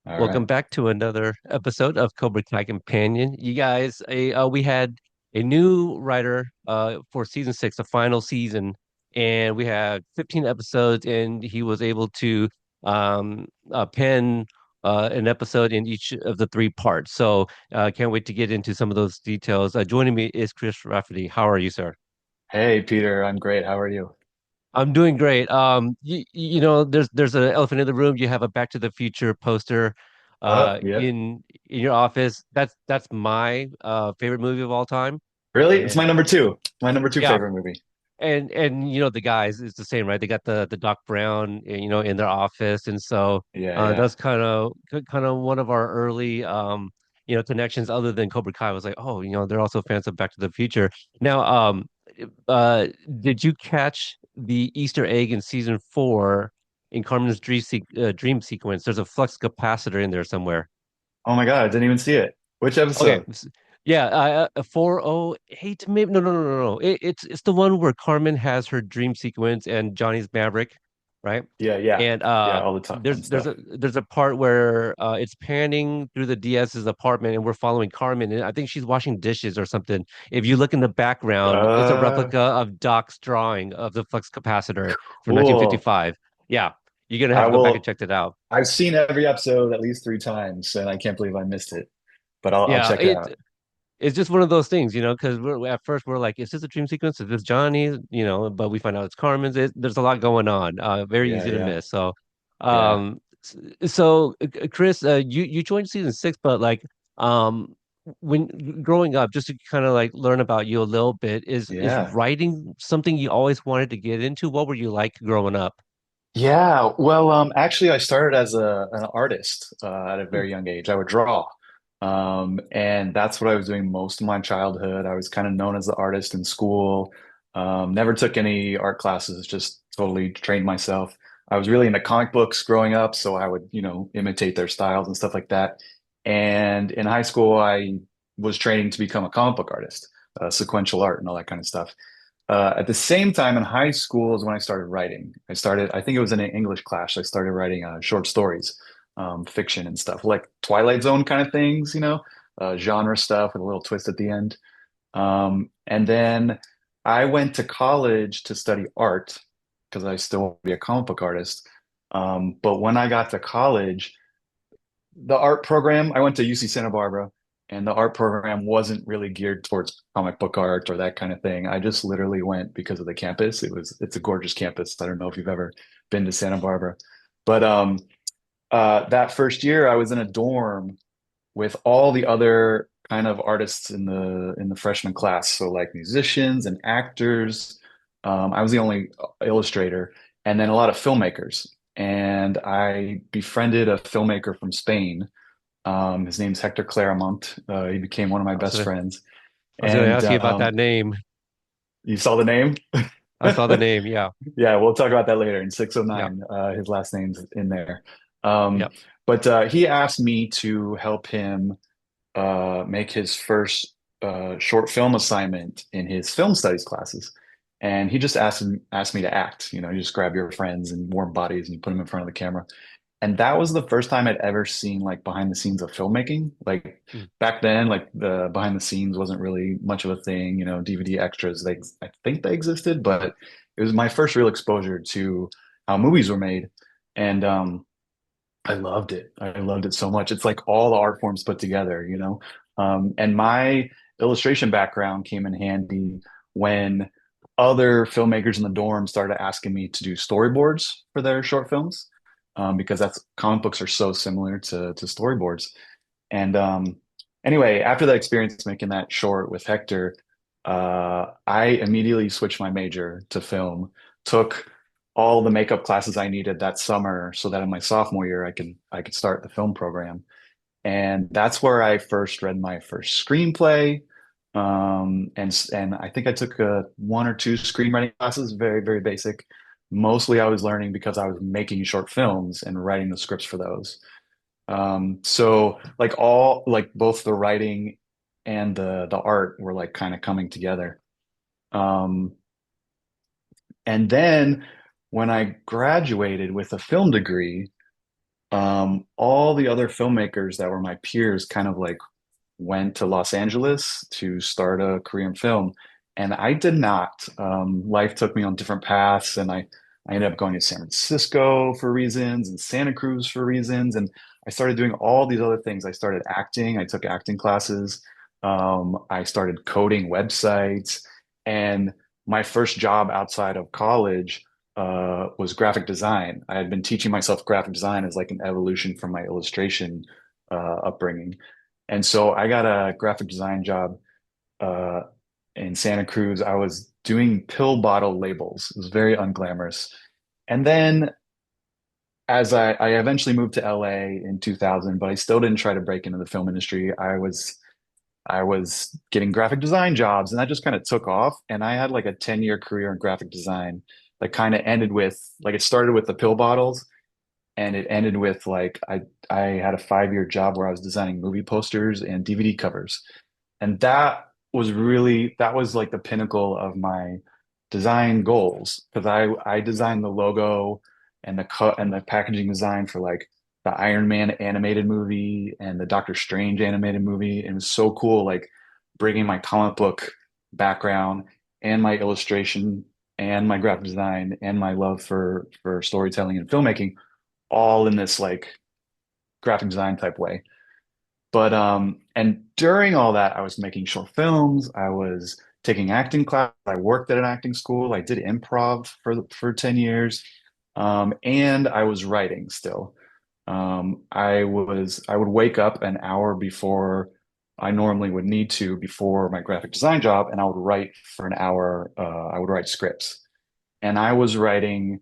All right. Welcome back to another episode of Cobra Kai Companion. You guys, we had a new writer for season six, the final season, and we had 15 episodes, and he was able to pen an episode in each of the three parts. So can't wait to get into some of those details. Joining me is Chris Rafferty. How are you, sir? Hey, Peter, I'm great. How are you? I'm doing great. There's an elephant in the room. You have a Back to the Future poster Yeah. in your office. That's my favorite movie of all time. Really? It's And my number two. My number two yeah, favorite movie. and the guys is the same, right? They got the Doc Brown, in their office, and so Yeah, yeah. that's kind of one of our early connections. Other than Cobra Kai, I was like, oh, they're also fans of Back to the Future. Now, uh, did you catch the Easter egg in season four in Carmen's dream sequence? There's a flux capacitor in there somewhere. Oh my God, I didn't even see it. Which Okay. episode? Yeah, 408 maybe. No. It's the one where Carmen has her dream sequence and Johnny's Maverick, right? Yeah, yeah. And Yeah, all the there's time there's stuff. a there's a part where it's panning through the DS's apartment and we're following Carmen and I think she's washing dishes or something. If you look in the background, it's a Uh, replica of Doc's drawing of the flux capacitor from cool. 1955. Yeah, you're gonna have I to go back and will. check that out. I've seen every episode at least three times, and I can't believe I missed it. But I'll Yeah, check it out. it's just one of those things, because at first we're like, is this a dream sequence? Is this Johnny? But we find out it's Carmen's. There's a lot going on. Very Yeah, easy to yeah, miss. So, yeah, Chris, you joined season six, but like, um, when growing up, just to kind of like learn about you a little bit, is yeah. writing something you always wanted to get into? What were you like growing up? Yeah, well, actually, I started as an artist at a Hmm. very young age. I would draw, and that's what I was doing most of my childhood. I was kind of known as the artist in school. Never took any art classes, just totally trained myself. I was really into comic books growing up, so I would, imitate their styles and stuff like that. And in high school, I was training to become a comic book artist, sequential art and all that kind of stuff. At the same time in high school is when I started writing. I think it was in an English class. I started writing short stories, fiction and stuff, like Twilight Zone kind of things, genre stuff with a little twist at the end. And then I went to college to study art because I still want to be a comic book artist. But when I got to college, the art program, I went to UC Santa Barbara, and the art program wasn't really geared towards comic book art or that kind of thing. I just literally went because of the campus. It's a gorgeous campus. I don't know if you've ever been to Santa Barbara, but that first year I was in a dorm with all the other kind of artists in the freshman class. So like musicians and actors. I was the only illustrator, and then a lot of filmmakers. And I befriended a filmmaker from Spain. His name's Hector Claramont. He became one of my I was best gonna, friends. I was gonna And ask you about that name. you saw the name? I saw the name. Yeah, Yeah, we'll talk about that later. In yeah, 609, his last name's in there. Um, yeah. but he asked me to help him make his first short film assignment in his film studies classes. And he just asked me to act. You just grab your friends and warm bodies and you put them in front of the camera. And that was the first time I'd ever seen like behind the scenes of filmmaking. Like Mm. back then, like the behind the scenes wasn't really much of a thing. DVD extras, I think they existed, but it was my first real exposure to how movies were made. And I loved it. I loved it so much. It's like all the art forms put together. And my illustration background came in handy when other filmmakers in the dorm started asking me to do storyboards for their short films, because that's comic books are so similar to storyboards. And anyway, after that experience making that short with Hector, I immediately switched my major to film, took all the makeup classes I needed that summer so that in my sophomore year I could start the film program. And that's where I first read my first screenplay. And I think I took one or two screenwriting classes, very, very basic. Mostly I was learning because I was making short films and writing the scripts for those. So like both the writing and the art were like kind of coming together. Um, and then when I graduated with a film degree, All the other filmmakers that were my peers kind of like went to Los Angeles to start a career in film, and I did not. Life took me on different paths, and I ended up going to San Francisco for reasons and Santa Cruz for reasons, and I started doing all these other things. I started acting. I took acting classes. I started coding websites, and my first job outside of college was graphic design. I had been teaching myself graphic design as like an evolution from my illustration upbringing. And so I got a graphic design job uh, in Santa Cruz. I was doing pill bottle labels. It was very unglamorous. And then as I eventually moved to LA in 2000, but I still didn't try to break into the film industry. I was getting graphic design jobs, and that just kind of took off. And I had like a 10-year career in graphic design that kind of ended with like it started with the pill bottles and it ended with like I had a 5-year job where I was designing movie posters and DVD covers. And that was like the pinnacle of my design goals because I designed the logo and the cut and the packaging design for like the Iron Man animated movie and the Doctor Strange animated movie. And it was so cool, like bringing my comic book background and my illustration and my graphic design and my love for storytelling and filmmaking all in this like graphic design type way. But and during all that, I was making short films. I was taking acting class. I worked at an acting school. I did improv for 10 years. And I was writing still. I would wake up an hour before I normally would need to before my graphic design job, and I would write for an hour. I would write scripts, and I was writing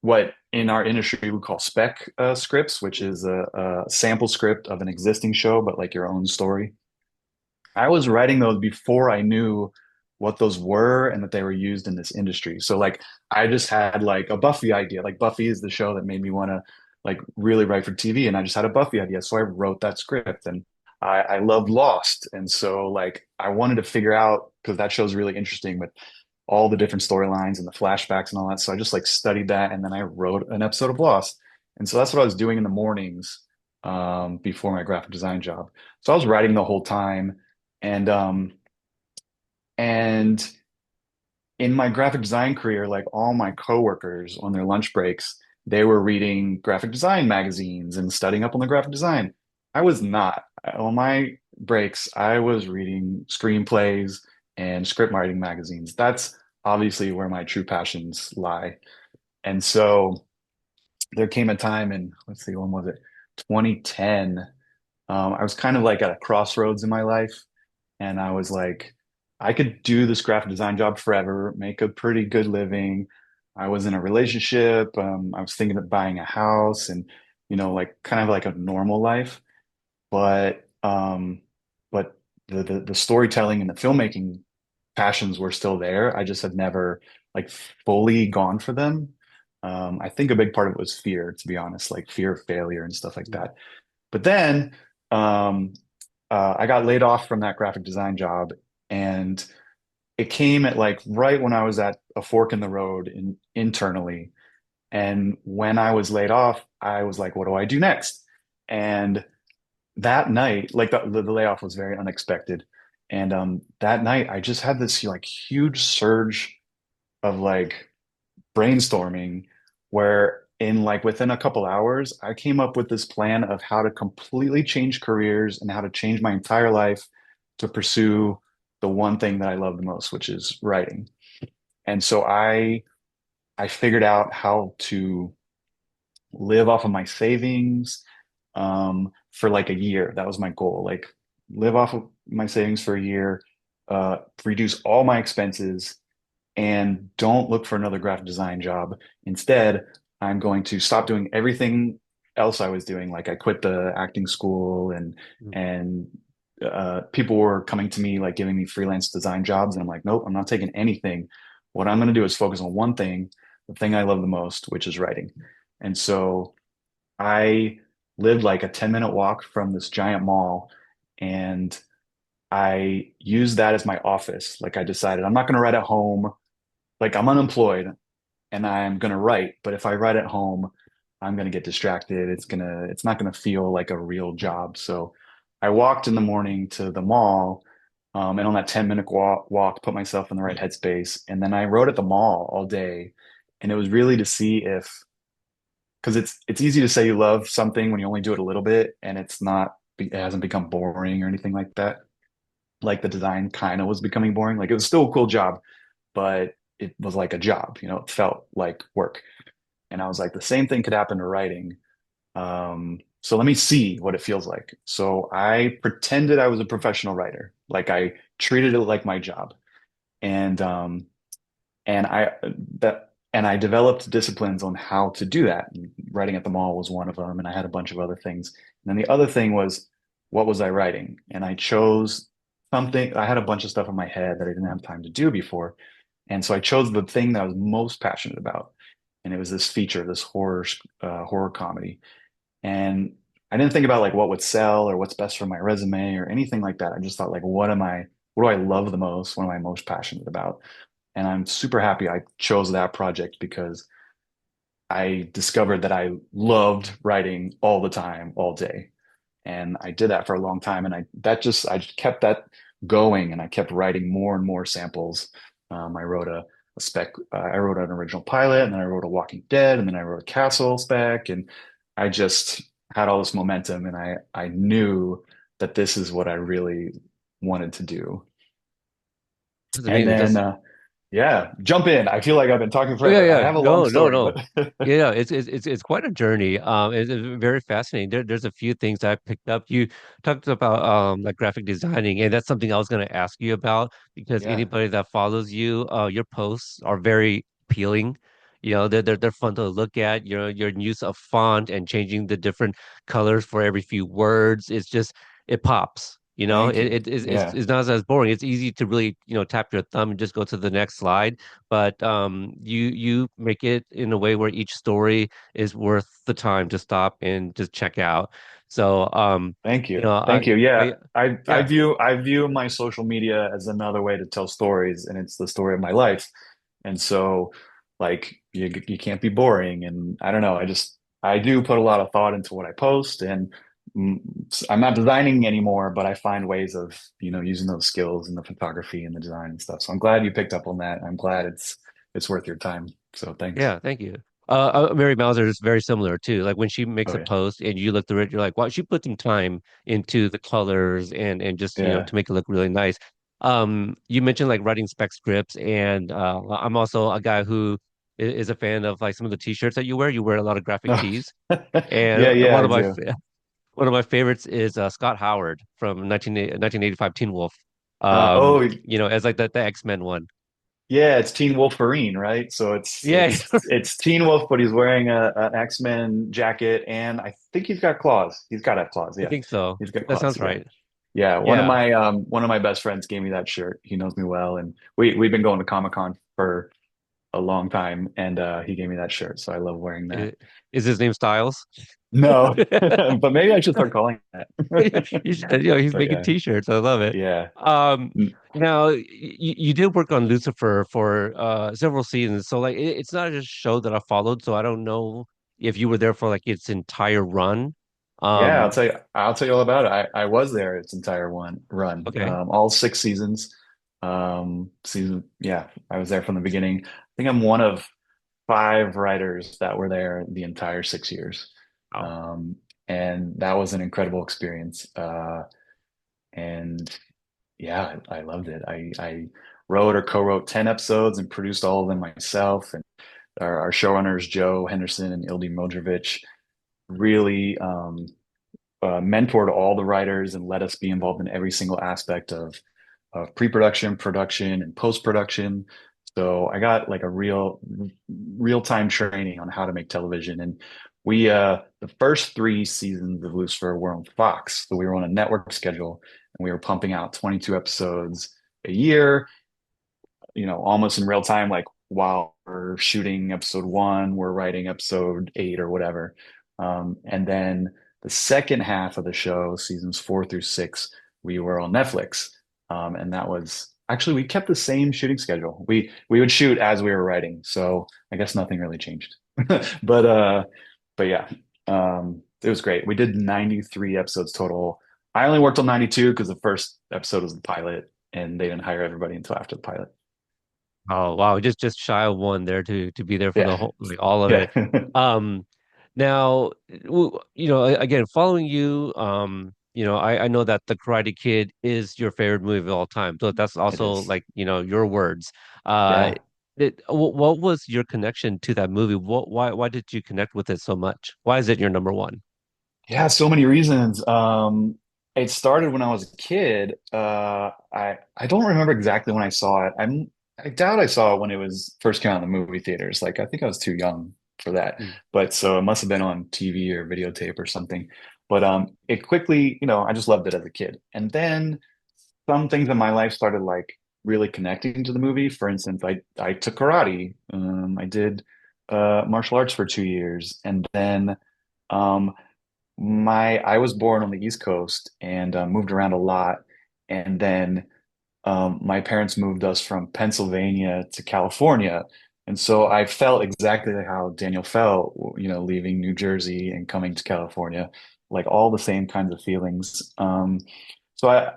what in our industry we call spec scripts, which is a sample script of an existing show, but like your own story. I was writing those before I knew what those were and that they were used in this industry. So like I just had like a Buffy idea. Like Buffy is the show that made me want to like really write for TV, and I just had a Buffy idea. So I wrote that script, and I loved Lost. And so like I wanted to figure out because that show's really interesting with all the different storylines and the flashbacks and all that. So I just like studied that, and then I wrote an episode of Lost. And so that's what I was doing in the mornings before my graphic design job. So I was writing the whole time, and and in my graphic design career, like all my coworkers on their lunch breaks, they were reading graphic design magazines and studying up on the graphic design. I was not. On my breaks, I was reading screenplays and script writing magazines. That's obviously where my true passions lie. And so there came a time in, let's see, when was it? 2010. I was kind of like at a crossroads in my life. And I was like, I could do this graphic design job forever, make a pretty good living. I was in a relationship. I was thinking of buying a house and, like kind of like a normal life. But the storytelling and the filmmaking passions were still there. I just had never like fully gone for them. I think a big part of it was fear, to be honest, like fear of failure and stuff like that. But then um, I got laid off from that graphic design job, and it came at like right when I was at a fork in the road internally. And when I was laid off, I was like, what do I do next? And that night, like the layoff was very unexpected. And that night, I just had this like huge surge of like brainstorming where in like within a couple hours, I came up with this plan of how to completely change careers and how to change my entire life to pursue the one thing that I love the most, which is writing. And so I figured out how to live off of my savings for like a year. That was my goal. Like live off of my savings for a year, reduce all my expenses, and don't look for another graphic design job. Instead, I'm going to stop doing everything else I was doing. Like I quit the acting school and people were coming to me like giving me freelance design jobs, and I'm like, nope, I'm not taking anything. What I'm going to do is focus on one thing, the thing I love the most, which is writing. And so I lived like a 10-minute walk from this giant mall, and I used that as my office. Like I decided I'm not going to write at home. Like I'm unemployed and I'm going to write, but if I write at home, I'm gonna get distracted. It's not gonna feel like a real job. So I walked in the morning to the mall, and on that 10-minute walk, put myself in the right headspace. And then I rode at the mall all day. And it was really to see if, because it's easy to say you love something when you only do it a little bit and it hasn't become boring or anything like that. Like the design kind of was becoming boring. Like it was still a cool job, but it was like a job, it felt like work. And I was like, the same thing could happen to writing. So let me see what it feels like. So I pretended I was a professional writer. Like I treated it like my job. And and I developed disciplines on how to do that. Writing at the mall was one of them, and I had a bunch of other things. And then the other thing was, what was I writing? And I chose something. I had a bunch of stuff in my head that I didn't have time to do before, and so I chose the thing that I was most passionate about, and it was this feature, this horror comedy. And I didn't think about like what would sell or what's best for my resume or anything like that. I just thought like, what do I love the most? What am I most passionate about? And I'm super happy I chose that project because I discovered that I loved writing all the time, all day. And I did that for a long time. And I just kept that going and I kept writing more and more samples. I wrote an original pilot and then I wrote a Walking Dead and then I wrote a Castle spec. And I just had all this momentum and I knew that this is what I really wanted to do. That's And amazing. then, That's yeah, jump in. I feel like I've been talking Oh yeah, forever. I yeah. have a long No, no, story, no. but Yeah, it's quite a journey. It's very fascinating. There's a few things I picked up. You talked about like graphic designing, and that's something I was going to ask you about because yeah, anybody that follows you, your posts are very appealing. You know, they're fun to look at. Your use of font and changing the different colors for every few words. It's just it pops. You know, thank you. it's not as boring. It's easy to really, tap your thumb and just go to the next slide, but you make it in a way where each story is worth the time to stop and just check out. So Thank you you. know, Thank you. Yeah. I yeah, I view my social media as another way to tell stories and it's the story of my life. And so like you can't be boring and I don't know, I do put a lot of thought into what I post and mm, I'm not designing anymore, but I find ways of, using those skills in the photography and the design and stuff. So I'm glad you picked up on that. I'm glad it's worth your time. So thanks. yeah, thank you. Mary Mauser is very similar too. Like when she makes Oh a yeah. post and you look through it, you're like, wow, she put some time into the colors and just Yeah. to make it look really nice. You mentioned like writing spec scripts, and I'm also a guy who is a fan of like some of the t-shirts that you wear. You wear a lot of graphic No. tees, and Yeah, yeah, I do. one of my favorites is Scott Howard from 1985 Teen Wolf. Oh, As like the X-Men one. yeah, it's Teen Wolverine, right? So Yeah, it's Teen Wolf, but he's wearing an X-Men jacket, and I think he's got claws. He's got to have claws. I Yeah, think so. he's got That claws. sounds Yeah, right. yeah. Yeah. One of my best friends gave me that shirt. He knows me well, and we've been going to Comic-Con for a long time, and he gave me that shirt, so I love wearing that. I- Is his name Styles? No, but maybe I should start calling it that. He's, he's But making yeah, t-shirts. I love it. yeah. Um, Now you did work on Lucifer for several seasons, so like it's not a show that I followed, so I don't know if you were there for like its entire run. Yeah, Um, I'll tell you all about it. I was there its entire one run, okay. all 6 seasons. Yeah, I was there from the beginning. I think I'm one of five writers that were there the entire 6 years. Wow. Um, and that was an incredible experience. And yeah, I loved it. I wrote or co-wrote 10 episodes and produced all of them myself. And our showrunners, Joe Henderson and Ildi Modrovich, really mentored all the writers and let us be involved in every single aspect of pre-production, production, and post-production. So I got like a real time training on how to make television. And the first 3 seasons of Lucifer were on Fox, so we were on a network schedule, and we were pumping out 22 episodes a year, almost in real time, like while we're shooting episode 1, we're writing episode 8 or whatever. And then the second half of the show, seasons 4 through 6, we were on Netflix. And that was actually we kept the same shooting schedule. We would shoot as we were writing, so I guess nothing really changed. But but yeah, it was great. We did 93 episodes total. I only worked on 92 because the first episode was the pilot, and they didn't hire everybody until after the pilot. Oh wow, just shy of one there to be there for the Yeah, whole like all of yeah, it. Um, now again, following you, I know that The Karate Kid is your favorite movie of all time. So that's it also is. like your words. Uh, Yeah. what was your connection to that movie? Why did you connect with it so much? Why is it your number one? Yeah, so many reasons. It started when I was a kid. I don't remember exactly when I saw it. I doubt I saw it when it was first came out in the movie theaters. Like I think I was too young for that. Mm. But so it must have been on TV or videotape or something. But it quickly, I just loved it as a kid. And then some things in my life started like really connecting to the movie. For instance, I took karate. I did martial arts for 2 years, and then um I was born on the East Coast and moved around a lot. And then my parents moved us from Pennsylvania to California. And so I felt exactly how Daniel felt, leaving New Jersey and coming to California, like all the same kinds of feelings. So I,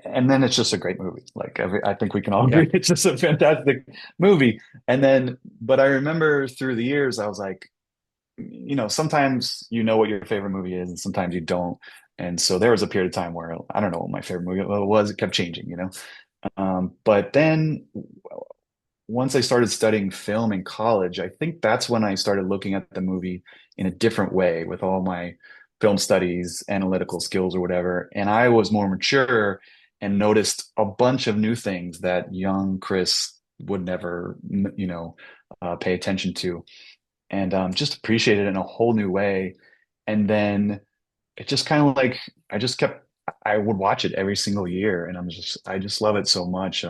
and then it's just a great movie. Like I think we can all Yeah. agree it's just a fantastic movie. But I remember through the years, I was like, sometimes you know what your favorite movie is, and sometimes you don't. And so there was a period of time where I don't know what my favorite movie was. It kept changing. But then once I started studying film in college, I think that's when I started looking at the movie in a different way with all my film studies, analytical skills, or whatever. And I was more mature and noticed a bunch of new things that young Chris would never, pay attention to and just appreciate it in a whole new way. And then it just kind of like I would watch it every single year, and I just love it so much.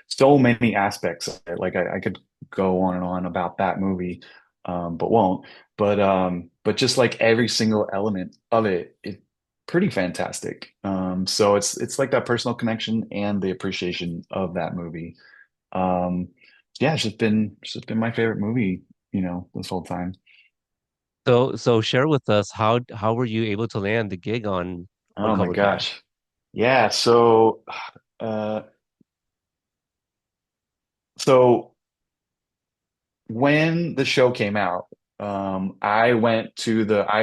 So many aspects of it. Like I could go on and on about that movie, but won't. But just like every single element of it pretty fantastic. So it's like that personal connection and the appreciation of that movie. Um, yeah, it's just been my favorite movie, this whole time. So share with us how were you able to land the gig on Oh my Cobra Kai? gosh. Yeah, uh so when the show came out, I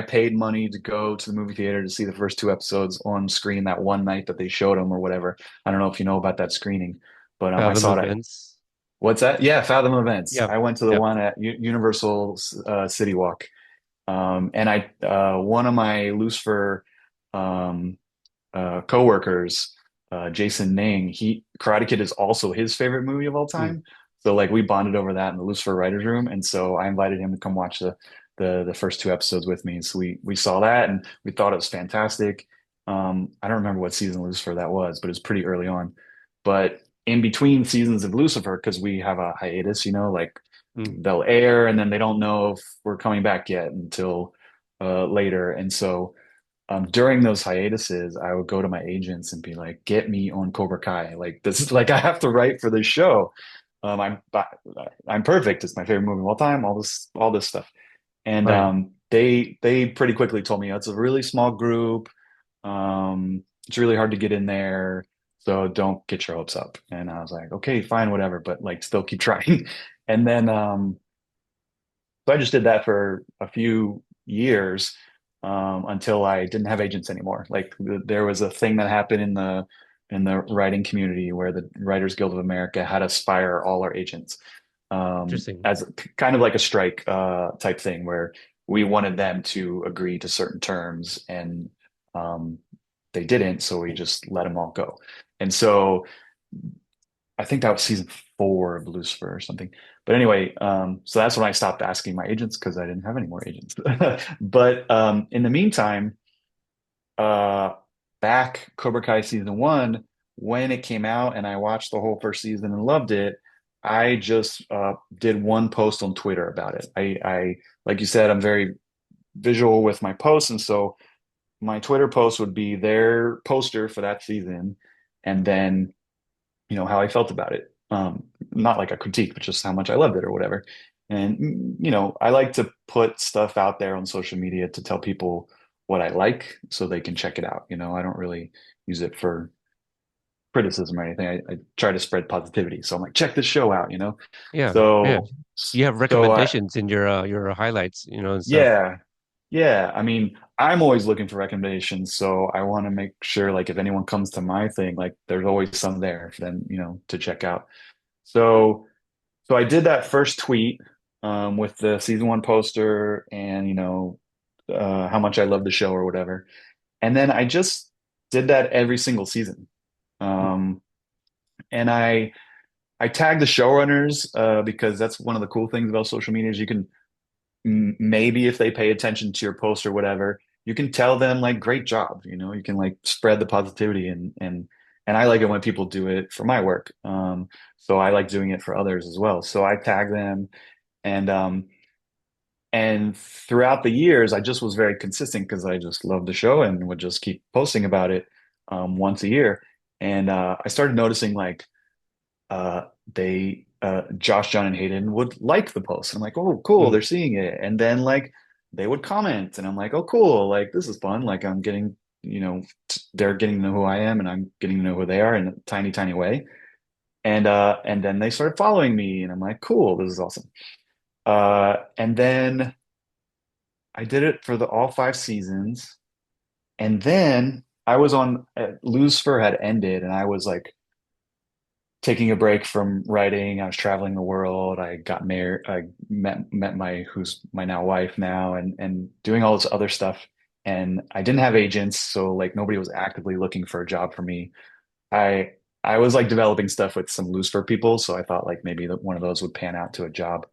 paid money to go to the movie theater to see the first two episodes on screen that one night that they showed them or whatever. I don't know if you know about that screening, but I Fathom saw it at events. what's that? Yeah, Fathom Events. Yep. I went to the Yep. one at U Universal City Walk. And one of my Lucifer um, coworkers, Jason Ning, Karate Kid is also his favorite movie of all Mm. time. So like we bonded over that in the Lucifer writers room, and so I invited him to come watch the first two episodes with me. So we saw that and we thought it was fantastic. I don't remember what season of Lucifer that was, but it was pretty early on. But in between seasons of Lucifer, because we have a hiatus, like Mm. they'll air and then they don't know if we're coming back yet until later. And so during those hiatuses, I would go to my agents and be like, "Get me on Cobra Kai. Like this is like I have to write for this show. I'm perfect. It's my favorite movie of all time. All this stuff." And Right. they pretty quickly told me, "Oh, it's a really small group. It's really hard to get in there, so don't get your hopes up." And I was like, "Okay, fine, whatever, but like still keep trying." And then so I just did that for a few years until I didn't have agents anymore. Like there was a thing that happened in the writing community where the Writers Guild of America had us fire all our agents Interesting. as kind of like a strike type thing where we wanted them to agree to certain terms and um, they didn't, so we just let them all go. And so I think that was season 4 of Lucifer or something. But anyway, so that's when I stopped asking my agents because I didn't have any more agents. But in the meantime, uh, back Cobra Kai season 1, when it came out and I watched the whole first season and loved it, I just did one post on Twitter about it. Like you said, I'm very visual with my posts, and so my Twitter post would be their poster for that season, and then how I felt about it. Not like a critique, but just how much I loved it or whatever. And I like to put stuff out there on social media to tell people what I like so they can check it out. I don't really use it for criticism or anything. I try to spread positivity. So I'm like, check this show out. Yeah, yeah. So You have so I recommendations in your highlights, and stuff. yeah. Yeah, I mean, I'm always looking for recommendations, so I want to make sure like if anyone comes to my thing, like there's always some there for them, to check out. So so I did that first tweet with the season one poster and how much I love the show or whatever. And then I just did that every single season. Um, and I tagged the showrunners because that's one of the cool things about social media is you can maybe if they pay attention to your post or whatever, you can tell them like great job, you can like spread the positivity and I like it when people do it for my work. So I like doing it for others as well. So I tag them and throughout the years I just was very consistent because I just loved the show and would just keep posting about it once a year. And I started noticing like they Josh, John, and Hayden would like the post. I'm like, oh, cool, Mm. they're seeing it. And then like they would comment, and I'm like, oh, cool, like this is fun. Like I'm getting, they're getting to know who I am, and I'm getting to know who they are in a tiny, tiny way. And then they started following me, and I'm like, cool, this is awesome. And then I did it for the all 5 seasons, and then I was on Lucifer had ended, and I was like taking a break from writing. I was traveling the world. I got married. I met my who's my now wife now, and doing all this other stuff. And I didn't have agents, so like nobody was actively looking for a job for me. I I was like developing stuff with some Lucifer people, so I thought like maybe one of those would pan out to a job.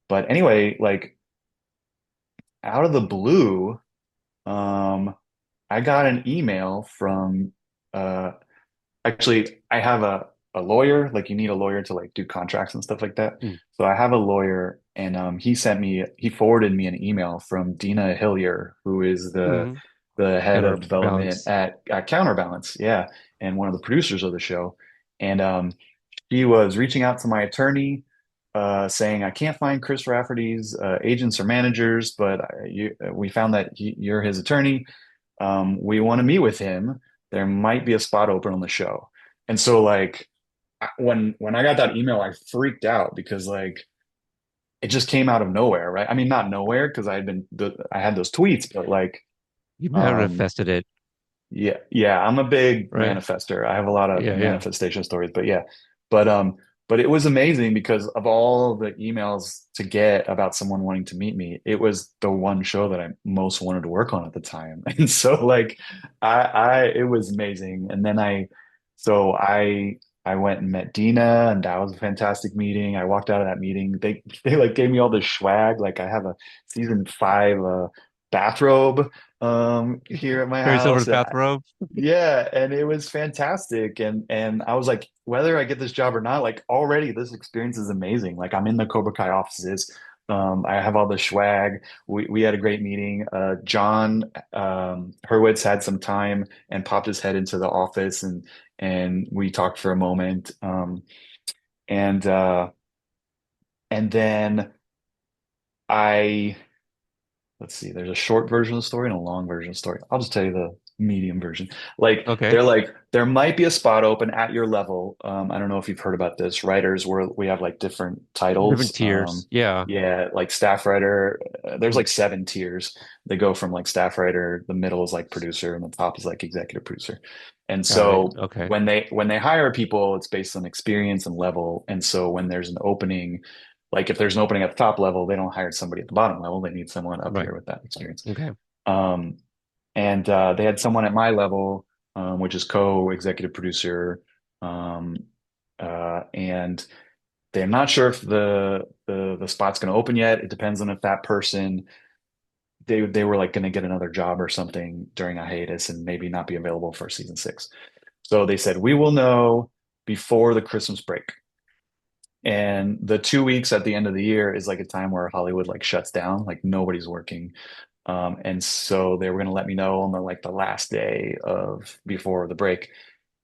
But anyway, like out of the blue, um, I got an email from uh actually, I have a lawyer. Like you need a lawyer to like do contracts and stuff like that. Mm. So I have a lawyer, and he forwarded me an email from Dina Hillier, who is the Mm-hmm. the head of development Counterbalance. at Counterbalance, yeah, and one of the producers of the show. And he was reaching out to my attorney, saying, "I can't find Chris Rafferty's agents or managers, but we found that you're his attorney. We want to meet with him. There might be a spot open on the show." And so like when I got that email, I freaked out because like it just came out of nowhere, right? I mean, not nowhere because I had those tweets, but like You um manifested it, yeah, yeah, I'm a big right? manifester. I have a lot of Yeah, yeah. manifestation stories, but yeah. But but it was amazing because of all the emails to get about someone wanting to meet me, it was the one show that I most wanted to work on at the time. And so like it was amazing. And then I went and met Dina, and that was a fantastic meeting. I walked out of that meeting. They like gave me all this swag. Like I have a season 5 bathrobe here at my Carries over house. the bathrobe. Yeah, and it was fantastic. And I was like, whether I get this job or not, like already this experience is amazing. Like I'm in the Cobra Kai offices. I have all the swag. We had a great meeting. John Hurwitz had some time and popped his head into the office and we talked for a moment. And and then I let's see, there's a short version of the story and a long version of the story. I'll just tell you the medium version. Like Okay. they're like there might be a spot open at your level. I don't know if you've heard about this. Writers where we have like different Different titles. tiers. Yeah. Yeah, like staff writer. There's Mm. like 7 tiers. They go from like staff writer, the middle is like producer, and the top is like executive producer. And Got it. so Okay. when they hire people, it's based on experience and level. And so when there's an opening, like if there's an opening at the top level, they don't hire somebody at the bottom level. They need someone up Right. here with that experience. Okay. Um, and they had someone at my level, which is co-executive producer, um, and they're not sure if the spot's going to open yet. It depends on if that person they were like going to get another job or something during a hiatus and maybe not be available for season 6. So they said we will know before the Christmas break. And the 2 weeks at the end of the year is like a time where Hollywood like shuts down, like nobody's working. And so they were going to let me know on the last day of before the break.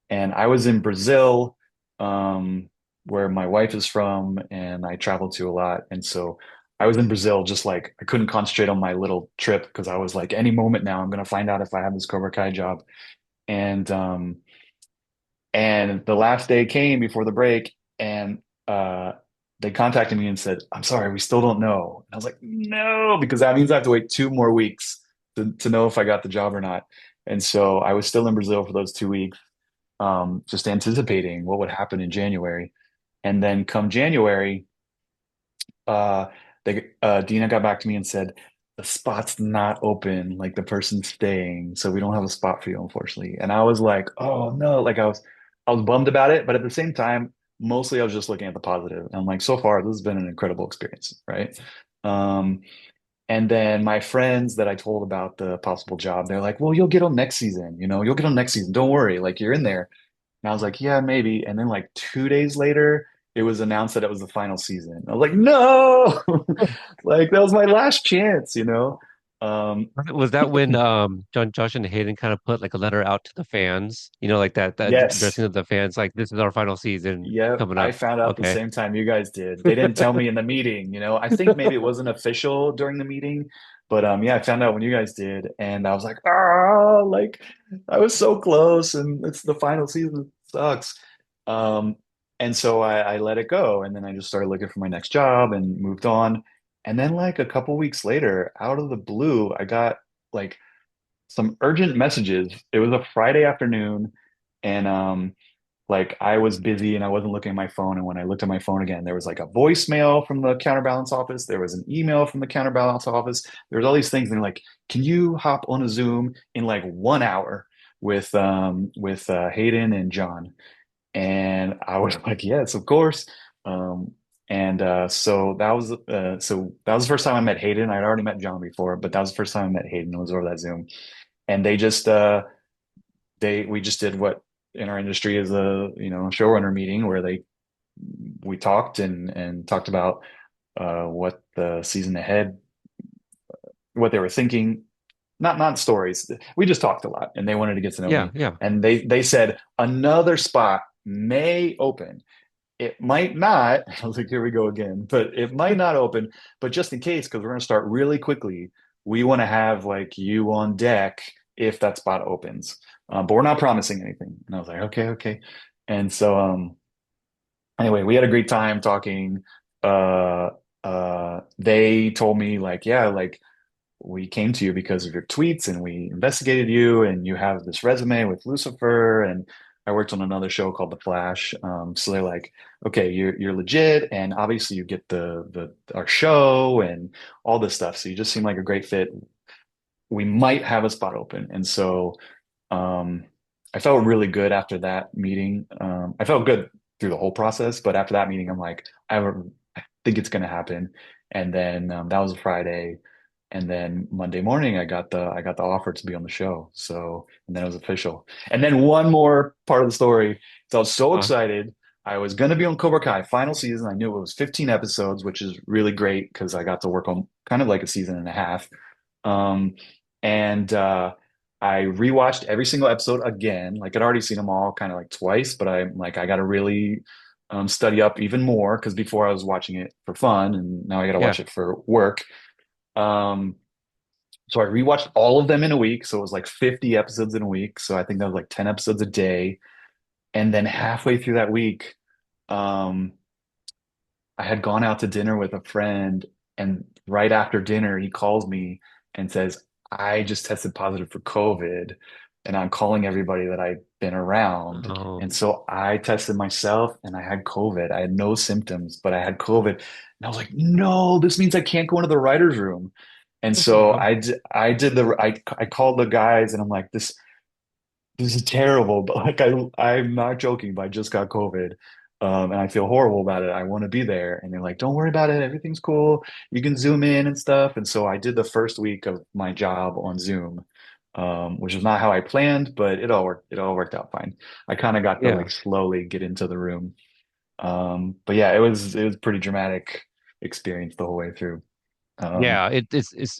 And I was in Brazil. Um, where my wife is from and I travel to a lot. And so I was in Brazil, just like I couldn't concentrate on my little trip because I was like, any moment now, I'm gonna find out if I have this Cobra Kai job. And and the last day came before the break, and uh, they contacted me and said, "I'm sorry, we still don't know." And I was like, "No," because that means I have to wait 2 more weeks to know if I got the job or not. And so I was still in Brazil for those 2 weeks, just anticipating what would happen in January. And then come January, uh, Dina got back to me and said, the spot's not open, like the person's staying, so we don't have a spot for you, unfortunately. And I was like, oh no, like I was bummed about it, but at the same time, mostly I was just looking at the positive. And I'm like, so far, this has been an incredible experience, right? Um, and then my friends that I told about the possible job, they're like, well, you'll get on next season, you'll get on next season. Don't worry, like you're in there. And I was like, yeah, maybe. And then like 2 days later, it was announced that it was the final season. I was like, no, like that was my last chance. Um, Was that when Josh and Hayden kind of put like a letter out to the fans, like that yes. addressing to the fans, like this is our final season Yep, coming I up. found out the Okay. same time you guys did. They didn't tell me in the meeting. I think maybe it wasn't official during the meeting, but yeah, I found out when you guys did, and I was like, like I was so close, and it's the final season. It sucks. Um, and so I let it go, and then I just started looking for my next job and moved on. And then like a couple weeks later, out of the blue, I got like some urgent messages. It was a Friday afternoon, and like I was busy and I wasn't looking at my phone. And when I looked at my phone again, there was like a voicemail from the counterbalance office. There was an email from the counterbalance office. There was all these things. And they're like, can you hop on a Zoom in like 1 hour with Hayden and John? And I was like, yes, of course. Um, and so that was the first time I met Hayden. I'd already met John before, but that was the first time I met Hayden. It was over that Zoom. And we just did what in our industry is a showrunner meeting where we talked and talked about what the season ahead, what they were thinking, not stories. We just talked a lot, and they wanted to get to know Yeah, me. yeah. And they said another spot may open. It might not. I was like, here we go again. But it might not open. But just in case, because we're going to start really quickly, we want to have like you on deck if that spot opens. But we're not promising anything. And I was like, okay, okay. And so anyway, we had a great time talking. Uh they told me like, yeah, like we came to you because of your tweets and we investigated you and you have this resume with Lucifer and I worked on another show called The Flash. So they're like, okay, you're legit and obviously you get the our show and all this stuff. So you just seem like a great fit. We might have a spot open. And so um I felt really good after that meeting. I felt good through the whole process, but after that meeting, I'm like, I think it's gonna happen. And then that was a Friday. And then Monday morning, I got the offer to be on the show. So, and then it was official. And then one more part of the story. So I was so Uh, excited. I was going to be on Cobra Kai final season. I knew it was 15 episodes, which is really great because I got to work on kind of like a season and a half. Um, and I rewatched every single episode again. Like I'd already seen them all kind of like twice, but I'm like, I got to really study up even more because before I was watching it for fun, and now I got to yeah. watch it for work. Um, so I rewatched all of them in a week. So it was like 50 episodes in a week. So I think that was like 10 episodes a day. And then halfway through that week, um, I had gone out to dinner with a friend, and right after dinner, he calls me and says, I just tested positive for COVID, and I'm calling everybody that I've been around. And Um, so I tested myself and I had COVID. I had no symptoms, but I had COVID. And I was like, no, this means I can't go into the writer's room. And so I called the guys and I'm like, this is terrible, but like I'm not joking, but I just got COVID. And I feel horrible about it. I want to be there. And they're like, don't worry about it. Everything's cool. You can zoom in and stuff. And so I did the first week of my job on Zoom, which is not how I planned, but it all worked out fine. I kind of got to yeah. like slowly get into the room. But yeah, it was pretty dramatic experience the whole way through. Um, Yeah, it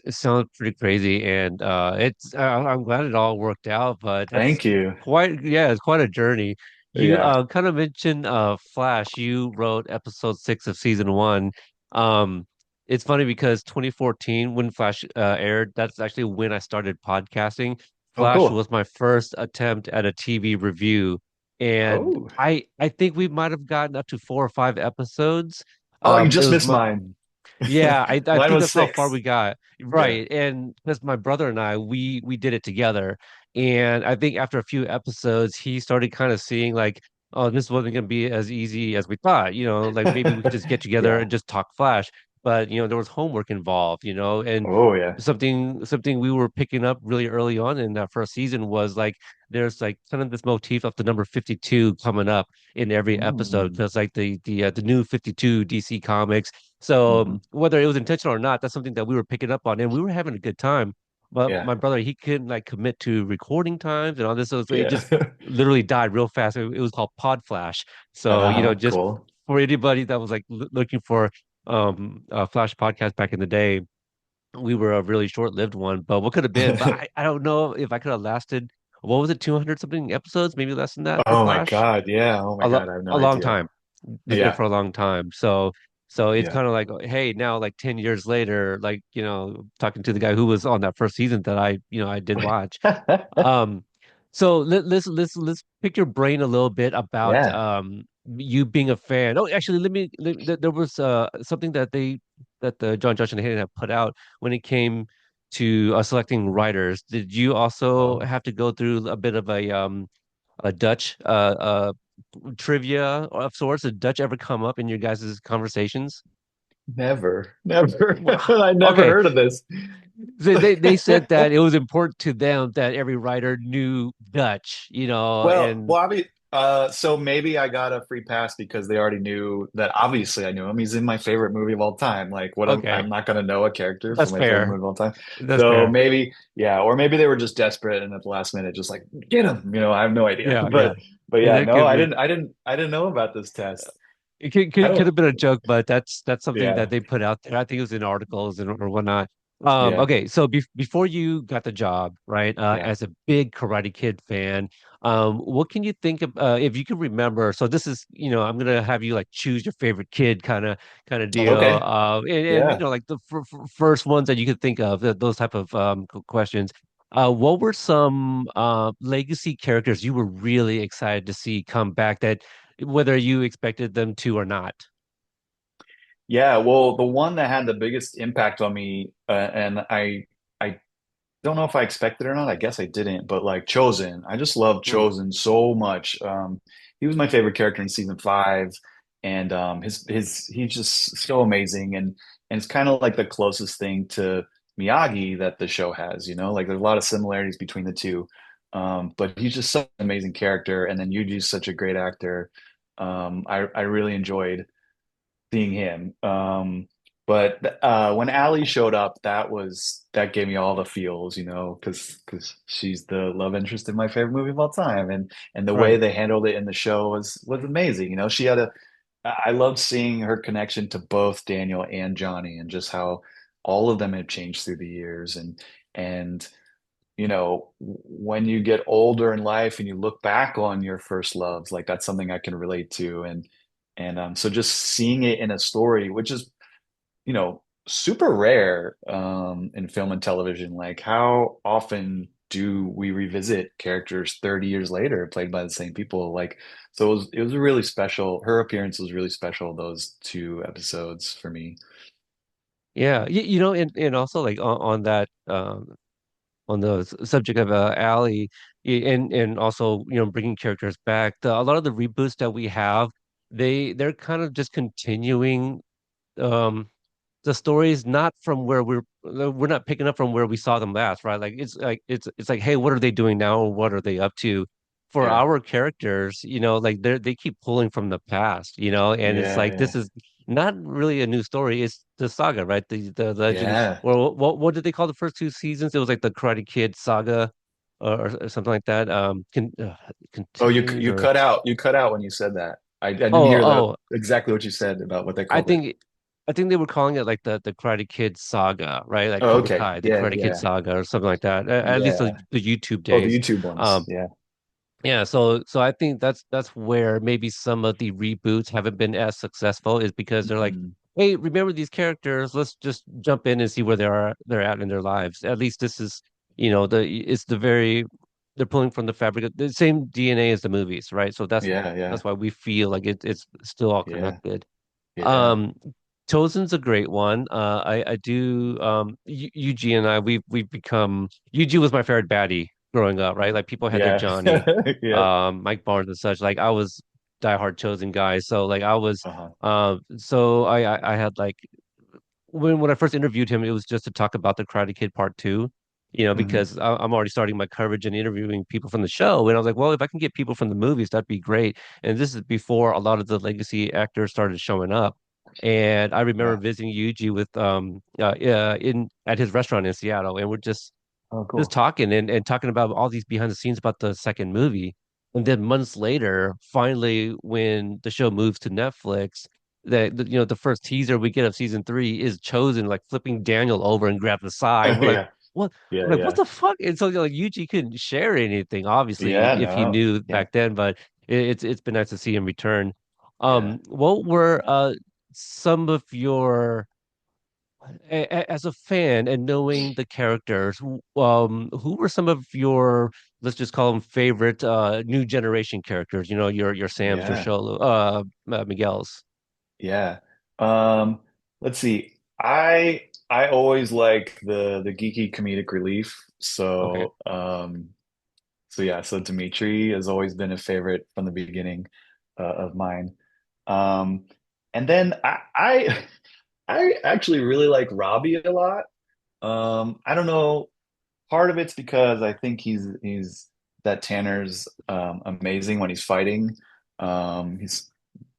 sounds pretty crazy, and I'm glad it all worked out, but that's Thank you. quite yeah, it's quite a journey. You Yeah. kind of mentioned Flash. You wrote episode 6 of season 1. Um, it's funny because 2014 when Flash aired, that's actually when I started podcasting. Oh, Flash cool. was my first attempt at a TV review, and Oh. I think we might have gotten up to 4 or 5 episodes. Oh, you It just was missed my mine. Yeah, I Mine think was that's how far 6. we got. Yeah. Right. And because my brother and I, we did it together. And I think after a few episodes, he started kind of seeing like, oh, this wasn't going to be as easy as we thought. Like maybe we could just get together Yeah. and just talk Flash. But there was homework involved, and Oh, yeah. something we were picking up really early on in that first season was like there's like kind of this motif of the number 52 coming up in every episode Mm. because like the new 52 DC comics. So Hmm. whether it was intentional or not, that's something that we were picking up on, and we were having a good time. But Yeah. my brother, he couldn't like commit to recording times and all this, so it Yeah. just literally died real fast. It was called Pod Flash. So just Cool. for anybody that was like looking for a Flash podcast back in the day, we were a really short-lived one. But what could have been? But I don't know if I could have lasted. What was it, 200 something episodes, maybe less than that for Oh my Flash? God. Yeah. Oh my God. I have no A long idea. time. Did Yeah. for a long time. So it's Yeah. kind of like, hey, now like 10 years later, like, talking to the guy who was on that first season that I did watch. Um, so let's pick your brain a little bit about Yeah. you being a fan. Oh, actually, there was something that the John Josh and Hayden have put out when it came to selecting writers. Did you also Oh, have to go through a bit of a Dutch trivia of sorts? Did Dutch ever come up in your guys' conversations? never, never. Wow. I never Okay. heard of this. They said that it was important to them that every writer knew Dutch, Well, and I mean, so maybe I got a free pass because they already knew that. Obviously, I knew him. He's in my favorite movie of all time. Like, I'm okay, not going to know a character that's from my favorite fair. movie of all time. That's So fair. maybe, yeah, or maybe they were just desperate and at the last minute, just like get him. I have no idea. Yeah, yeah. But Yeah, yeah, that no, could be. I didn't know about this test. It could I could don't. have been a joke, but that's something that Yeah, they put out there. I think it was in articles and or whatnot. yeah, Okay, so before you got the job, right, yeah. as a big Karate Kid fan, what can you think of if you can remember? So this is, I'm gonna have you like choose your favorite kid kind of deal. Okay, And yeah. like the first ones that you could think of, those type of questions. What were some legacy characters you were really excited to see come back that whether you expected them to or not. Yeah, well, the one that had the biggest impact on me, and I don't know if I expected it or not. I guess I didn't, but like Chosen, I just love Mm, Chosen so much. He was my favorite character in season 5, and his he's just so amazing, and it's kind of like the closest thing to Miyagi that the show has. Like there's a lot of similarities between the two. But he's just such an amazing character, and then Yuji's such a great actor. I really enjoyed seeing him. But when Allie showed up, that gave me all the feels, because she's the love interest in my favorite movie of all time, and the way right. they handled it in the show was amazing. She had I loved seeing her connection to both Daniel and Johnny, and just how all of them had changed through the years, and when you get older in life and you look back on your first loves, like that's something I can relate to. And so just seeing it in a story, which is, super rare in film and television, like how often do we revisit characters 30 years later played by the same people? Like, so it was really special. Her appearance was really special, those 2 episodes for me. Yeah, and also like on that on the subject of Allie, and also bringing characters back. A lot of the reboots that we have, they're kind of just continuing. Um, the stories not from where we're not picking up from where we saw them last, right? Like it's like, hey, what are they doing now? What are they up to? For Yeah. our characters, like they keep pulling from the past, and it's Yeah. like this Yeah. is not really a new story. It's the saga, right? The legend. Yeah. Or what did they call the first 2 seasons? It was like the Karate Kid saga, or something like that. Oh, Continued or you cut out when you said that. I didn't oh hear the oh, exactly what you said about what they I called it. think I think they were calling it like the Karate Kid saga, right? Like Oh, Cobra okay. Kai, the Yeah, Karate Kid yeah, saga or something like that. At least yeah. the YouTube Oh, the days. YouTube ones. Um, Yeah. Yeah, so I think that's where maybe some of the reboots haven't been as successful is because they're like, Mhm. hey, remember these characters? Let's just jump in and see where they're at in their lives. At least this is, it's the very they're pulling from the fabric of the same DNA as the movies, right? So Yeah, that's yeah, why we feel like it's still all yeah, connected. yeah, Um, Chosen's a great one. I do Yuji and I we've become Yuji was my favorite baddie growing up, right? Like people had their yeah, Johnny, yeah. Mike Barnes and such. Like I was diehard Chosen guy. So like I was Uh-huh. so I had like when I first interviewed him, it was just to talk about the Karate Kid Part Two, Hmm. because I'm already starting my coverage and interviewing people from the show, and I was like, well, if I can get people from the movies, that'd be great. And this is before a lot of the legacy actors started showing up. And I remember Yeah. visiting Yuji with in at his restaurant in Seattle, and we're Oh, just cool. talking and talking about all these behind the scenes about the second movie. And then months later, finally, when the show moves to Netflix, the first teaser we get of season three is Chosen like flipping Daniel over and grab the side. We're like, Yeah, what? yeah, We're like, what yeah, the fuck? And so like Yuji couldn't share anything, obviously, yeah. if he No, knew yeah, back then, but it's been nice to see him return. yeah, What were some of your as a fan and knowing the characters, who were some of your, let's just call them favorite new generation characters? You know, your Sam's, your yeah, Sholo, Miguel's. yeah. Um, let's see. I always like the geeky comedic relief. Okay, So yeah, so Dimitri has always been a favorite from the beginning of mine. Um, and then I actually really like Robbie a lot. I don't know. Part of it's because I think he's that Tanner's amazing when he's fighting. He's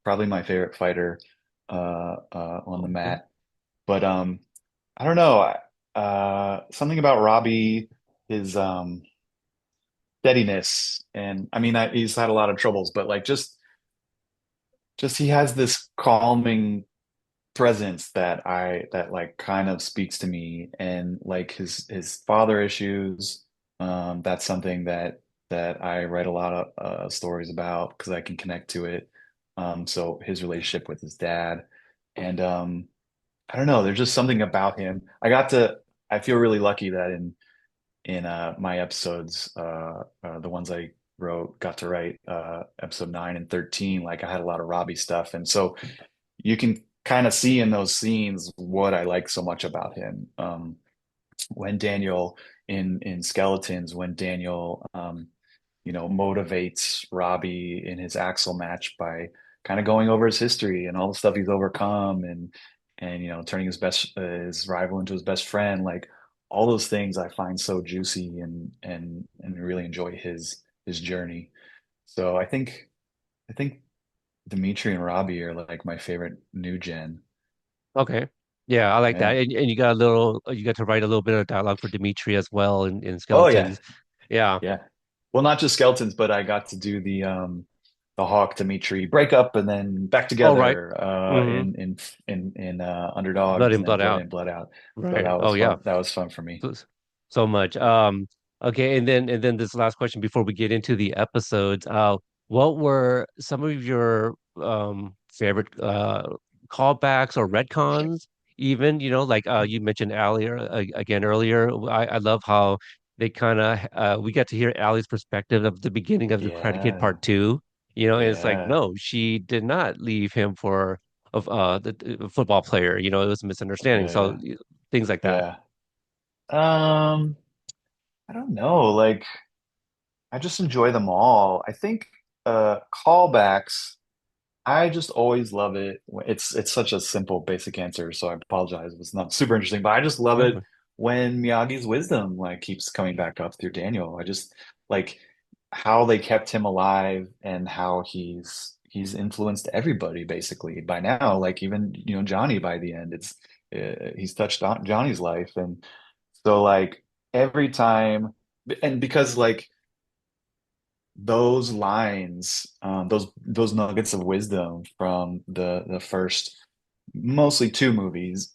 probably my favorite fighter on the okay, mat. But I don't know. Something about Robbie, his steadiness, and I mean he's had a lot of troubles, but like just he has this calming presence that like kind of speaks to me, and like his father issues. That's something that I write a lot of stories about because I can connect to it. So his relationship with his dad, and I don't know, there's just something about him. I feel really lucky that in my episodes, the ones I wrote, got to write episode 9 and 13. Like I had a lot of Robbie stuff, and so you can kind of see in those scenes what I like so much about him. When Daniel in Skeletons, when Daniel motivates Robbie in his Axel match by kind of going over his history and all the stuff he's overcome, and turning his rival into his best friend, like all those things I find so juicy and really enjoy his journey. So I think Dimitri and Robbie are like my favorite new gen. okay. Yeah, I like that. Yeah. And you got to write a little bit of dialogue for Dimitri as well in Oh yeah. Skeletons. Yeah. Yeah. Well, not just Skeletons, but I got to do the Hawk Dimitri breakup and then back All right. together Mm-hmm. in Blood Underdogs in, and then blood Blood out. In, Blood Out. So Right. that was Oh yeah. fun. That was fun for me. So, so much. Okay, and then this last question before we get into the episodes. What were some of your favorite callbacks or retcons? Even, like you mentioned earlier again earlier. I love how they kind of we got to hear Allie's perspective of the beginning of the Karate Kid Yeah. Part Two. And it's like, Yeah. no, she did not leave him for of the football player. It was a misunderstanding. Yeah. So Yeah. things like that. Yeah. Um, I don't know. Like I just enjoy them all. I think callbacks. I just always love it. It's such a simple, basic answer, so I apologize if it's not super interesting, but I just love it when Miyagi's wisdom like keeps coming back up through Daniel. I just like how they kept him alive and how he's influenced everybody basically by now. Like even Johnny by the end, it's he's touched on Johnny's life, and so like every time, and because like those lines, those nuggets of wisdom from the first, mostly two movies,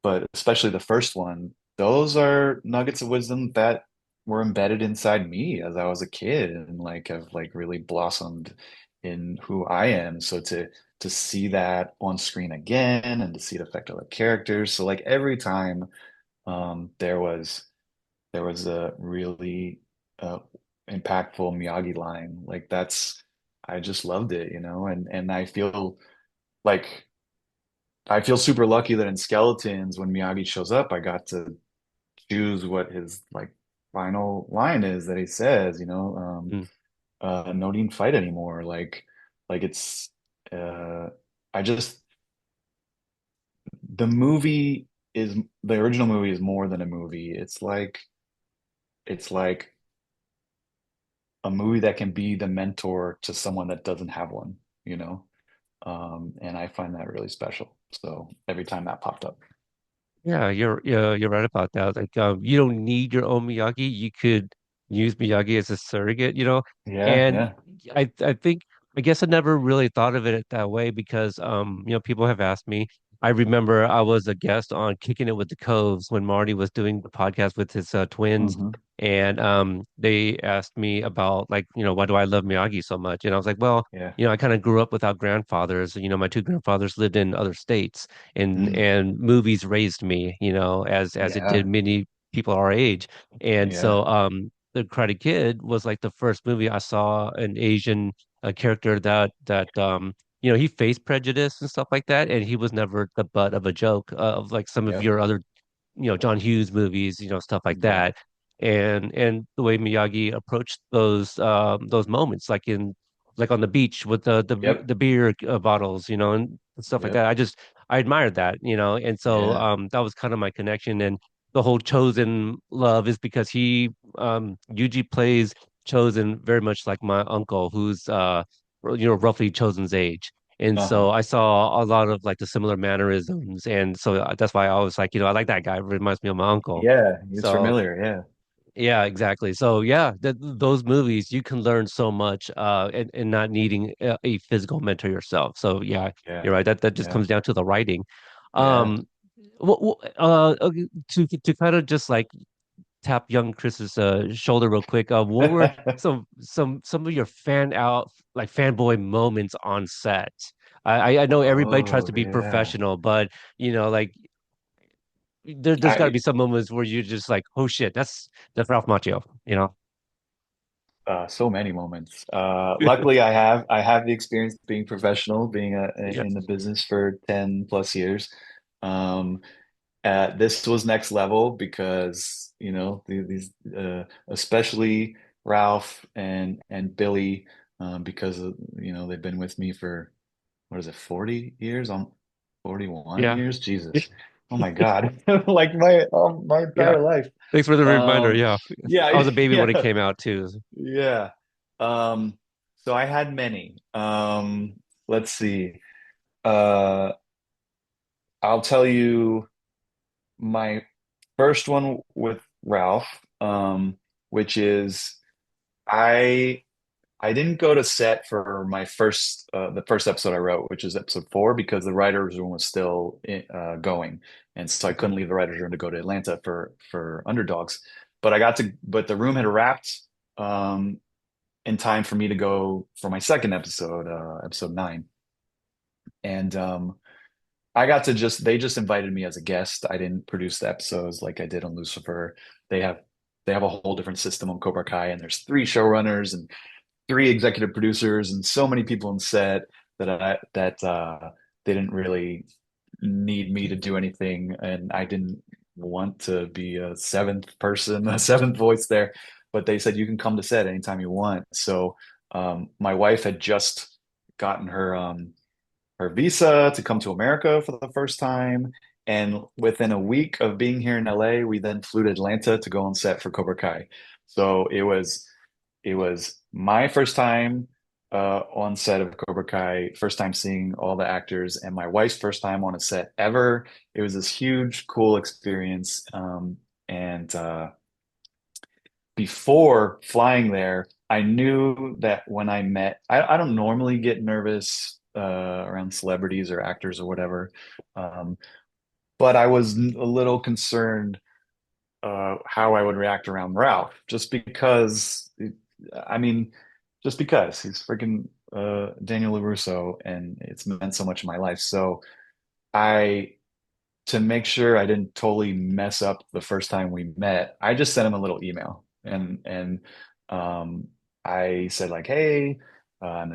but especially the first one, those are nuggets of wisdom that were embedded inside me as I was a kid and like have like really blossomed in who I am. So to see that on screen again and to see it affect other characters. So like every time there was a really uh, impactful Miyagi line, like that's I just loved it, you know, and like I feel super lucky that in Skeletons when Miyagi shows up, I got to choose what his like final line is that he says, you know, Mm. no need to fight anymore. Like it's uh I just the movie is the original movie is more than a movie. It's like a movie that can be the mentor to someone that doesn't have one, you know? And I find that really special. So every time that popped up. You're right about that. Like, you don't need your own Miyagi. You could use Miyagi as a surrogate, you know. Yeah, And yeah. I think I guess I never really thought of it that way because people have asked me. I remember I was a guest on Kicking It with the Coves when Marty was doing the podcast with his twins, Hmm. and they asked me about like why do I love Miyagi so much, and I was like, well, Yeah. I kind of grew up without grandfathers. My two grandfathers lived in other states Mm. and movies raised me, as it did Yeah. many people our age. And Yeah. so The Karate Kid was like the first movie I saw an Asian character that he faced prejudice and stuff like that, and he was never the butt of a joke of like some of Yep. your other John Hughes movies, stuff like Yeah. that. And the way Miyagi approached those moments, like on the beach with Yep. the beer bottles, and stuff like that. Yep. I admired that, and so Yeah. that was kind of my connection. And the whole Chosen love is because Yuji plays Chosen very much like my uncle, who's roughly Chosen's age. And so Uh-huh. I saw a lot of like the similar mannerisms, and so that's why I was like, I like that guy. It reminds me of my uncle. Yeah, it's So familiar. Yeah. yeah, exactly. So yeah, those movies you can learn so much, and not needing a physical mentor yourself. So yeah, Yeah. you're right. That just Yeah. comes down to the writing. Yeah. Um, okay, to kind of just like tap young Chris's shoulder real quick. What were some of your fanboy moments on set? I know everybody tries Oh, to be yeah. professional, but like there's got to be I some moments where you're just like, oh shit, that's Ralph Macchio, you know? so many moments. Luckily I have the experience being professional, being Yeah. in the business for 10 plus years. Um, this was next level because, you know, these especially Ralph and Billy, because of, you know, they've been with me for what is it, 40 years? 41 Yeah. years? Jesus. Oh my God. Like my Yeah. entire life. Thanks for the reminder. Um, Yeah. I was yeah, a baby when it yeah, came out too. yeah. So I had many. Let's see. Uh, I'll tell you my first one with Ralph, which is I I didn't go to set for my first the first episode I wrote, which is episode 4, because the writers' room was still going, and so I Okay. couldn't leave the writers' room to go to Atlanta for Underdogs. But the room had wrapped um, in time for me to go for my second episode, episode 9, and I got to they just invited me as a guest. I didn't produce the episodes like I did on Lucifer. They have they have a whole different system on Cobra Kai, and there's 3 showrunners and 3 executive producers and so many people on set that they didn't really need me to do anything, and I didn't want to be a seventh person, a seventh voice there. But they said you can come to set anytime you want. So my wife had just gotten her visa to come to America for the first time. And within a week of being here in LA, we then flew to Atlanta to go on set for Cobra Kai. So it was my first time on set of Cobra Kai, first time seeing all the actors, and my wife's first time on a set ever. It was this huge, cool experience. And Before flying there, I knew that when I don't normally get nervous around celebrities or actors or whatever, but I was a little concerned how I would react around Ralph, just because, I mean, just because he's freaking Daniel LaRusso and it's meant so much in my life. So I, to make sure I didn't totally mess up the first time we met, I just sent him a little email and um, I said like, "Hey, I'm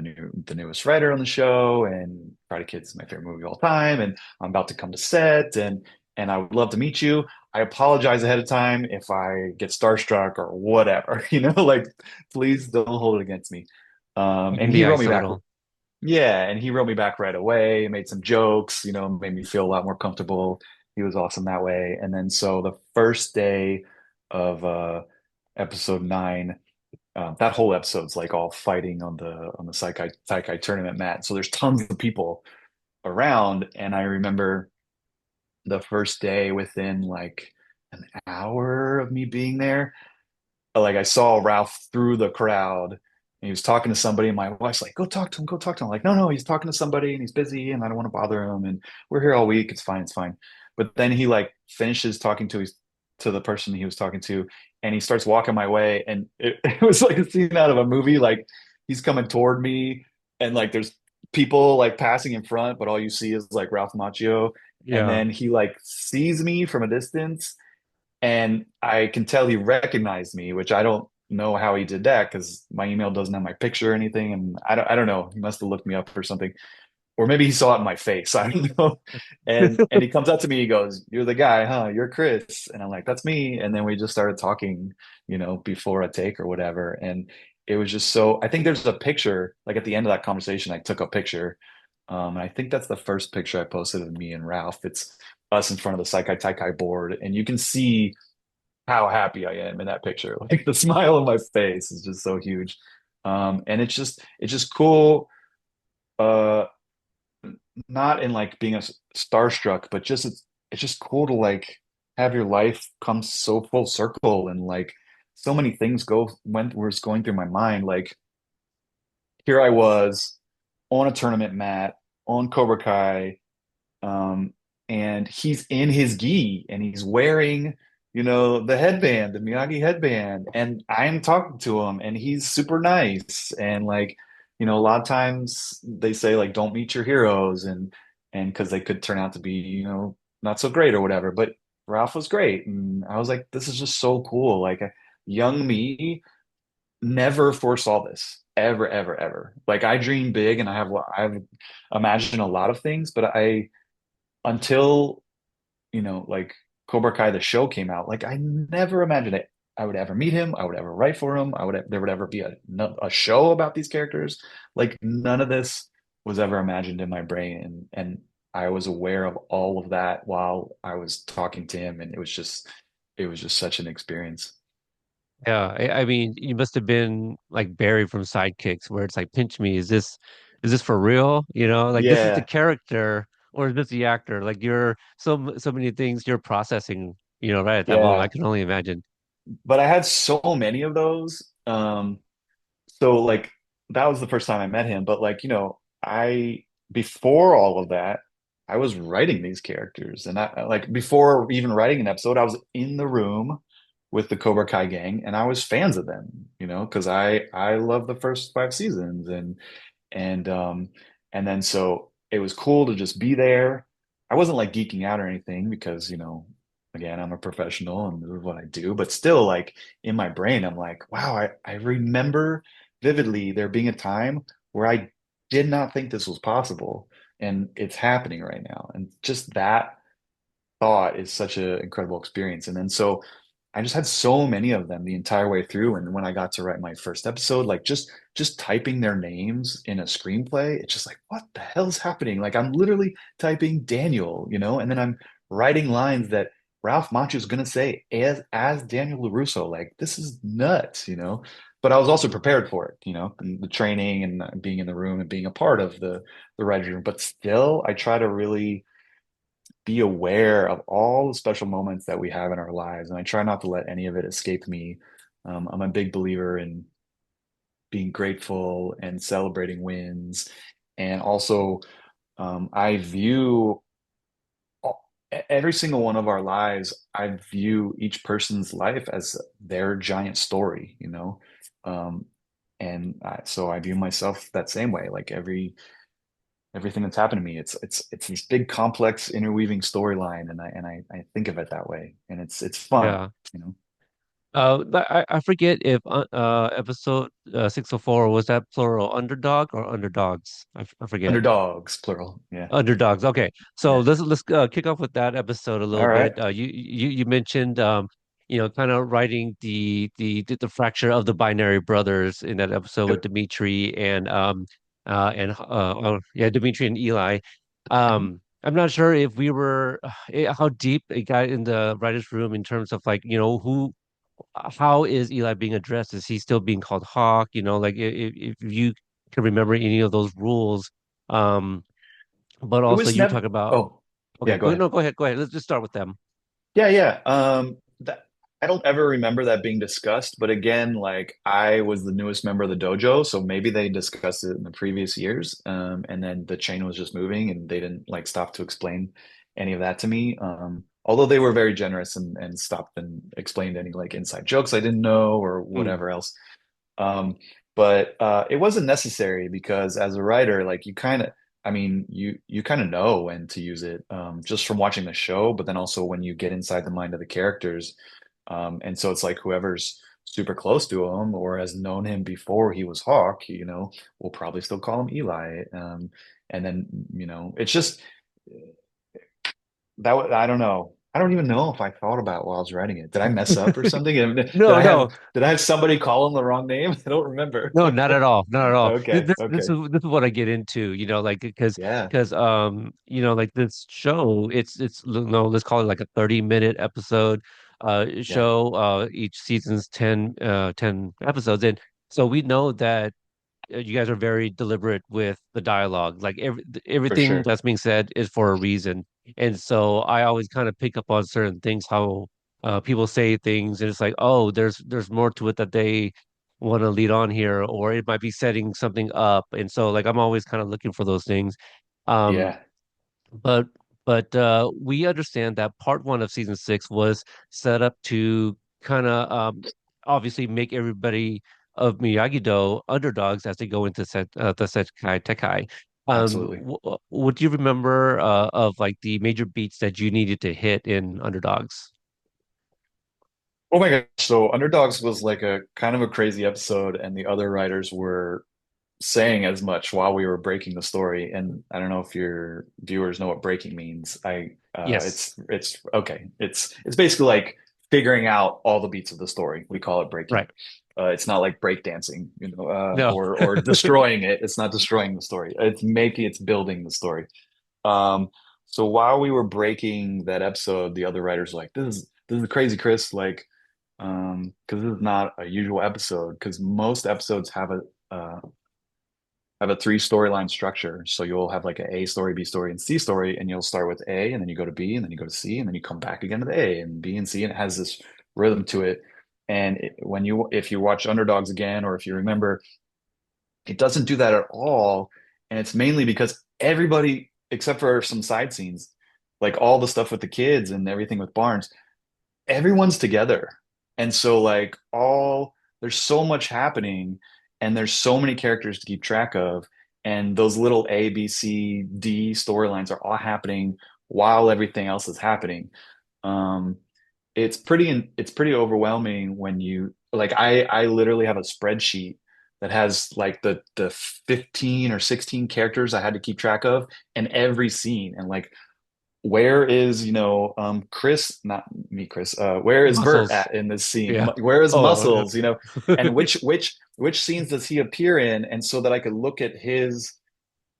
the newest writer on the show, and Karate Kid is my favorite movie of all time, and I'm about to come to set, and I would love to meet you. I apologize ahead of time if I get starstruck or whatever, like please don't hold it against me." And The he wrote ice me a back. little. Yeah, and he wrote me back right away, made some jokes, made me feel a lot more comfortable. He was awesome that way. And then so the first day of episode 9, that whole episode's like all fighting on the Saikai tournament mat. So there's tons of people around, and I remember the first day within like an hour of me being there, like I saw Ralph through the crowd and he was talking to somebody, and my wife's like, go talk to him, go talk to him. I'm like, no, no, he's talking to somebody and he's busy and I don't want to bother him. And we're here all week. It's fine, it's fine. But then he like finishes talking to the person he was talking to, and he starts walking my way. And it was like a scene out of a movie. Like he's coming toward me, and like there's people like passing in front, but all you see is like Ralph Macchio. And Yeah. then he like sees me from a distance, and I can tell he recognized me, which I don't know how he did that because my email doesn't have my picture or anything. And I don't know. He must have looked me up or something. Or maybe he saw it in my face. I don't know. And he comes up to me, he goes, "You're the guy, huh? You're Chris." And I'm like, "That's me." And then we just started talking, before a take or whatever. And it was just so, I think there's a picture, like at the end of that conversation, I took a picture. And I think that's the first picture I posted of me and Ralph. It's us in front of the Saikai Taikai board, and you can see how happy I am in that picture. Like the smile on my face is just so huge. And it's just cool. Uh, Not in like being a starstruck, but just it's just cool to like have your life come so full circle, and like so many things was going through my mind. Like here I was on a tournament mat on Cobra Kai, um, and he's in his gi and he's wearing, the headband, the Miyagi headband, and I'm talking to him and he's super nice. And like, a lot of times they say like don't meet your heroes, and because they could turn out to be, not so great or whatever. But Ralph was great, and I was like, this is just so cool. Like young me never foresaw this ever, ever, ever. Like I dream big and I've imagined a lot of things, but I until like Cobra Kai the show came out, like I never imagined it. I would ever meet him. I would ever write for him. There would ever be a show about these characters. Like none of this was ever imagined in my brain, and I was aware of all of that while I was talking to him, and it was just such an experience. Yeah. I mean, you must have been like Barry from Sidekicks, where it's like, pinch me. Is this for real? Like this is the Yeah, character, or is this the actor? Like you're so many things you're processing, right at that moment. I yeah. can only imagine. But I had so many of those. So like that was the first time I met him, but like, I before all of that, I was writing these characters, and I like before even writing an episode, I was in the room with the Cobra Kai gang and I was fans of them, because I love the first 5 seasons, and and then so it was cool to just be there. I wasn't like geeking out or anything because, again, I'm a professional and this is what I do, but still like in my brain, I'm like, wow, I remember vividly there being a time where I did not think this was possible, and it's happening right now. And just that thought is such an incredible experience. And then so I just had so many of them the entire way through. And when I got to write my first episode, like just typing their names in a screenplay, it's just like, what the hell's happening? Like I'm literally typing Daniel, and then I'm writing lines that Ralph Macchio is gonna say as Daniel LaRusso. Like this is nuts. But I was also prepared for it, and the training and being in the room and being a part of the writing room. But still, I try to really be aware of all the special moments that we have in our lives. And I try not to let any of it escape me. I'm a big believer in being grateful and celebrating wins. And also, I view every single one of our lives, I view each person's life as their giant story, you know? Um, so I view myself that same way. Like everything that's happened to me, it's this big complex interweaving storyline, and I think of it that way, and it's fun, Yeah. you know. But I forget if episode 604 was that plural underdog or underdogs. I forget. Underdogs, plural. Yeah. Underdogs. Okay, so Yeah. let's kick off with that episode a All little right. bit. You mentioned kind of writing the fracture of the binary brothers in that episode with Yep. Dimitri and Dimitri and Eli. Mhm. I'm not sure if we were how deep it got in the writers' room in terms of like who how is Eli being addressed? Is he still being called Hawk? Like if you can remember any of those rules. Um, but It also was you never. talk about Oh, okay, yeah, go ahead. no, go ahead. Let's just start with them. Yeah, yeah. That I don't ever remember that being discussed, but again, like I was the newest member of the dojo, so maybe they discussed it in the previous years. And then the chain was just moving and they didn't like stop to explain any of that to me. Although they were very generous and stopped and explained any like inside jokes I didn't know or Hmm. whatever else. Um, but it wasn't necessary because as a writer, like you kind of, I mean, you kind of know when to use it just from watching the show, but then also when you get inside the mind of the characters. And so it's like whoever's super close to him or has known him before he was Hawk, will probably still call him Eli. And then, it's just I don't know. I don't even know if I thought about while I was writing it. Did I mess up or something? And No, no, did I have somebody call him the wrong name? I don't remember. no, not at all, not at all. This Okay, this this okay. is this is what I get into, like Yeah, like this show, it's no, let's call it like a 30-minute episode yeah, show. Each season's 10 episodes, and so we know that you guys are very deliberate with the dialogue. Like for everything sure. that's being said is for a reason. And so I always kind of pick up on certain things, how people say things, and it's like, oh, there's more to it that they want to lead on here, or it might be setting something up. And so like I'm always kind of looking for those things. Um, Yeah, but we understand that part one of season six was set up to kind of obviously make everybody of Miyagi-Do underdogs as they go into the Sekai Tekai. absolutely. What do you remember of like the major beats that you needed to hit in Underdogs? Oh my gosh. So Underdogs was like a kind of a crazy episode, and the other writers were saying as much while we were breaking the story. And I don't know if your viewers know what breaking means. Yes, it's okay. It's basically like figuring out all the beats of the story. We call it breaking. right. It's not like breakdancing, No. or destroying it. It's not destroying the story. It's building the story. Um, so while we were breaking that episode, the other writers were like, this is crazy, Chris. Like, because this is not a usual episode. Because most episodes have a three storyline structure. So you'll have like A story, B story, and C story, and you'll start with A, and then you go to B, and then you go to C, and then you come back again to the A and B and C, and it has this rhythm to it. And if you watch Underdogs again, or if you remember, it doesn't do that at all. And it's mainly because everybody, except for some side scenes, like all the stuff with the kids and everything with Barnes, everyone's together. And so like all there's so much happening and there's so many characters to keep track of. And those little A, B, C, D storylines are all happening while everything else is happening. Um, it's pretty overwhelming when you like I literally have a spreadsheet that has like the 15 or 16 characters I had to keep track of and every scene and like where is Chris, not me, Chris, where is Bert Muscles. at in this scene? Yeah. Where is Oh, Muscles, and which scenes does he appear in? And so that I could look at his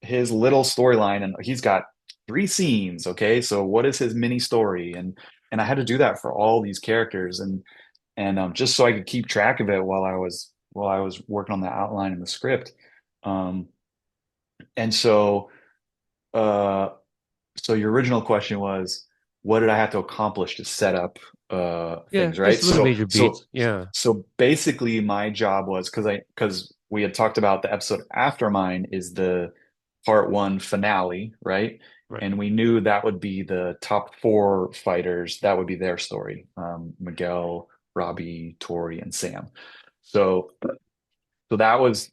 little storyline, and he's got three scenes. Okay, so what is his mini story? And I had to do that for all these characters, and just so I could keep track of it while I was working on the outline and the script. Um, and uh, so your original question was, what did I have to accomplish to set up yeah, things, right? just little So major so beats. Yeah. so basically my job was because we had talked about the episode after mine is the part one finale, right? Right. and we knew that would be the top four fighters. That would be their story. Miguel, Robbie, Tori, and Sam. So so that was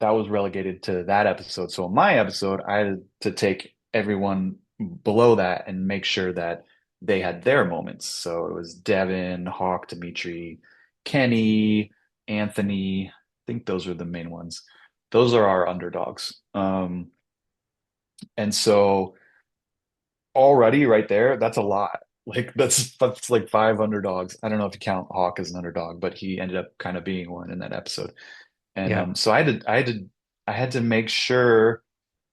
relegated to that episode. So in my episode, I had to take everyone below that and make sure that they had their moments. So it was Devin, Hawk, Dimitri, Kenny, Anthony. I think those are the main ones. Those are our underdogs. And so already right there, that's a lot. Like that's like five underdogs. I don't know if you count Hawk as an underdog, but he ended up kind of being one in that episode. And Yeah. so I had to make sure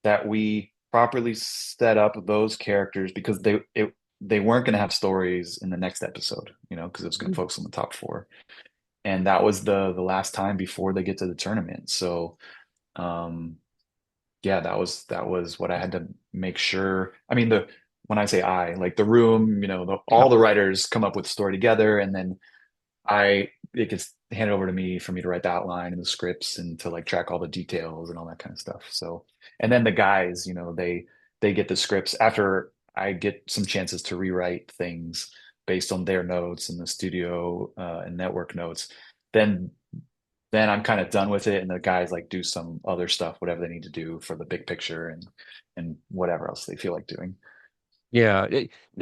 that we properly set up those characters because they weren't going to have stories in the next episode, you know, because it was going to focus on the top four. And that was the last time before they get to the tournament. So um yeah, that was what I had to make sure. I mean, the when I say I, like the room, you know, Yeah. all the writers come up with the story together, and then I it gets handed over to me for me to write the outline and the scripts and to like track all the details and all that kind of stuff. So, and then the guys, you know, they get the scripts after I get some chances to rewrite things based on their notes and the studio and network notes. Then then I'm kind of done with it, and the guys like do some other stuff, whatever they need to do for the big picture and whatever else they feel like doing. Yeah.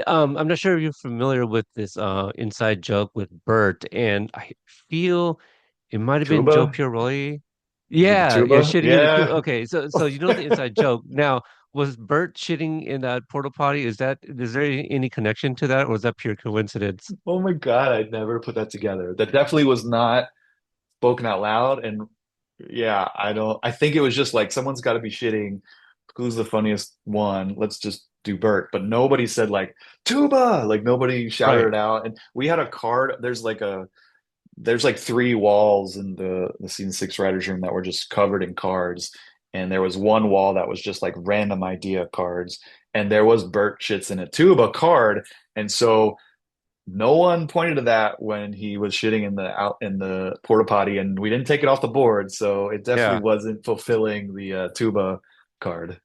I'm not sure if you're familiar with this inside joke with Bert, and I feel it might have been Joe Tuba, Piroli. is it the Yeah, yeah, tuba? shitting in the tuba. Yeah. Okay, so you know the inside joke. Now, was Bert shitting in that porta potty? Is there any connection to that, or was that pure coincidence? Oh my God, I never put that together. That definitely was not spoken out loud. And yeah, I think it was just like someone's got to be shitting. Who's the funniest one? Let's just do Bert. But nobody said like tuba, like nobody shouted Right. it out. And we had a card. There's like three walls in the season six writers room that were just covered in cards. And there was one wall that was just like random idea cards. And there was Bert shits in a tuba card. And so no one pointed to that when he was shitting in the out in the porta potty, and we didn't take it off the board, so it definitely Yeah. wasn't fulfilling the tuba card.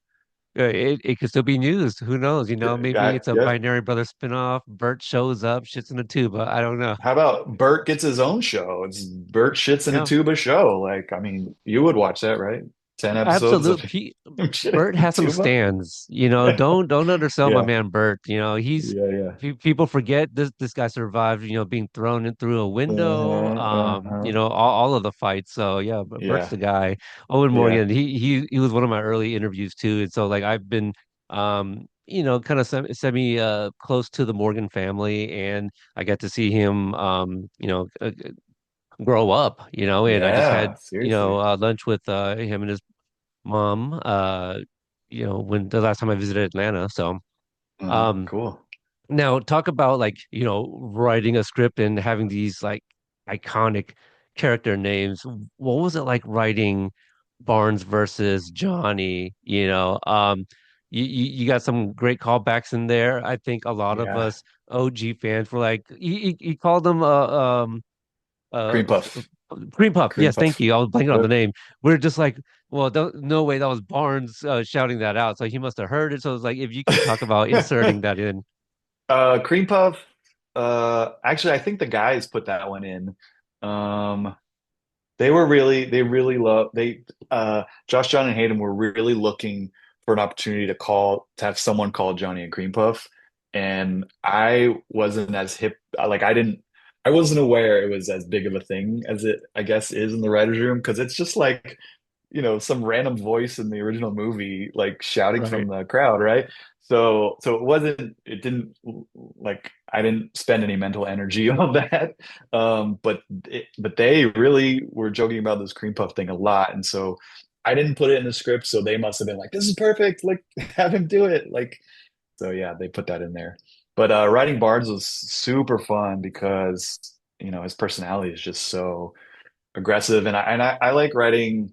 It could still be news. Who knows? Maybe it's a Yeah. Binary Brothers spinoff. Bert shows up, shits in a tuba. I don't know. How about Bert gets his own show? It's Bert shits in a Yeah. tuba show. Like, I mean, you would watch that, right? 10 episodes of Absolutely. him shitting Bert in a has some tuba. stands. Don't undersell my Yeah, man Bert. He's yeah, yeah. people forget this guy survived, being thrown in through a window, Uh-huh, uh-huh. all of the fights. So yeah, but Bert's Yeah, the guy. Owen yeah. Morgan, he was one of my early interviews too. And so like I've been kind of semi close to the Morgan family, and I got to see him grow up, and I just Yeah, had seriously. lunch with him and his mom, when the last time I visited Atlanta. So, um, Cool. now talk about like, writing a script and having these like iconic character names. What was it like writing Barnes versus Johnny? You got some great callbacks in there. I think a lot of Yeah. us OG fans were like, you called them uh Cream puff. Cream Puff. Cream Yes, thank puff. you. I was blanking on the Yep. name. We're just like, well, no way, that was Barnes shouting that out. So he must have heard it. So it's like, if you could talk about inserting that in. Cream puff. Actually, I think the guys put that one in. Um, they really love Josh, John, and Hayden were really looking for an opportunity to have someone called Johnny and Cream Puff, and I wasn't as hip. Like I wasn't aware it was as big of a thing as it I guess is in the writers' room because it's just like you know, some random voice in the original movie, like shouting from Right. the crowd, right? So it didn't like, I didn't spend any mental energy on that. But they really were joking about this cream puff thing a lot. And so I didn't put it in the script. So they must have been like, this is perfect. Like, have him do it. Like, so yeah, they put that in there. But writing Barnes was super fun because, you know, his personality is just so aggressive. I like writing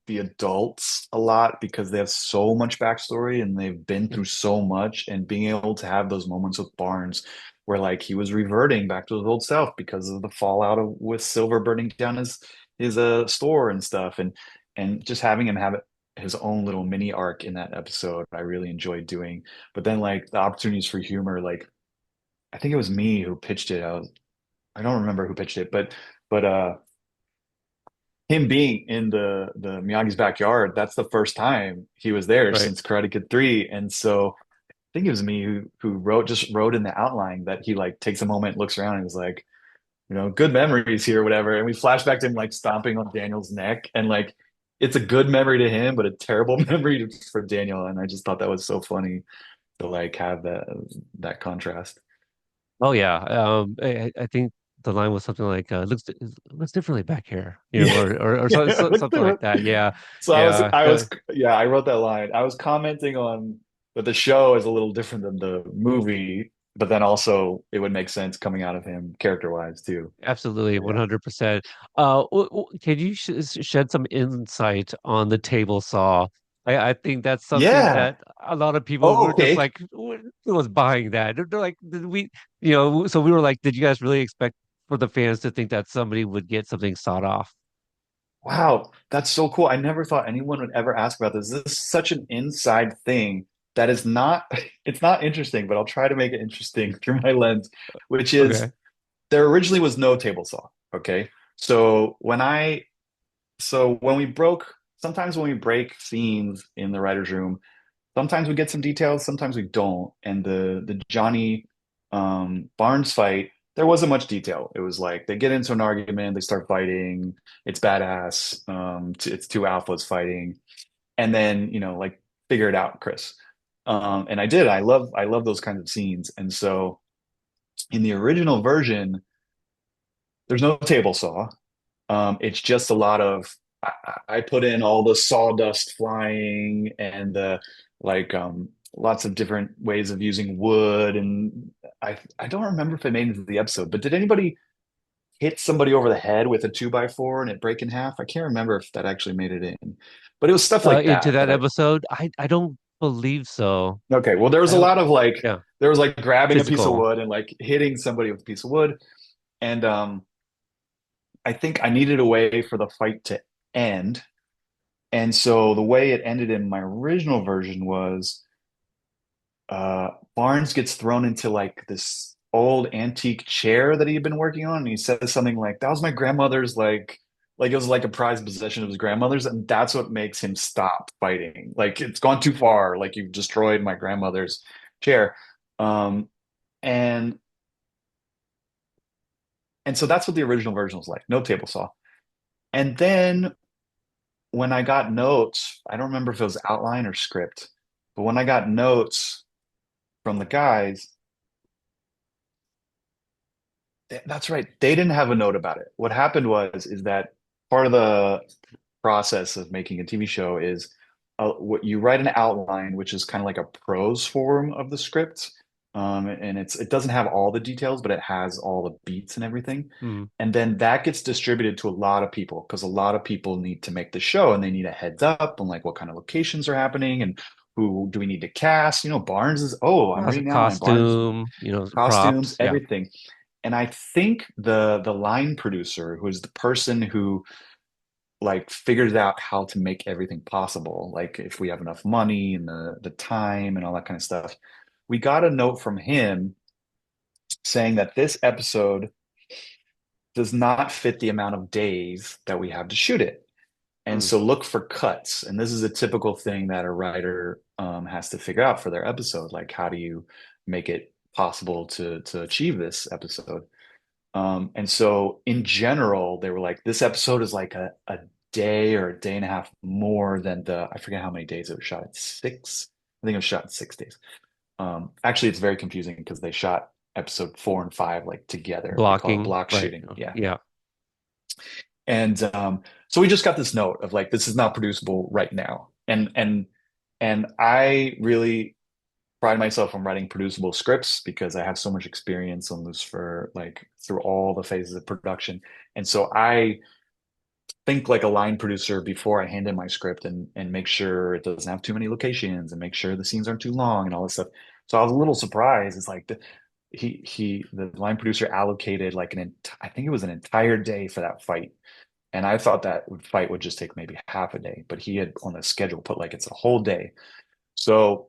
the adults a lot because they have so much backstory and they've been through so much, and being able to have those moments with Barnes where like he was reverting back to his old self because of the fallout with Silver burning down his store and stuff, and just having him have it his own little mini arc in that episode I really enjoyed doing. But then like the opportunities for humor, like I think it was me who pitched it. I don't remember who pitched it, but him being in the Miyagi's backyard, that's the first time he was there Right. since Karate Kid 3. And so I think it was me who wrote in the outline that he like takes a moment, looks around and is like, good memories here, or whatever. And we flash back to him like stomping on Daniel's neck, and like it's a good memory to him, but a terrible memory for Daniel. And I just thought that was so funny to like have that contrast. Oh yeah. I think the line was something like looks differently back here, Yeah. or Yeah. something like that. Yeah. So Yeah. yeah, I wrote that line. I was commenting on that the show is a little different than the movie, but then also it would make sense coming out of him character wise too. Absolutely, So, yeah. 100%. Can you shed some insight on the table saw? I think that's something Yeah. that a lot of people Oh, were just okay. like, who was buying that? They're like, did we, so we were like, did you guys really expect for the fans to think that somebody would get something sawed off? Wow, that's so cool. I never thought anyone would ever ask about this. This is such an inside thing that is not, it's not interesting, but I'll try to make it interesting through my lens, which is Okay. there originally was no table saw. Okay. So when we broke, sometimes when we break scenes in the writer's room, sometimes we get some details, sometimes we don't. And the Johnny Barnes fight, there wasn't much detail. It was like they get into an argument, they start fighting, it's badass. It's two alphas fighting, and then like figure it out, Chris. And I did. I love those kinds of scenes. And so in the original version, there's no table saw. It's just a lot of I put in all the sawdust flying and the like lots of different ways of using wood, and I don't remember if it made it into the episode, but did anybody hit somebody over the head with a 2x4 and it break in half? I can't remember if that actually made it in. But it was stuff like Into that that I episode, I don't believe so. okay, well there was I a don't. lot of like Yeah, there was like grabbing a piece of physical. wood and like hitting somebody with a piece of wood, and I think I needed a way for the fight to end. And so the way it ended in my original version was Barnes gets thrown into like this old antique chair that he had been working on, and he says something like, "That was my grandmother's like it was like a prized possession of his grandmother's," and that's what makes him stop fighting. Like it's gone too far. Like you've destroyed my grandmother's chair, um, and so that's what the original version was like. No table saw. And then when I got notes, I don't remember if it was outline or script, but when I got notes from the guys, that's right. They didn't have a note about it. What happened was is that part of the process of making a TV show is what you write an outline, which is kind of like a prose form of the script, and it doesn't have all the details, but it has all the beats and everything. Hmm. And then that gets distributed to a lot of people because a lot of people need to make the show and they need a heads up on like what kind of locations are happening and who do we need to cast. Barnes is, oh, I'm As a reading the outline. Barnes, costume, costumes, props. Yeah. everything. And I think the line producer, who is the person who like figures out how to make everything possible, like if we have enough money and the time and all that kind of stuff, we got a note from him saying that this episode does not fit the amount of days that we have to shoot it. And Hmm. so look for cuts. And this is a typical thing that a writer has to figure out for their episode. Like, how do you make it possible to achieve this episode? And so in general, they were like, this episode is like a day or a day and a half more than I forget how many days it was shot. At 6. I think it was shot in 6 days. Actually, it's very confusing because they shot episode 4 and 5 like together. They call it Blocking. block Right. shooting. Yeah. Yeah. And so we just got this note of like, this is not producible right now. And I really pride myself on writing producible scripts because I have so much experience on Lucifer, like through all the phases of production. And so I think like a line producer before I hand in my script and make sure it doesn't have too many locations and make sure the scenes aren't too long and all this stuff. So I was a little surprised. It's like the line producer allocated like I think it was an entire day for that fight. And I thought fight would just take maybe half a day, but he had on the schedule put like it's a whole day. So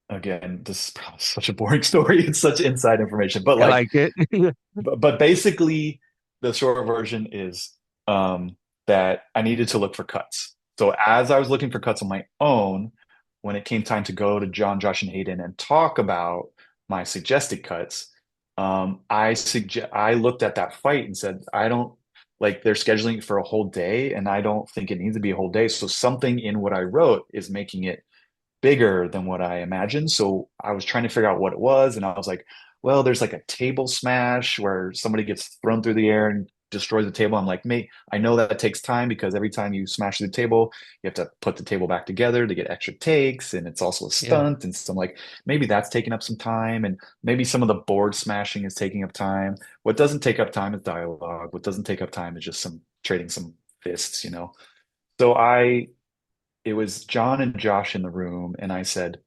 again, this is probably such a boring story. It's such inside information, but I like, like it. but basically, the short version is um, that I needed to look for cuts. So as I was looking for cuts on my own, when it came time to go to John, Josh, and Hayden and talk about my suggested cuts, I looked at that fight and said, I don't like they're scheduling it for a whole day, and I don't think it needs to be a whole day. So something in what I wrote is making it bigger than what I imagined. So I was trying to figure out what it was. And I was like, well, there's like a table smash where somebody gets thrown through the air and destroys the table. I'm like, mate, I know that takes time because every time you smash the table, you have to put the table back together to get extra takes. And it's also a Yeah. stunt. And so I'm like, maybe that's taking up some time. And maybe some of the board smashing is taking up time. What doesn't take up time is dialogue. What doesn't take up time is just some trading some fists, you know? So it was John and Josh in the room, and I said,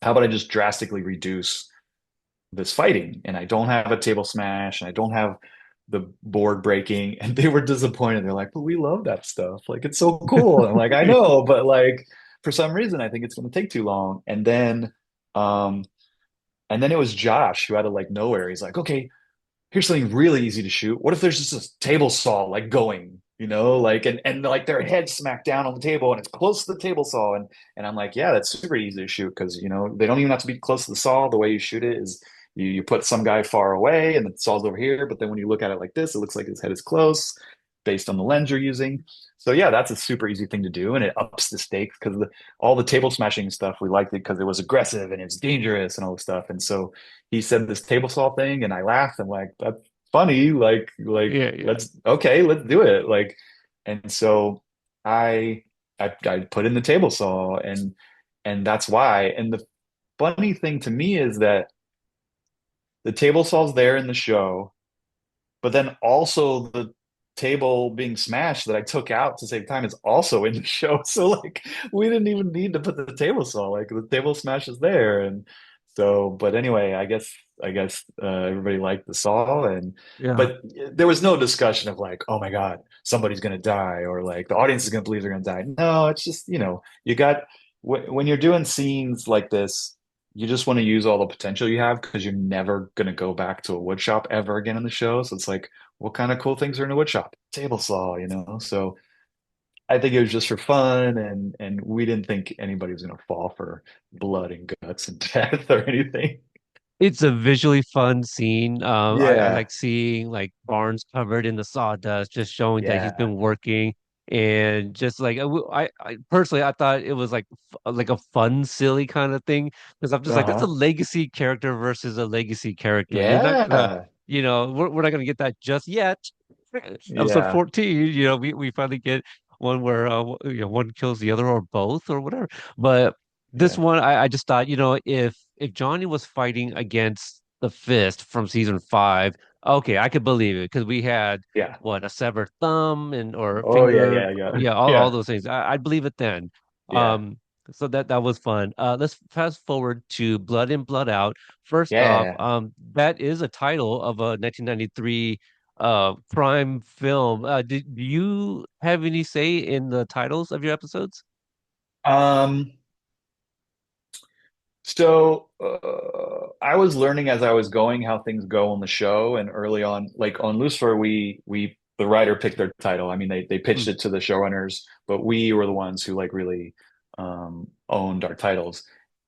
how about I just drastically reduce this fighting? And I don't have a table smash and I don't have the board breaking. And they were disappointed. They're like, but we love that stuff. Like, it's so cool. And I'm like, I know, but like, for some reason, I think it's going to take too long. Um, and then it was Josh who out of like nowhere, he's like, okay, here's something really easy to shoot. What if there's just a table saw like going, like and like their head smacked down on the table and it's close to the table saw and I'm like, yeah, that's super easy to shoot because they don't even have to be close to the saw. The way you shoot it is you put some guy far away and the saw's over here, but then when you look at it like this, it looks like his head is close based on the lens you're using. So yeah, that's a super easy thing to do, and it ups the stakes because all the table smashing stuff we liked it because it was aggressive and it's dangerous and all this stuff. And so he said this table saw thing, and I laughed. I'm like, that's funny. Yeah, yeah. Let's do it. And so I, I put in the table saw, and that's why. And the funny thing to me is that the table saw's there in the show, but then also the table being smashed that I took out to save time is also in the show. So like we didn't even need to put the table saw. Like the table smash is there. And so, but anyway, I guess everybody liked the saw Yeah. but there was no discussion of like, oh my God, somebody's gonna die or like the audience is gonna believe they're gonna die. No, it's just, you got when you're doing scenes like this, you just want to use all the potential you have because you're never going to go back to a wood shop ever again in the show. So it's like, what kind of cool things are in a wood shop? Table saw. So I think it was just for fun, and we didn't think anybody was going to fall for blood and guts and death or anything. It's a visually fun scene. I Yeah, like seeing like Barnes covered in the sawdust, just showing that he's yeah, been working and just like I personally I thought it was like a fun, silly kind of thing because I'm just like that's a uh-huh, legacy character versus a legacy character. You're not gonna, yeah, we're not gonna get that just yet. Episode yeah, 14, we finally get one where one kills the other or both or whatever. But this yeah, one, I just thought, if Johnny was fighting against the Fist from season 5, okay, I could believe it because we had yeah. what, a severed thumb and or Oh yeah, finger, yeah, yeah, yeah, all yeah, those things. I'd believe it then. yeah, So that was fun. Let's fast forward to Blood In, Blood Out. First off, yeah. that is a title of a 1993 crime film. Do you have any say in the titles of your episodes? Um, So I was learning as I was going how things go on the show, and early on, like on Lucifer, we the writer picked their title. I mean, they pitched Mm, it to the showrunners, but we were the ones who like really owned our titles.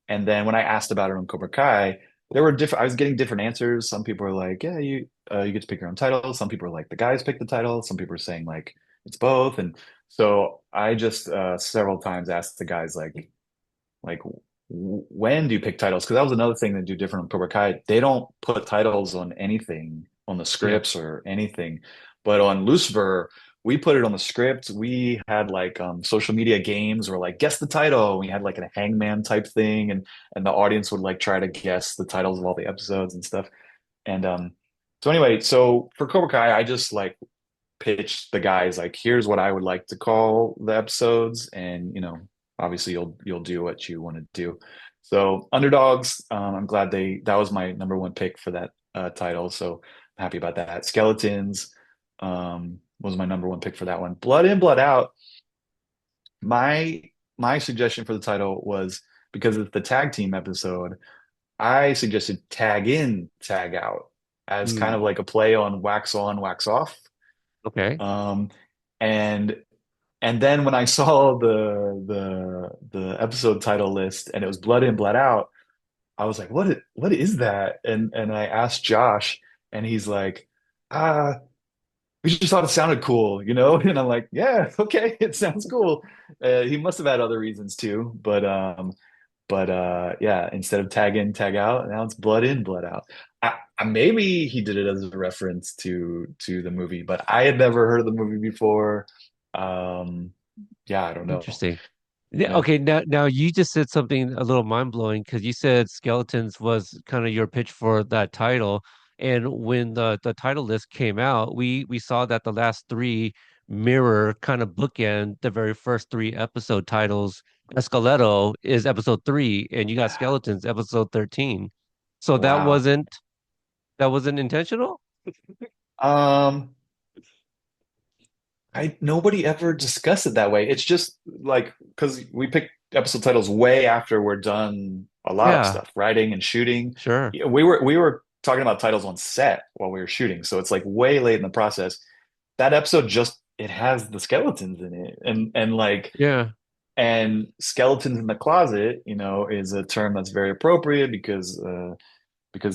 And then when I asked about it on Cobra Kai, there were different. I was getting different answers. Some people were like, "Yeah, you get to pick your own title." Some people were like, "The guys pick the title." Some people were saying like it's both. And so I just several times asked the guys like when do you pick titles? Because that was another thing they do different on Cobra Kai. They don't put titles on anything on the yeah. scripts or anything. But on Lucifer, we put it on the script. We had like social media games where like guess the title. We had like a hangman type thing, and the audience would like try to guess the titles of all the episodes and stuff. And so anyway, so for Cobra Kai, I just like pitch the guys like, here's what I would like to call the episodes, and obviously you'll do what you want to do. So Underdogs, I'm glad that was my number one pick for that title. So I'm happy about that. Skeletons. was my number one pick for that one. Blood In, Blood Out. My my suggestion for the title was because it's the tag team episode. I suggested Tag In, Tag Out as kind Hmm. of like a play on wax on, wax off. Okay. Um, and and then when I saw the episode title list and it was Blood In, Blood Out, I was like, what is that? And I asked Josh, and he's like, ah, we just thought it sounded cool, you know? And I'm like, yeah, okay, it sounds cool. He must have had other reasons too, but yeah, instead of tag in, tag out, now it's blood in, blood out. Maybe he did it as a reference to the movie, but I had never heard of the movie before. Um, yeah, I don't know. Interesting. Yeah, Yeah. okay, now you just said something a little mind-blowing because you said Skeletons was kind of your pitch for that title. And when the title list came out, we saw that the last three mirror kind of bookend the very first three episode titles. Esqueleto is episode three, and you got Skeletons episode 13. So Wow. that wasn't intentional? Um, I nobody ever discussed it that way. It's just like because we pick episode titles way after we're done a lot of Yeah, stuff, writing and shooting. sure. Yeah, we were talking about titles on set while we were shooting, so it's like way late in the process. That episode just it has the skeletons in it, and like Yeah. and skeletons in the closet, is a term that's very appropriate because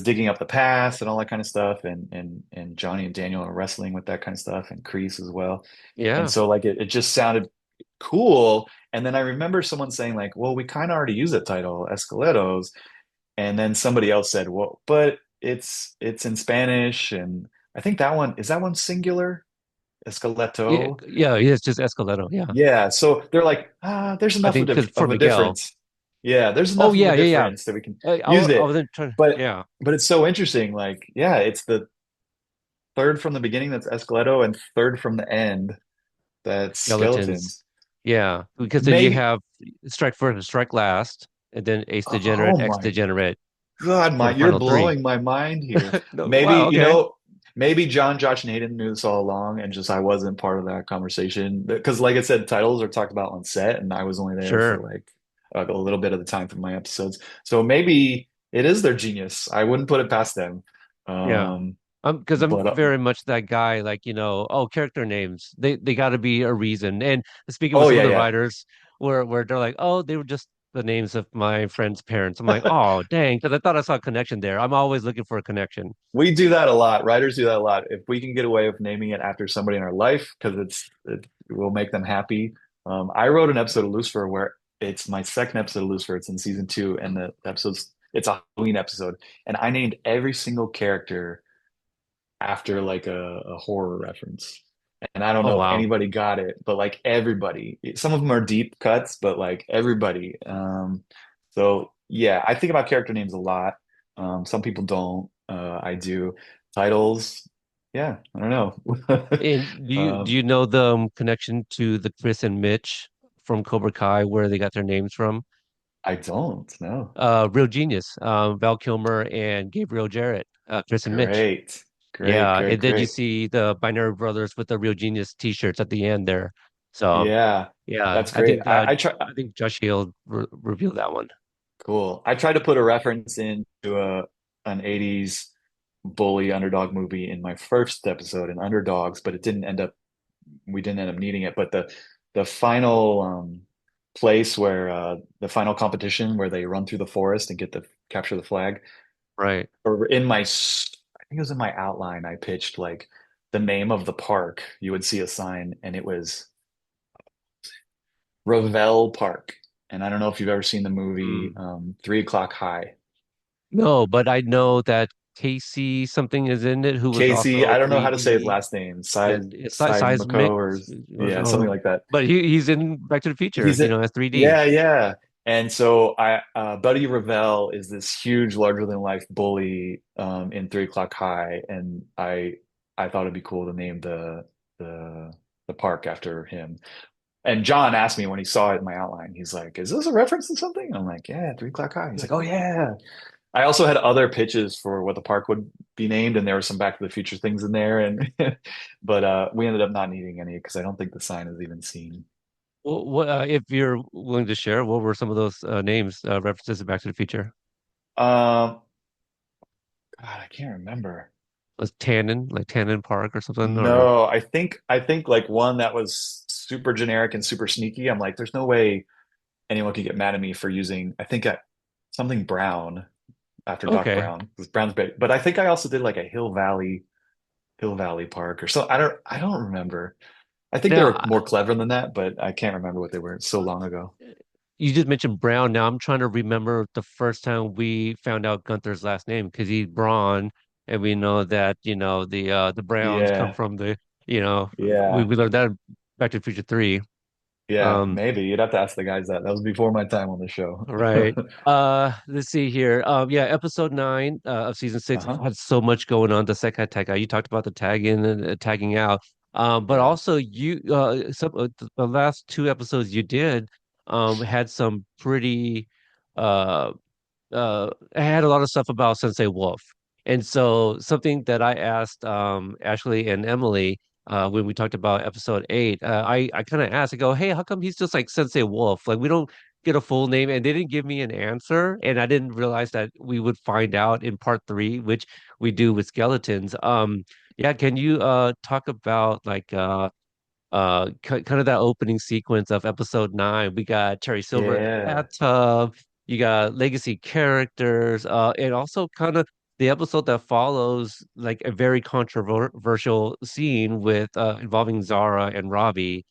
digging up the past and all that kind of stuff, and Johnny and Daniel are wrestling with that kind of stuff, and Kreese as well. And Yeah. so like it just sounded cool. And then I remember someone saying like, well, we kind of already use that title, Escaletos. And then somebody else said, well, but it's in Spanish, and I think that one singular, Yeah, Escaleto. yeah, it's just Esqueleto. Yeah. Yeah. So they're like, there's I enough think because for of a Miguel. difference. Yeah, there's Oh enough of a yeah, yeah, yeah. difference that we can use I it. wasn't trying. But Yeah, but it's so interesting. Like, yeah, it's the third from the beginning that's Esqueleto, and third from the end that's skeletons. Skeletons. Yeah, because then you Maybe, have strike first and strike last, and then ace degenerate, oh X my degenerate God, for the you're final three. blowing my mind here. No, Maybe, wow. Okay. maybe John, Josh, and Hayden knew this all along, and just I wasn't part of that conversation. Because, like I said, titles are talked about on set, and I was only there for Sure. like a little bit of the time for my episodes. So maybe it is their genius. I wouldn't put it past them. Yeah. Um, Because I'm but very much that guy, like, oh, character names. They got to be a reason. And speaking with oh some of yeah, the yeah. writers where they're like, oh, they were just the names of my friends' parents. I'm like, oh, dang, because I thought I saw a connection there. I'm always looking for a connection. We do that a lot. Writers do that a lot. If we can get away with naming it after somebody in our life, because it will make them happy. I wrote an episode of Lucifer where it's my second episode of Lucifer. It's in season two, and the episode's it's a Halloween episode, and I named every single character after like a horror reference. And I don't Oh, know if wow. anybody got it, but like everybody, some of them are deep cuts, but like everybody. So yeah, I think about character names a lot. Some people don't. I do. Titles, yeah, I don't know. And do Um, you know the connection to the Chris and Mitch from Cobra Kai, where they got their names from? I don't know. Real Genius, Val Kilmer and Gabriel Jarrett, Chris and Mitch. Great, great, Yeah, great, and then you great. see the Binary Brothers with the Real Genius T-shirts at the end there. So Yeah, yeah, that's great. I think Josh Hill revealed that one. Cool. I tried to put a reference into an 80s bully underdog movie in my first episode in Underdogs, but we didn't end up needing it. But the final place where the final competition where they run through the forest and get the capture the flag, Right. or I think it was in my outline, I pitched like the name of the park. You would see a sign and it was Ravel Park. And I don't know if you've ever seen the movie Mm. 3 O'clock High. No, but I know that Casey something is in it who was Casey, also I don't know how to say his 3D. last name. Yeah, seismic, Mako, or yeah, something or, like that. but he's in Back to the Future, He's a as 3D. Yeah, yeah. And so Buddy Revell is this huge, larger than life bully in 3 O'clock High, and I thought it'd be cool to name the the park after him. And John asked me when he saw it in my outline, he's like, "Is this a reference to something?" I'm like, "Yeah, 3 O'clock High." He's like, "Oh yeah." I also had other pitches for what the park would be named, and there were some Back to the Future things in there, and but we ended up not needing any because I don't think the sign is even seen. What if you're willing to share, what were some of those names, references to Back to the Future? Um, God, I can't remember. Was Tannen, like Tannen Park or something, or No, I think like one that was super generic and super sneaky. I'm like, there's no way anyone could get mad at me for using. I think something Brown after Doc okay. Brown because Brown's big. But I think I also did like a Hill Valley Park or so. I don't remember. I think they were Now more clever than that, but I can't remember what they were. It's so long ago. you just mentioned Brown. Now I'm trying to remember the first time we found out Gunther's last name because he's Braun, and we know that the Browns come Yeah, from we yeah, we learned that in Back to the Future 3. yeah. Um, Maybe you'd have to ask the guys that. That was before my time on the show. Right. Let's see here. Yeah, episode 9 of season 6 Uh-huh. had so much going on. The Sekai tag out. You talked about the tag in and tagging out. But Yeah. also the last two episodes you did had some pretty uh I had a lot of stuff about Sensei Wolf. And so something that I asked Ashley and Emily when we talked about episode 8, I kind of asked, I go, hey, how come he's just like Sensei Wolf? Like we don't get a full name, and they didn't give me an answer. And I didn't realize that we would find out in part 3, which we do with skeletons. Yeah, can you talk about like kind of that opening sequence of episode 9? We got Terry Silver in the Yeah. bathtub, you got legacy characters, and also kind of the episode that follows like a very controversial scene with involving Zara and Robbie.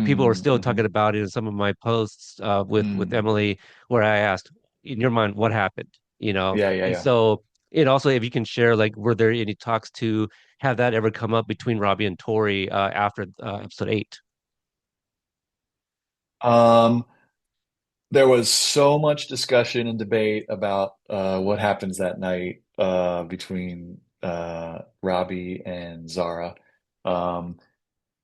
People are still Mm-hmm. talking about it in some of my posts with Mm. Emily, where I asked, in your mind, what happened? Yeah, yeah, And yeah. so and also if you can share, like, were there any talks to have that ever come up between Robbie and Tori after episode 8? Um, there was so much discussion and debate about what happens that night between Robbie and Zara. Um,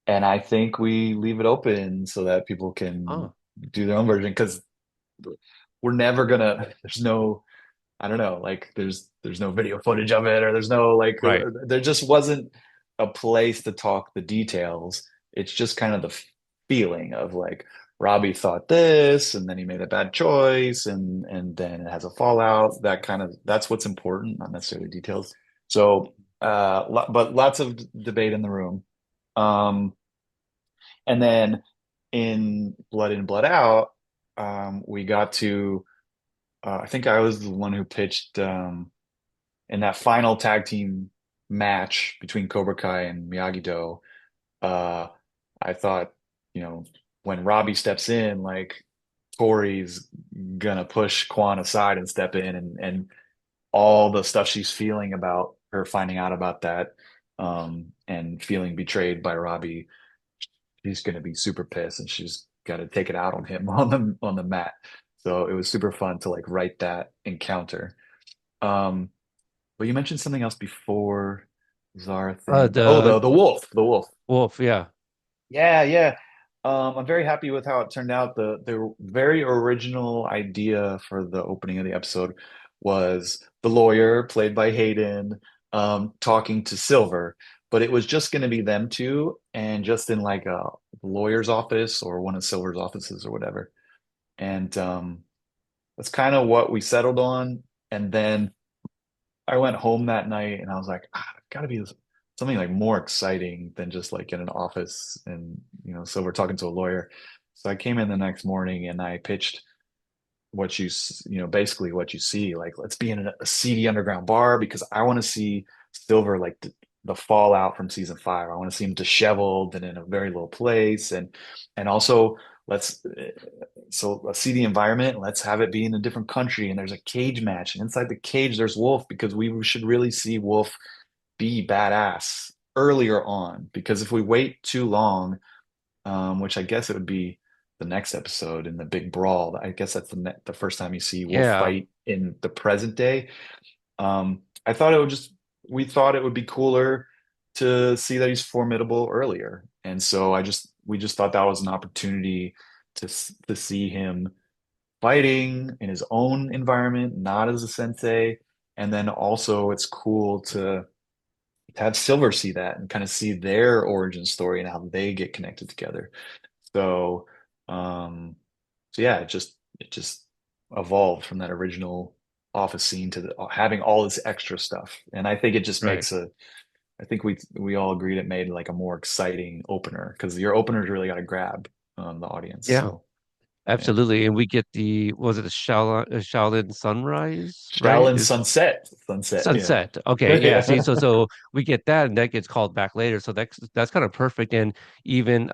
and I think we leave it open so that people can Oh, do their own version because we're never gonna, there's no, I don't know, like there's no video footage of it or there's no like right. there just wasn't a place to talk the details. It's just kind of the feeling of like Robbie thought this and then he made a bad choice and then it has a fallout. That kind of that's what's important, not necessarily details. So but lots of debate in the room. Um and then in Blood Out, we got to I think I was the one who pitched in that final tag team match between Cobra Kai and Miyagi-Do. Uh, I thought, you know, when Robbie steps in, like Tori's gonna push Quan aside and step in, and all the stuff she's feeling about her finding out about that, and feeling betrayed by Robbie, she's gonna be super pissed, and she's got to take it out on him on the mat. So it was super fun to like write that encounter. Um, but you mentioned something else before Zara thing. Oh, The the wolf, the wolf. Wolf, yeah. Yeah, yeah. I'm very happy with how it turned out. The very original idea for the opening of the episode was the lawyer, played by Hayden, talking to Silver, but it was just going to be them two, and just in like a lawyer's office or one of Silver's offices or whatever. And that's kind of what we settled on. And then I went home that night and I was like, gotta be something like more exciting than just like in an office and so we're talking to a lawyer. So I came in the next morning and I pitched basically what you see. Like, let's be in a seedy underground bar because I want to see Silver like the fallout from season 5. I want to see him disheveled and in a very low place, and also let's let's see the environment. Let's have it be in a different country, and there's a cage match, and inside the cage there's Wolf because we should really see Wolf be badass earlier on. Because if we wait too long, which I guess it would be the next episode in the big brawl. I guess that's the first time you see Wolf Yeah. fight in the present day. I thought we thought it would be cooler to see that he's formidable earlier, and so we just thought that was an opportunity to see him fighting in his own environment, not as a sensei. And then also it's cool to have Silver see that and kind of see their origin story and how they get connected together. So, um, so yeah, it just evolved from that original office scene to having all this extra stuff. And I think it just Right. makes I think we all agreed it made like a more exciting opener because your openers really got to grab the audience. Yeah, So yeah, absolutely. And we get the, was it a Shaolin Sunrise, right? Shaolin Sunset, yeah, Sunset. Okay, yeah. See, yeah, so we get that, and that gets called back later. So that's kind of perfect. And even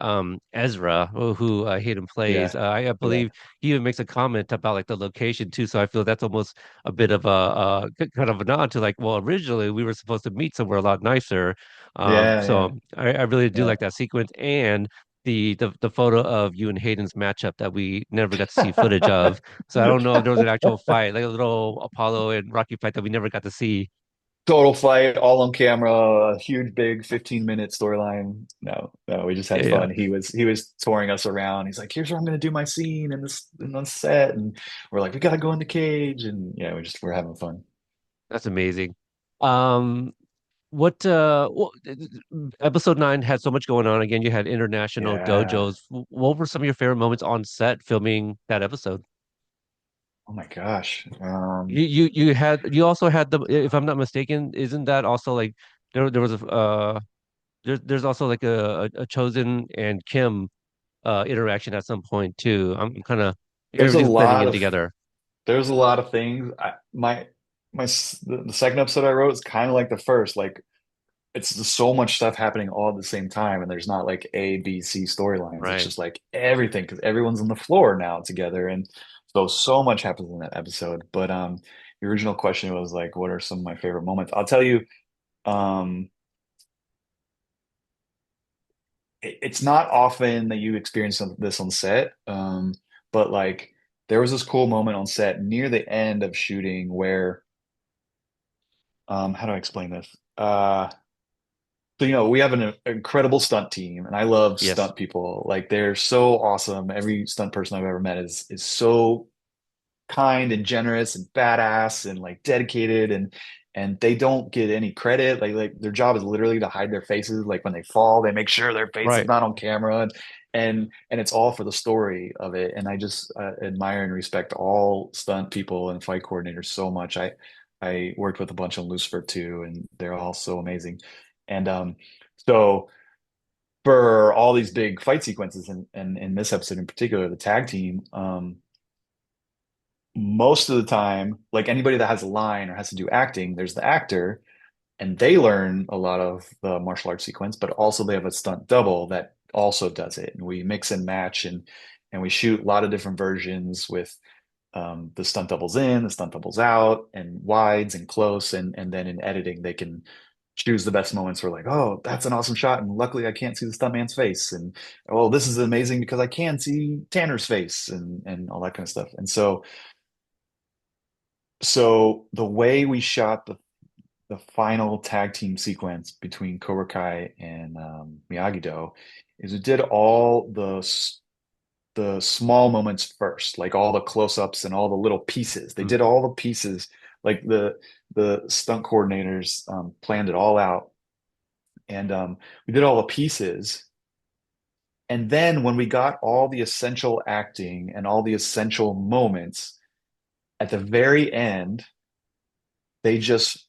Ezra, who Hayden plays, yeah, I yeah, believe he even makes a comment about like the location too. So I feel that's almost a bit of a kind of a nod to like, well, originally we were supposed to meet somewhere a lot nicer. yeah, yeah, So I really do yeah. like that sequence and. The photo of you and Hayden's matchup that we never got to see footage of. So I don't know if there was an actual fight, like a little Apollo and Rocky fight that we never got to see. Total fight, all on camera, a huge, big 15-minute storyline. No, no, we just had Yeah, yeah, fun. He was touring us around. He's like, "Here's where I'm going to do my scene in the set," and we're like, "We got to go in the cage," and yeah, we're having fun. that's amazing. Um, what episode 9 had so much going on. Again, you had international Yeah. dojos. What were some of your favorite moments on set filming that episode? Oh my gosh. You also had the, if I'm not mistaken, isn't that also like there was a there's also like a Chosen and Kim interaction at some point too. I'm kind of There's a everything's blending lot in of together. there's a lot of things. The second episode I wrote is kind of like the first. Like it's just so much stuff happening all at the same time, and there's not like A, B, C storylines. It's Right. just like everything because everyone's on the floor now together, and so much happens in that episode. But the original question was like, what are some of my favorite moments? I'll tell you, um, it's not often that you experience this on set, but like there was this cool moment on set near the end of shooting where, how do I explain this? So, we have an incredible stunt team, and I love Yes. stunt people. Like they're so awesome. Every stunt person I've ever met is so kind and generous and badass and like dedicated and they don't get any credit. Like their job is literally to hide their faces. Like when they fall, they make sure their face is Right. not on camera and it's all for the story of it. And I just admire and respect all stunt people and fight coordinators so much. I worked with a bunch on Lucifer too, and they're all so amazing. And so for all these big fight sequences and in this episode in particular, the tag team, most of the time, like anybody that has a line or has to do acting, there's the actor, and they learn a lot of the martial arts sequence, but also they have a stunt double that also does it. And we mix and match and we shoot a lot of different versions with the stunt doubles in, the stunt doubles out, and wides and close, and then in editing they can choose the best moments. We're like, oh, that's an awesome shot, and luckily I can't see the stuntman's face, and oh, this is amazing because I can see Tanner's face, and all that kind of stuff. And so the way we shot the final tag team sequence between Cobra Kai and Miyagi-Do is we did all the small moments first, like all the close-ups and all the little pieces. They Mm. did all the pieces, like the stunt coordinators planned it all out, and we did all the pieces. And then when we got all the essential acting and all the essential moments at the very end, they just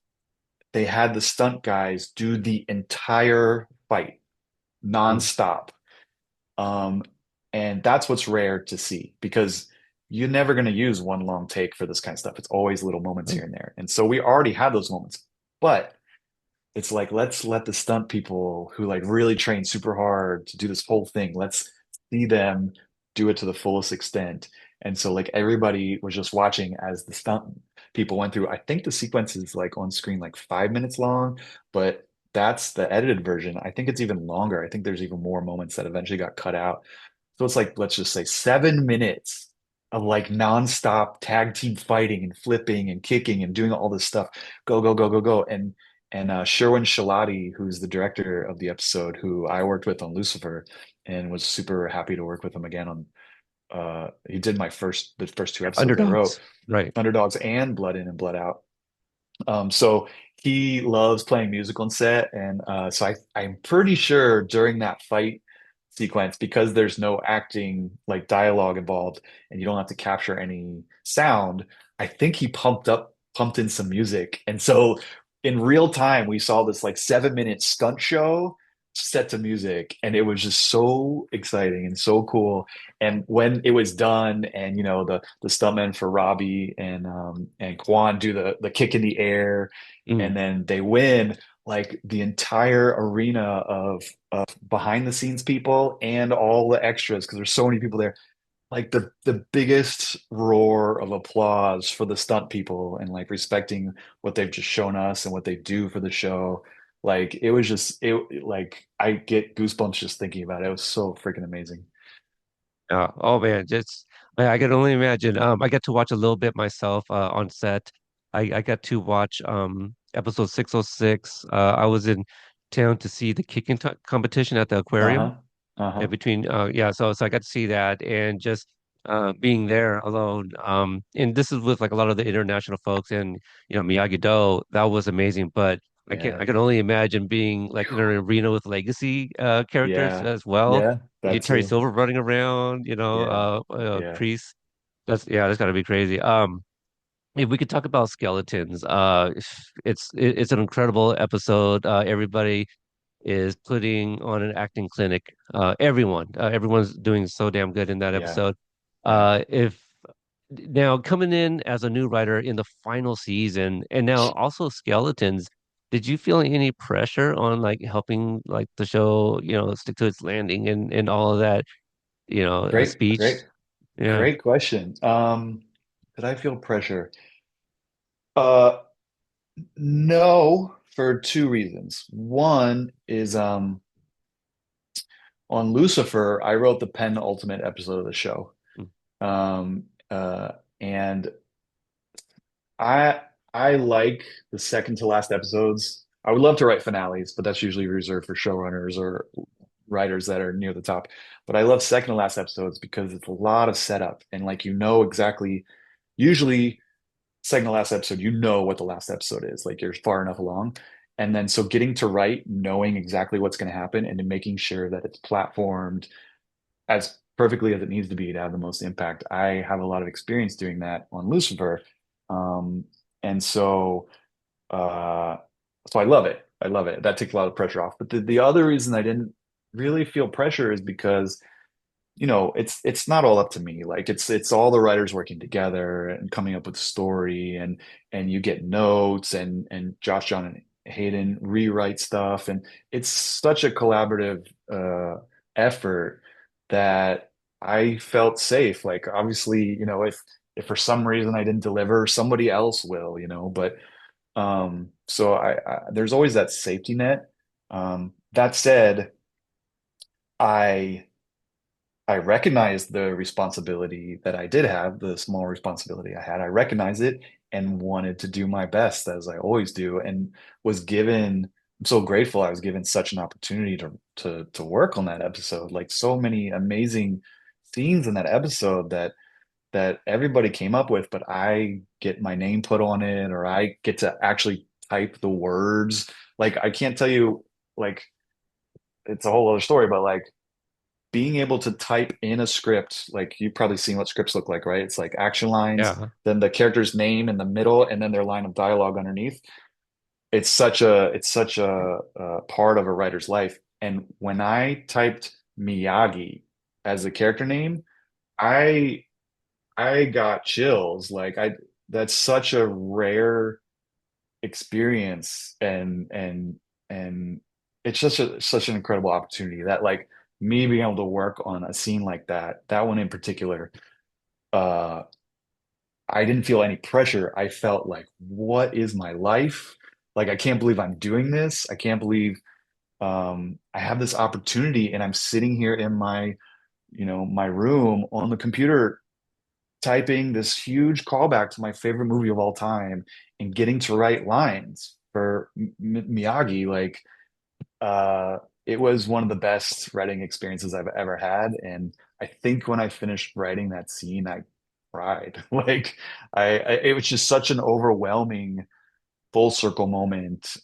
they had the stunt guys do the entire fight Mm. nonstop. Um, and that's what's rare to see because you're never going to use one long take for this kind of stuff. It's always little moments Right. here and there. And so we already had those moments. But it's like, let's let the stunt people who like really train super hard to do this whole thing, let's see them do it to the fullest extent. And so like everybody was just watching as the stunt people went through. I think the sequence is like on screen like 5 minutes long, but that's the edited version. I think it's even longer. I think there's even more moments that eventually got cut out. So it's like, let's just say 7 minutes of like nonstop tag team fighting and flipping and kicking and doing all this stuff. Go, go, go, go, go. And Sherwin Shalati, who's the director of the episode, who I worked with on Lucifer, and was super happy to work with him again on. He did the first two episodes I wrote, Underdogs. Right. Underdogs and Blood In and Blood Out. So he loves playing music on set, and so I'm pretty sure during that fight sequence, because there's no acting like dialogue involved, and you don't have to capture any sound. I think he pumped in some music, and so in real time we saw this like 7 minute stunt show set to music, and it was just so exciting and so cool. And when it was done, and the stuntmen for Robbie and Kwan do the kick in the air, Mm. and then they win, like the entire arena of behind the scenes people and all the extras, because there's so many people there, like the biggest roar of applause for the stunt people, and like respecting what they've just shown us and what they do for the show. Like it was just it like I get goosebumps just thinking about it. It was so freaking amazing. Oh man, just I can only imagine. I got to watch a little bit myself on set. I got to watch episode 606. I was in town to see the kicking competition at the aquarium. Uh-huh. Yeah, Uh-huh. between yeah, so I got to see that and just being there alone. And this is with like a lot of the international folks and Miyagi-Do, that was amazing. But I Yeah. can only imagine being like in an arena with legacy characters Yeah. as well. Yeah, that Terry too. Silver running around, Yeah. Yeah. Kreese. That's gotta be crazy. If we could talk about skeletons, it's an incredible episode. Everybody is putting on an acting clinic. Everyone's doing so damn good in that Yeah. episode. Yeah. If now coming in as a new writer in the final season, and now also Skeletons, did you feel any pressure on like helping like the show, stick to its landing and all of that, a Great, speech? great, Yeah. great question. Did I feel pressure? Uh, no, for two reasons. One is on Lucifer, I wrote the penultimate episode of the show. Mm. Um, and I I like the second to last episodes. I would love to write finales, but that's usually reserved for showrunners or writers that are near the top. But I love second to last episodes because it's a lot of setup, and like exactly, usually second to last episode, you know what the last episode is. Like you're far enough along. And then so getting to write, knowing exactly what's going to happen, and making sure that it's platformed as perfectly as it needs to be to have the most impact. I have a lot of experience doing that on Lucifer. Um, and uh, so I love it. I love it. That takes a lot of pressure off. But the other reason I didn't really feel pressure is because it's not all up to me. Like it's all the writers working together and coming up with a story, and you get notes, and Josh, John, and Hayden rewrite stuff, and it's such a collaborative effort that I felt safe. Like obviously, if for some reason I didn't deliver, somebody else will, but so there's always that safety net. That said, I I recognized the responsibility that I did have, the small responsibility I had. I recognized it and wanted to do my best, as I always do, and I'm so grateful I was given such an opportunity to work on that episode. Like so many amazing scenes in that episode that everybody came up with, but I get my name put on it, or I get to actually type the words. Like I can't tell you, like it's a whole other story, but like being able to type in a script, like you've probably seen what scripts look like, right? It's like action lines, Yeah. then the character's name in the middle, and then their line of dialogue underneath. It's such a part of a writer's life. And when I typed Miyagi as a character name, I I got chills. Like I that's such a rare experience, and it's such an incredible opportunity that like me being able to work on a scene like that one in particular, uh I didn't feel any pressure. I felt like, what is my life? Like I can't believe I'm doing this. I can't believe I have this opportunity, and I'm sitting here in my room on the computer typing this huge callback to my favorite movie of all time, and getting to write lines for Miyagi. Like uh it was one of the best writing experiences I've ever had, and I think when I finished writing that scene I cried. Like it was just such an overwhelming full circle moment,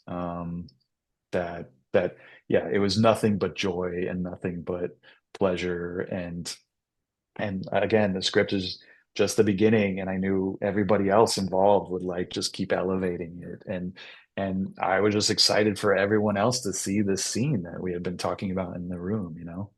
that yeah, it was nothing but joy and nothing but pleasure. And again, the script is just the beginning, and I knew everybody else involved would like just keep elevating it. And I was just excited for everyone else to see this scene that we had been talking about in the room, you know?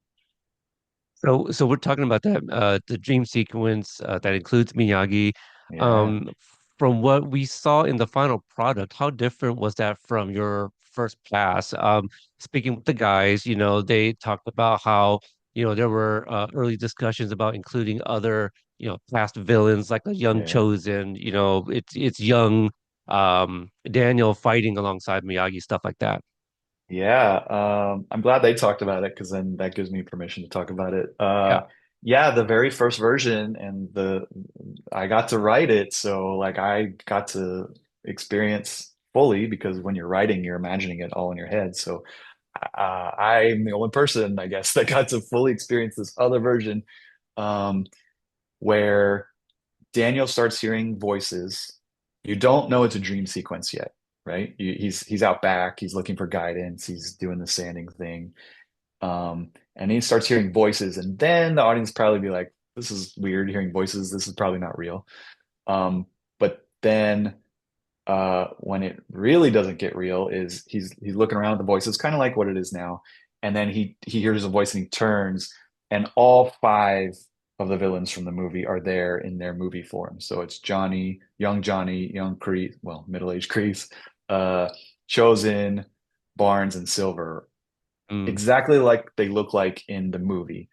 So we're talking about that the dream sequence that includes Miyagi. Yeah, Um, from what we saw in the final product, how different was that from your first pass? Speaking with the guys, they talked about how, there were early discussions about including other, past villains like a young yeah. Chosen, it's young Daniel fighting alongside Miyagi, stuff like that. Yeah, I'm glad they talked about it because then that gives me permission to talk about it. Yeah. Yeah, the very first version and the I got to write it, so like I got to experience fully because when you're writing, you're imagining it all in your head. So I'm the only person, I guess, that got to fully experience this other version, um, where Daniel starts hearing voices. You don't know it's a dream sequence yet, right? He's out back. He's looking for guidance. He's doing the sanding thing, and he starts hearing voices, and then the audience probably be like, "This is weird. Hearing voices. This is probably not real." But then when it really doesn't get real is he's looking around at the voices, kind of like what it is now, and then he hears a voice and he turns, and all five of the villains from the movie are there in their movie form. So it's Johnny, young Kreese, well, middle-aged Kreese, uh, Chosen, Barnes, and Silver, Mm, exactly like they look like in the movie.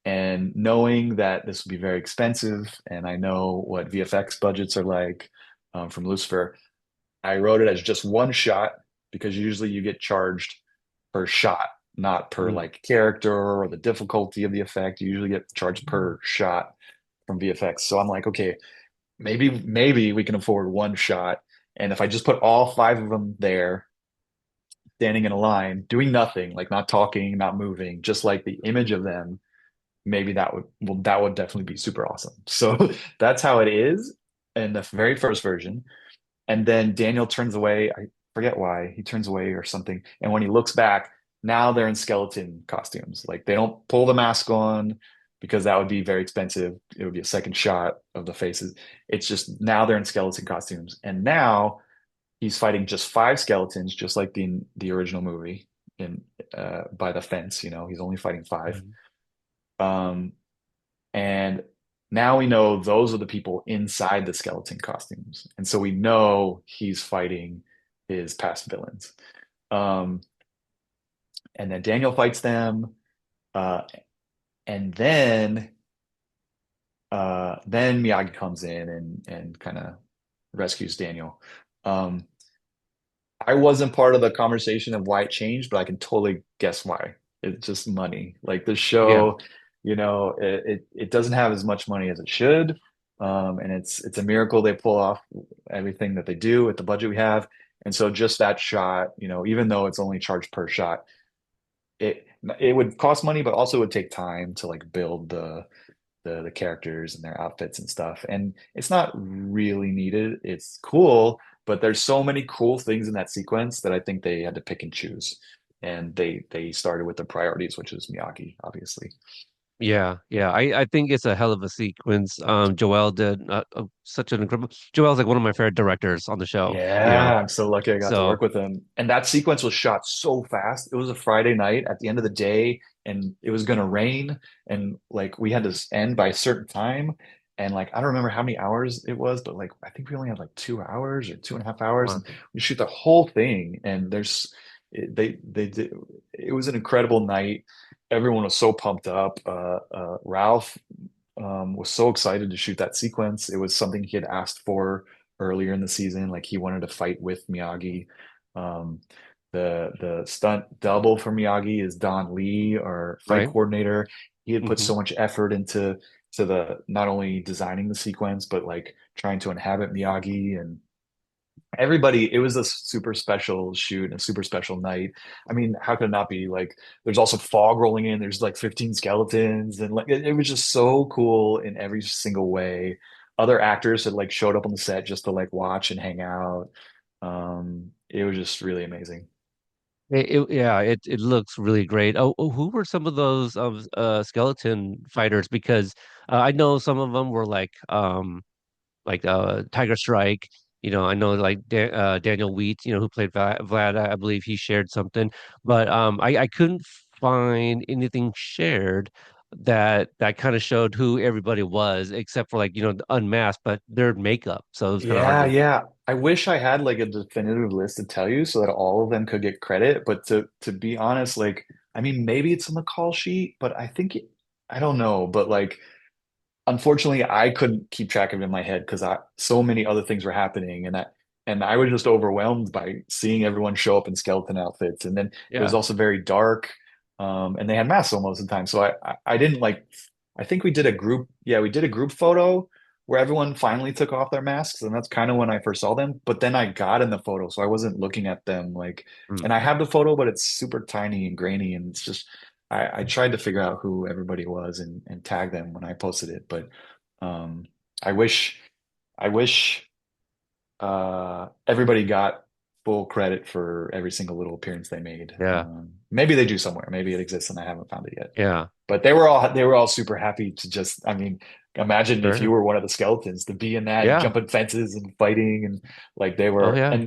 And knowing that this would be very expensive, and I know what VFX budgets are like from Lucifer, I wrote it as just one shot because usually you get charged per shot, not per mm, like character or the difficulty of the effect. You usually get charged per shot from VFX. So I'm like, okay, maybe we can afford one shot. And if I just put all five of them there, standing in a line, doing nothing, like not talking, not moving, just like the image of them, maybe that would definitely be super awesome. So that's how it is in the very first version. And then Daniel turns away. I forget why he turns away or something. And when he looks back, now they're in skeleton costumes. Like they don't pull the mask on because that would be very expensive. It would be a second shot of the faces. It's just now they're in skeleton costumes. And now he's fighting just five skeletons, just like the original movie in by the fence, he's only fighting five. mm. Um, and now we know those are the people inside the skeleton costumes. And so we know he's fighting his past villains. Um, and then Daniel fights them. Uh, and then Miyagi comes in and kind of rescues Daniel. Um, I wasn't part of the conversation of why it changed, but I can totally guess why. It's just money. Like the Yeah. show, it doesn't have as much money as it should. And it's a miracle they pull off everything that they do with the budget we have. And so just that shot, even though it's only charged per shot, it it would cost money, but also would take time to like build the characters and their outfits and stuff. And it's not really needed. It's cool, but there's so many cool things in that sequence that I think they had to pick and choose. And they started with the priorities, which is Miyagi, obviously. Yeah, yeah. I think it's a hell of a sequence. Joel did such an incredible. Joel's like one of my favorite directors on the show. Yeah, I'm so lucky I got to work So with him. And that sequence was shot so fast. It was a Friday night at the end of the day, and it was gonna rain, and like we had to end by a certain time. And like I don't remember how many hours it was, but like I think we only had like 2 hours or 2.5 hours, wow. and we shoot the whole thing. And they did it was an incredible night. Everyone was so pumped up. Ralph was so excited to shoot that sequence. It was something he had asked for earlier in the season. Like he wanted to fight with Miyagi. Um, the stunt double for Miyagi is Don Lee, our fight Right. coordinator. He had put Hmm. so much effort into the not only designing the sequence, but like trying to inhabit Miyagi and everybody. It was a super special shoot, a super special night. I mean, how could it not be? Like there's also fog rolling in, there's like 15 skeletons, and like it was just so cool in every single way. Other actors had like showed up on the set just to like watch and hang out. It was just really amazing. Yeah, it looks really great. Oh, who were some of those skeleton fighters? Because I know some of them were like Tiger Strike. I know like Daniel Wheat, who played Vlad. I believe he shared something, but I couldn't find anything shared that kind of showed who everybody was, except for like the unmasked, but their makeup. So it was kind of hard Yeah, to. yeah. I wish I had like a definitive list to tell you so that all of them could get credit. But to be honest, like I mean, maybe it's on the call sheet, but I don't know. But like unfortunately, I couldn't keep track of it in my head because I so many other things were happening, and I was just overwhelmed by seeing everyone show up in skeleton outfits, and then it was Yeah. also very dark, and they had masks on most of the time. So I didn't like. I think we did a group. Yeah, we did a group photo where everyone finally took off their masks, and that's kind of when I first saw them. But then I got in the photo, so I wasn't looking at them like. Mm. And I have the photo, but it's super tiny and grainy, and it's just I tried to figure out who everybody was and tag them when I posted it, but um, I wish I wish everybody got full credit for every single little appearance they made. Yeah. Maybe they do somewhere. Maybe it exists and I haven't found it yet. Yeah. But they were all super happy to just. I mean, imagine if you Sure. were one of the skeletons to be in that, Yeah. jumping fences and fighting and like Oh yeah.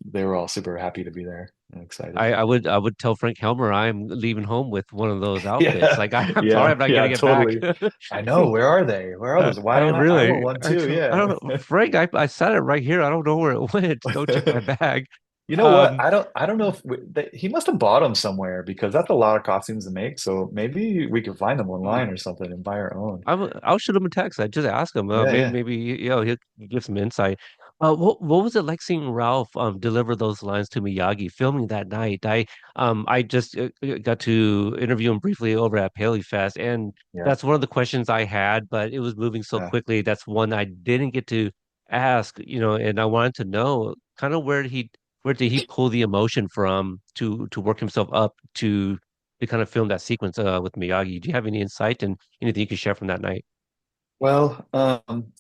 they were all super happy to be there and excited. I would tell Frank Helmer I'm leaving home with one of those outfits. Yeah, Like I'm sorry yeah, I'm not yeah, getting it back. totally. I know. Where are they? Where are those? Why don't I want Really, one too? I Yeah. don't know. Frank, I said it right here. I don't know where it went. Don't check my bag. You know what? Um, I don't know if he must have bought them somewhere because that's a lot of costumes to make. So maybe we can find them online hmm. or something and buy our own. I'll shoot him a text. I just ask him. Yeah, Maybe yeah, maybe he'll give some insight. What was it like seeing Ralph deliver those lines to Miyagi filming that night? I just got to interview him briefly over at Paley Fest, and yeah. that's one of the questions I had, but it was moving so quickly. That's one I didn't get to ask, and I wanted to know kind of where did he pull the emotion from to work himself up to kind of film that sequence with Miyagi. Do you have any insight and anything you can share from that night? Well,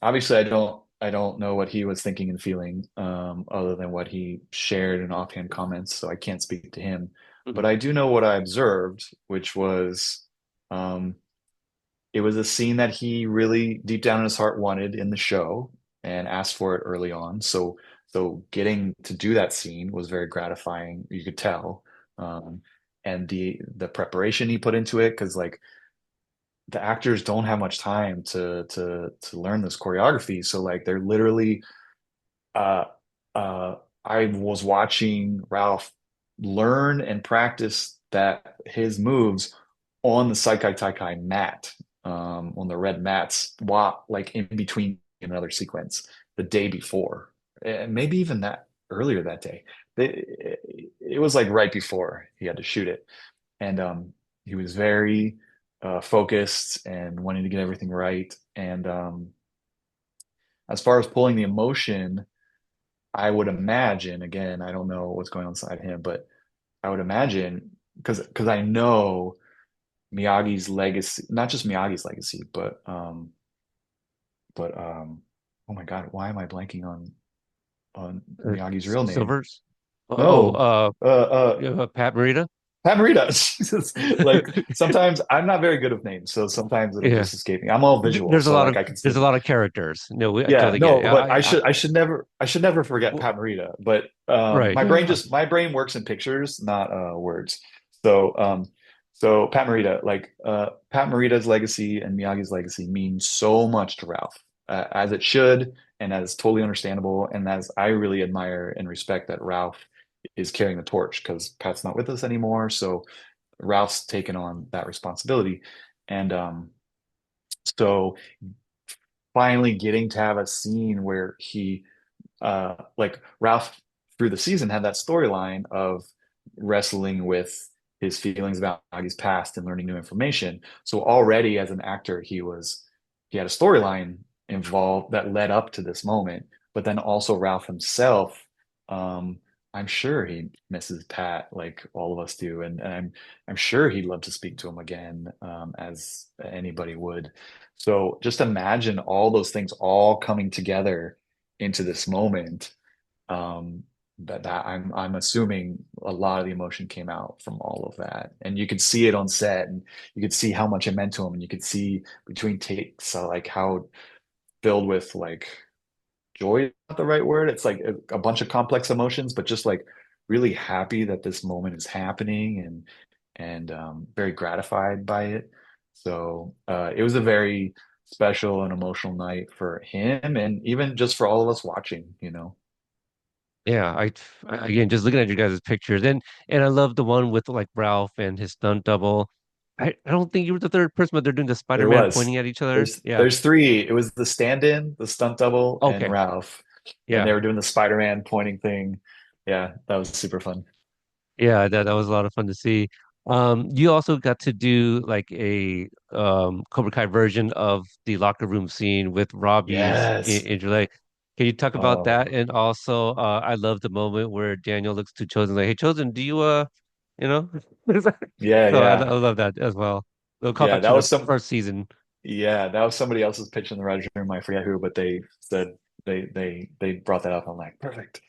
obviously I don't know what he was thinking and feeling, other than what he shared in offhand comments, so I can't speak to him. But Mhm. I do know what I observed, which was um it was a scene that he really deep down in his heart wanted in the show and asked for it early on. So getting to do that scene was very gratifying, you could tell. Um, and the preparation he put into it, because like the actors don't have much time to learn this choreography. So like they're literally uh I was watching Ralph learn and practice that his moves on the Saikai Taikai mat, on the red mats, while like in between another sequence the day before, and maybe even that earlier that day. It was like right before he had to shoot it, and he was very focused and wanting to get everything right. And as far as pulling the emotion, I would imagine, again, I don't know what's going on inside him, but I would imagine because I know Miyagi's legacy, not just Miyagi's legacy, but oh my God, why am I blanking on Miyagi's real name? Silvers? Oh, No, Pat Morita? Pat Morita. Jesus. Like sometimes I'm not very good with names, so sometimes it'll Yeah. just escape me. I'm all visual, There's a so lot like of I can there's still. a lot of characters. No, I Yeah, totally get it. no, but I should never forget Well, Pat Morita. But right. my brain works in pictures, not words. So Pat Morita, like Pat Morita's legacy and Miyagi's legacy mean so much to Ralph, as it should, and as totally understandable, and as I really admire and respect that Ralph is carrying the torch because Pat's not with us anymore. So Ralph's taken on that responsibility, and so finally getting to have a scene where he like Ralph through the season had that storyline of wrestling with his feelings about his past and learning new information. So already as an actor, he had a storyline involved that led up to this moment. But then also Ralph himself, um, I'm sure he misses Pat like all of us do, and I'm sure he'd love to speak to him again, as anybody would. So just imagine all those things all coming together into this moment. Um, that I'm assuming a lot of the emotion came out from all of that. And you could see it on set and you could see how much it meant to him. And you could see between takes, like how filled with like joy is not the right word. It's like a bunch of complex emotions, but just like really happy that this moment is happening and very gratified by it. So it was a very special and emotional night for him and even just for all of us watching, you know. Yeah, again just looking at your guys' pictures, and I love the one with like Ralph and his stunt double. I don't think you were the third person, but they're doing the There Spider-Man was. pointing at each other. Yeah. There's three. It was the stand-in, the stunt double, and Okay. Ralph. And Yeah. they were doing the Spider-Man pointing thing. Yeah, that was super fun. Yeah, that was a lot of fun to see. You also got to do like a Cobra Kai version of the locker room scene with Robbie's Yes. in July. Can you talk about that? Oh, And also, I love the moment where Daniel looks to Chosen like, "Hey, Chosen, do you you know?" yeah, So I yeah. love that as well. They'll call Yeah, back to that the was some first season. yeah, that was somebody else's pitch in the writers' room. I forget who, but they said they brought that up. I'm like, perfect.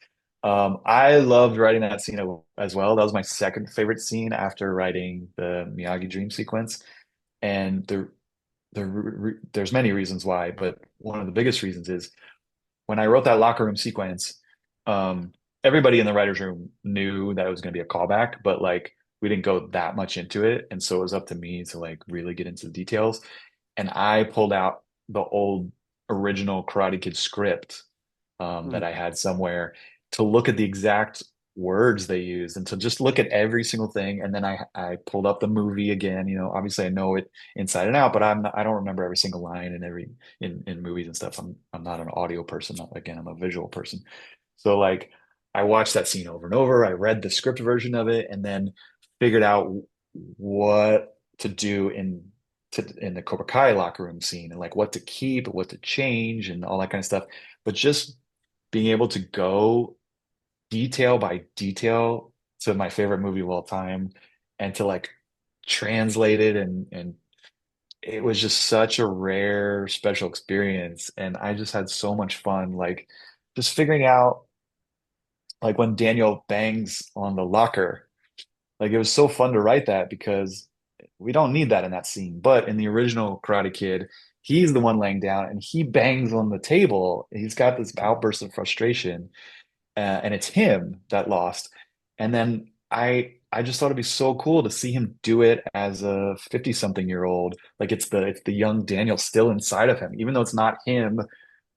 I loved writing that scene as well. That was my second favorite scene after writing the Miyagi dream sequence. And there's many reasons why, but one of the biggest reasons is when I wrote that locker room sequence, um, everybody in the writers' room knew that it was going to be a callback, but like we didn't go that much into it, and so it was up to me to like really get into the details. And I pulled out the old original Karate Kid script Mm. that I had somewhere to look at the exact words they used and to just look at every single thing. And then I pulled up the movie again. You know, obviously I know it inside and out, but I don't remember every single line in every in movies and stuff. I'm not an audio person. Again, I'm a visual person. So like I watched that scene over and over. I read the script version of it and then figured out what to do in the Cobra Kai locker room scene and like what to keep, what to change, and all that kind of stuff. But just being able to go detail by detail to my favorite movie of all time and to like translate it and it was just such a rare special experience and I just had so much fun like just figuring out like when Daniel bangs on the locker like it was so fun to write that because we don't need that in that scene. But in the original Karate Kid, he's the one laying down and he bangs on the table. He's got this outburst of frustration, and it's him that lost. And then I just thought it'd be so cool to see him do it as a 50 something year old. Like it's the young Daniel still inside of him, even though it's not him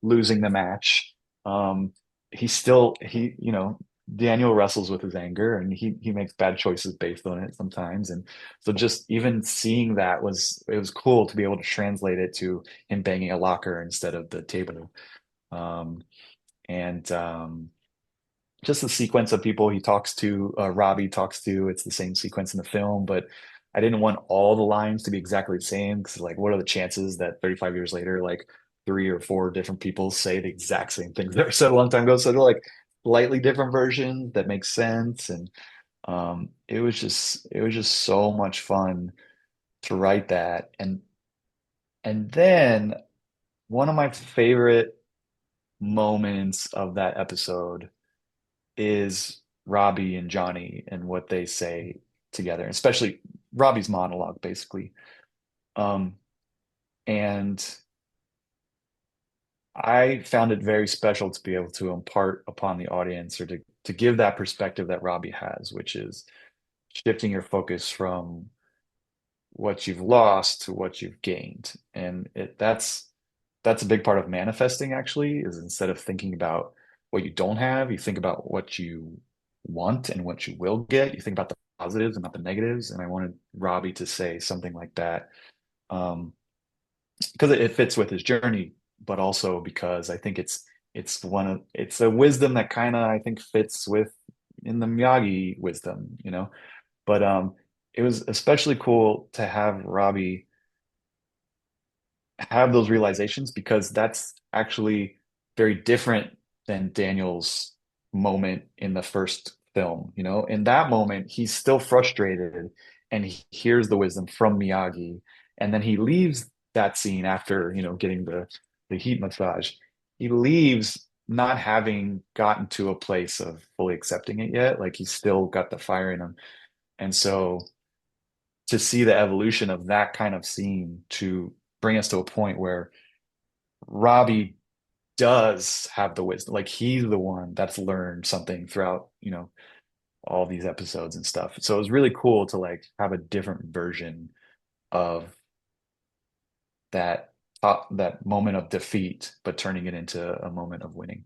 losing the match. Um, he you know Daniel wrestles with his anger and he makes bad choices based on it sometimes. And so just even seeing that it was cool to be able to translate it to him banging a locker instead of the table. Um, and just the sequence of people he talks to, Robbie talks to, it's the same sequence in the film, but I didn't want all the lines to be exactly the same because like what are the chances that 35 years later, like three or four different people say the exact same things that were said a long time ago? So they're like slightly different versions that make sense. And it was just so much fun to write that. And then one of my favorite moments of that episode is Robbie and Johnny and what they say together, especially Robbie's monologue, basically. Um, and I found it very special to be able to impart upon the audience or to give that perspective that Robbie has, which is shifting your focus from what you've lost to what you've gained. And that's a big part of manifesting actually, is instead of thinking about what you don't have, you think about what you want and what you will get. You think about the positives and not the negatives. And I wanted Robbie to say something like that. Um, because it fits with his journey, but also because I think it's a wisdom that kind of I think fits with in the Miyagi wisdom, you know. But it was especially cool to have Robbie have those realizations because that's actually very different than Daniel's moment in the first film. You know, in that moment, he's still frustrated and he hears the wisdom from Miyagi. And then he leaves that scene after, you know, getting the heat massage. He leaves not having gotten to a place of fully accepting it yet. Like he's still got the fire in him. And so to see the evolution of that kind of scene to bring us to a point where Robbie does have the wisdom, like he's the one that's learned something throughout, all these episodes and stuff. So it was really cool to like have a different version of that that moment of defeat, but turning it into a moment of winning.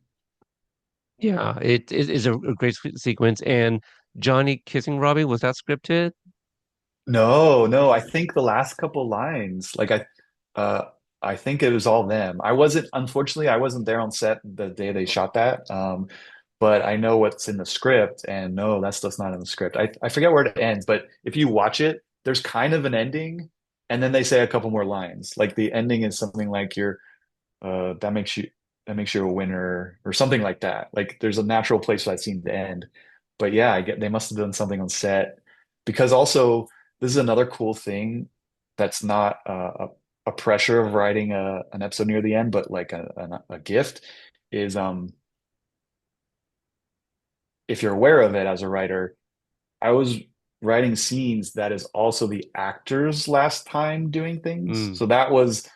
Yeah, it is a great sequence. And Johnny kissing Robbie, was that scripted? No, no, I think the last couple lines, uh I think it was all them. Unfortunately, I wasn't there on set the day they shot that. But I know what's in the script, and no, that stuff's not in the script. I forget where it ends, but if you watch it, there's kind of an ending, and then they say a couple more lines. Like the ending is something like you're that makes you a winner or something like that. Like there's a natural place for that scene to end. But yeah, I get they must have done something on set because also this is another cool thing that's not a pressure of writing an episode near the end, but like a gift is if you're aware of it as a writer, I was writing scenes that is also the actor's last time doing things. Mm, So that was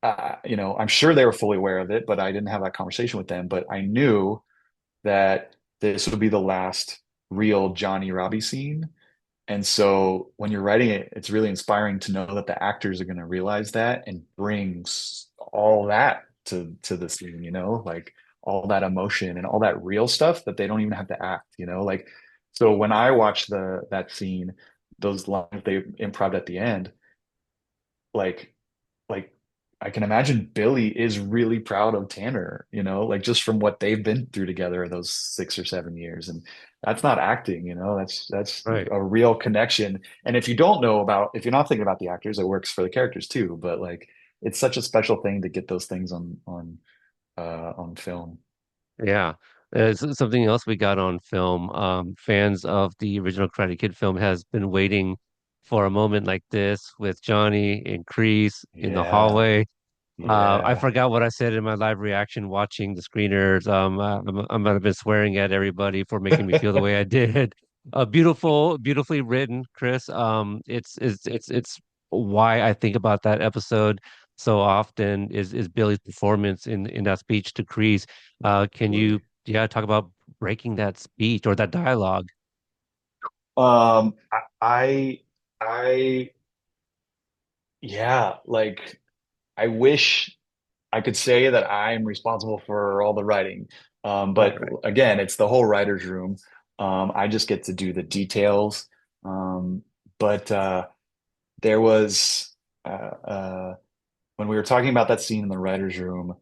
I'm sure they were fully aware of it, but I didn't have that conversation with them. But I knew that this would be the last real Johnny Robbie scene. And so when you're writing it, it's really inspiring to know that the actors are going to realize that and brings all that to the scene, like all that emotion and all that real stuff that they don't even have to act, like so when I watch the that scene, those lines they improv at the end, like like I can imagine Billy is really proud of Tanner, like just from what they've been through together those 6 or 7 years. And that's not acting, that's right. a real connection. And if you're not thinking about the actors, it works for the characters too. But like it's such a special thing to get those things on film. Yeah. Something else we got on film. Fans of the original Karate Kid film has been waiting for a moment like this with Johnny and Kreese in the Yeah, hallway. I yeah. forgot what I said in my live reaction watching the screeners. I might have been swearing at everybody for making me feel the way I did. Beautifully written, Chris. It's why I think about that episode so often is Billy's performance in that speech to Kreese. Can you, Absolutely. yeah, talk about breaking that speech or that dialogue? I, I, yeah, like I wish I could say that I'm responsible for all the writing. But Right. again, it's the whole writer's room. I just get to do the details. Um, but there was when we were talking about that scene in the writer's room,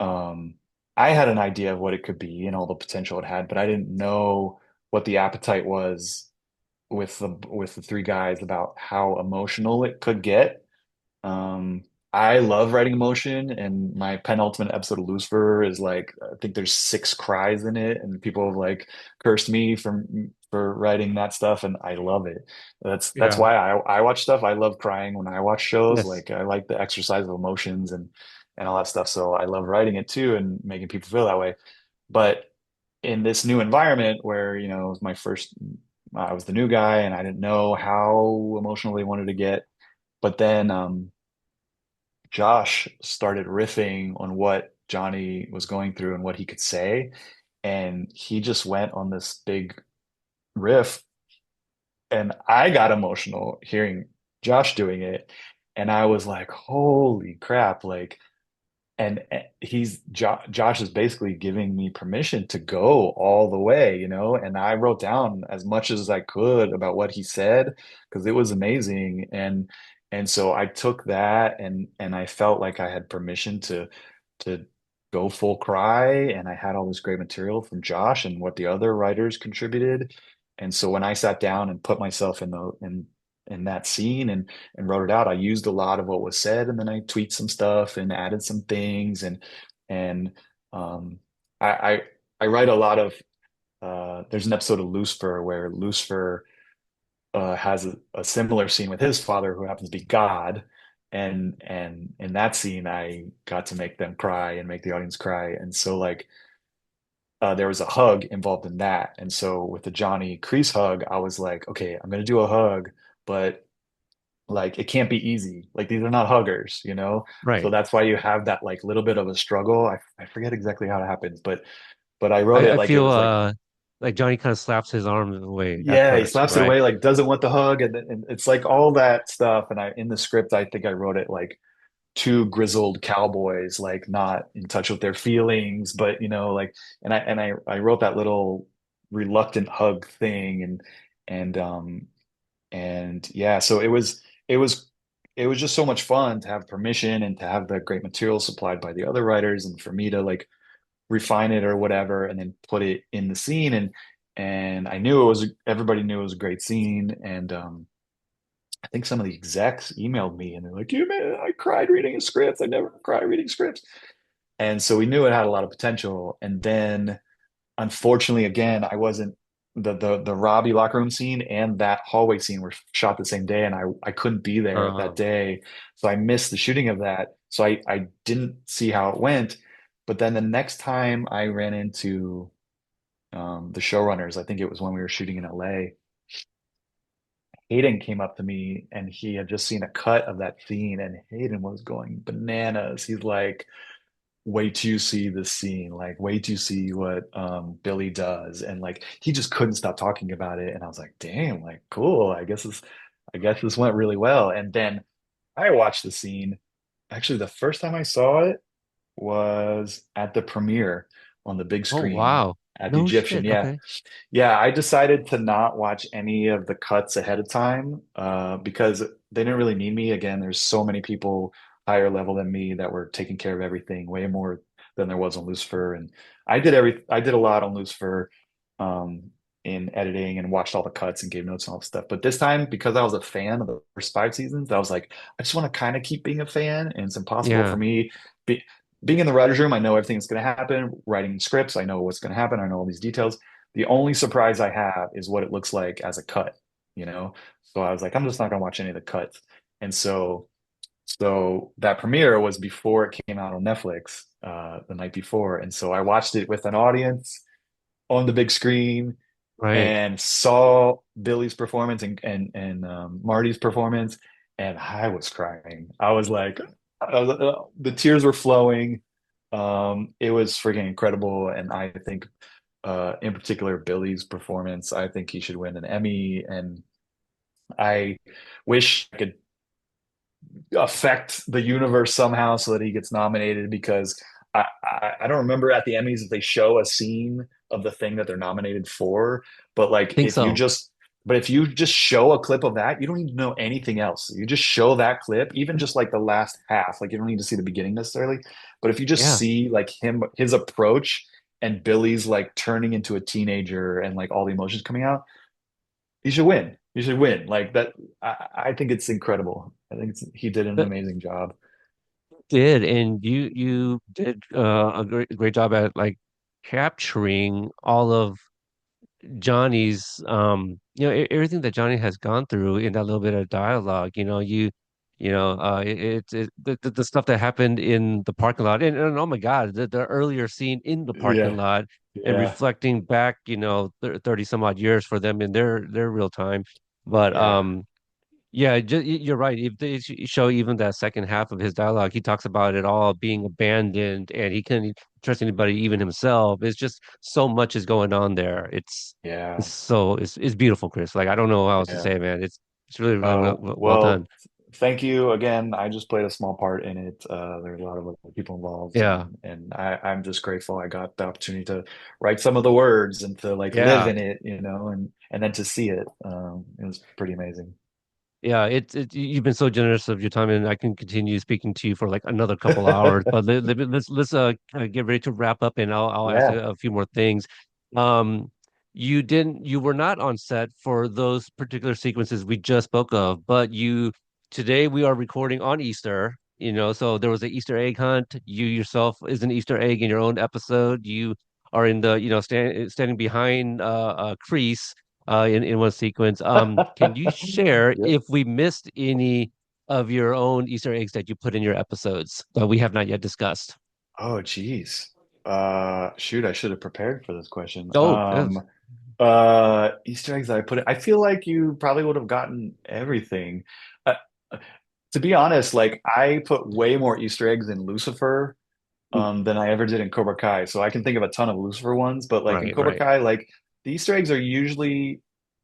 um, I had an idea of what it could be and all the potential it had, but I didn't know what the appetite was with the three guys about how emotional it could get. Um, I love writing emotion, and my penultimate episode of Lucifer is like I think there's 6 cries in it, and people have like cursed me for writing that stuff, and I love it. That's Yeah. why I watch stuff. I love crying when I watch shows. Yes. Like I like the exercise of emotions and all that stuff. So I love writing it too and making people feel that way. But in this new environment where, it was my first, I was the new guy and I didn't know how emotional they wanted to get. But then Josh started riffing on what Johnny was going through and what he could say. And he just went on this big riff. And I got emotional hearing Josh doing it. And I was like, holy crap. Like, and Josh is basically giving me permission to go all the way, and I wrote down as much as I could about what he said because it was amazing. And so I took that and I felt like I had permission to go full cry, and I had all this great material from Josh and what the other writers contributed. And so when I sat down and put myself in that scene and wrote it out, I used a lot of what was said, and then I tweaked some stuff and added some things, and um, I, I I write a lot of. There's an episode of Lucifer where Lucifer has a similar scene with his father, who happens to be God, and in that scene I got to make them cry and make the audience cry. And so like there was a hug involved in that. And so with the Johnny Crease hug, I was like, okay, I'm gonna do a hug, but like it can't be easy. Like these are not huggers, you know? So Right. that's why you have that like little bit of a struggle. I forget exactly how it happens, but I wrote it I like it feel was like Johnny kind of slaps his arm away at yeah, he first, slaps it right? away, like doesn't want the hug, and it's like all that stuff. And I in the script, I think I wrote it like two grizzled cowboys, like not in touch with their feelings, but you know, like I wrote that little reluctant hug thing and and yeah, so it was it was just so much fun to have permission and to have the great material supplied by the other writers and for me to like refine it or whatever and then put it in the scene and I knew it was everybody knew it was a great scene and I think some of the execs emailed me and they're like, "You man, I cried reading a script. I never cry reading scripts." And so we knew it had a lot of potential. And then unfortunately, again, I wasn't the Robbie locker room scene and that hallway scene were shot the same day, and I couldn't be there that Um, day, so I missed the shooting of that. So I didn't see how it went. But then the next time I ran into the showrunners, I think it was when we were shooting in LA. Hayden came up to me and he had just seen a cut of that scene, and Hayden was going bananas. He's like, wait till you see this scene, like wait till you see what Billy does. And like he just couldn't stop talking about it. And I was like, damn, like cool. I guess this went really well. And then I watched the scene. Actually, the first time I saw it was at the premiere on the big oh screen wow. at the No Egyptian. shit. Yeah. Okay. Yeah, I decided to not watch any of the cuts ahead of time because they didn't really need me. Again, there's so many people higher level than me that were taking care of everything way more than there was on Lucifer. And I did a lot on Lucifer um, in editing and watched all the cuts and gave notes and all that stuff. But this time, because I was a fan of the first 5 seasons, I was like, I just want to kind of keep being a fan, and it's impossible for Yeah. me. Be, being in the writer's room, I know everything that's going to happen. Writing scripts, I know what's going to happen. I know all these details. The only surprise I have is what it looks like as a cut, you know? So I was like, I'm just not gonna watch any of the cuts. And so that premiere was before it came out on Netflix, the night before. And so I watched it with an audience on the big screen Right. and saw Billy's performance and Marty's performance, and I was crying. I was like, the tears were flowing. It was freaking incredible, and I think in particular Billy's performance. I think he should win an Emmy, and I wish I could affect the universe somehow so that he gets nominated because I don't remember at the Emmys if they show a scene of the thing that they're nominated for, but I like think so. if you just show a clip of that, you don't need to know anything else. You just show that clip, even just like the last half. Like you don't need to see the beginning necessarily, but if you just Yeah. see like his approach and Billy's like turning into a teenager and like all the emotions coming out, he should win. He should win. Like that, I think it's incredible. I think he did an That amazing job. did, and you did a great job at like capturing all of Johnny's everything that Johnny has gone through in that little bit of dialogue. The stuff that happened in the parking lot, and oh my God, the earlier scene in the parking Yeah, lot and yeah, reflecting back, 30 some odd years for them in their real time. But yeah, yeah, you're right. If they show even that second half of his dialogue, he talks about it all being abandoned and he couldn't trust anybody, even himself. It's just so much is going on there. yeah, It's beautiful, Chris. Like I don't know how else to yeah. say, man. It's really really Oh, well done. thank you again. I just played a small part in it. There's a lot of other people involved, Yeah, and I'm just grateful I got the opportunity to write some of the words and to like live yeah. in it, and then to see it. It was pretty amazing. Yeah, you've been so generous of your time, and I can continue speaking to you for like another couple hours. But let's kind of get ready to wrap up, and I'll ask Yeah. a few more things. Um, you were not on set for those particular sequences we just spoke of, but you today we are recording on Easter. So there was an Easter egg hunt. You yourself is an Easter egg in your own episode. You are in the standing behind Crease in one sequence. Can you share Yep. if we missed any of your own Easter eggs that you put in your episodes that we have not yet discussed? Oh, geez. Shoot, I should have prepared for this question. Oh, yes. Easter eggs that I put in. I feel like you probably would have gotten everything. Uh, to be honest, like I put way more Easter eggs in Lucifer than I ever did in Cobra Kai. So I can think of a ton of Lucifer ones, but like in Right, Cobra right. Kai, like the Easter eggs are usually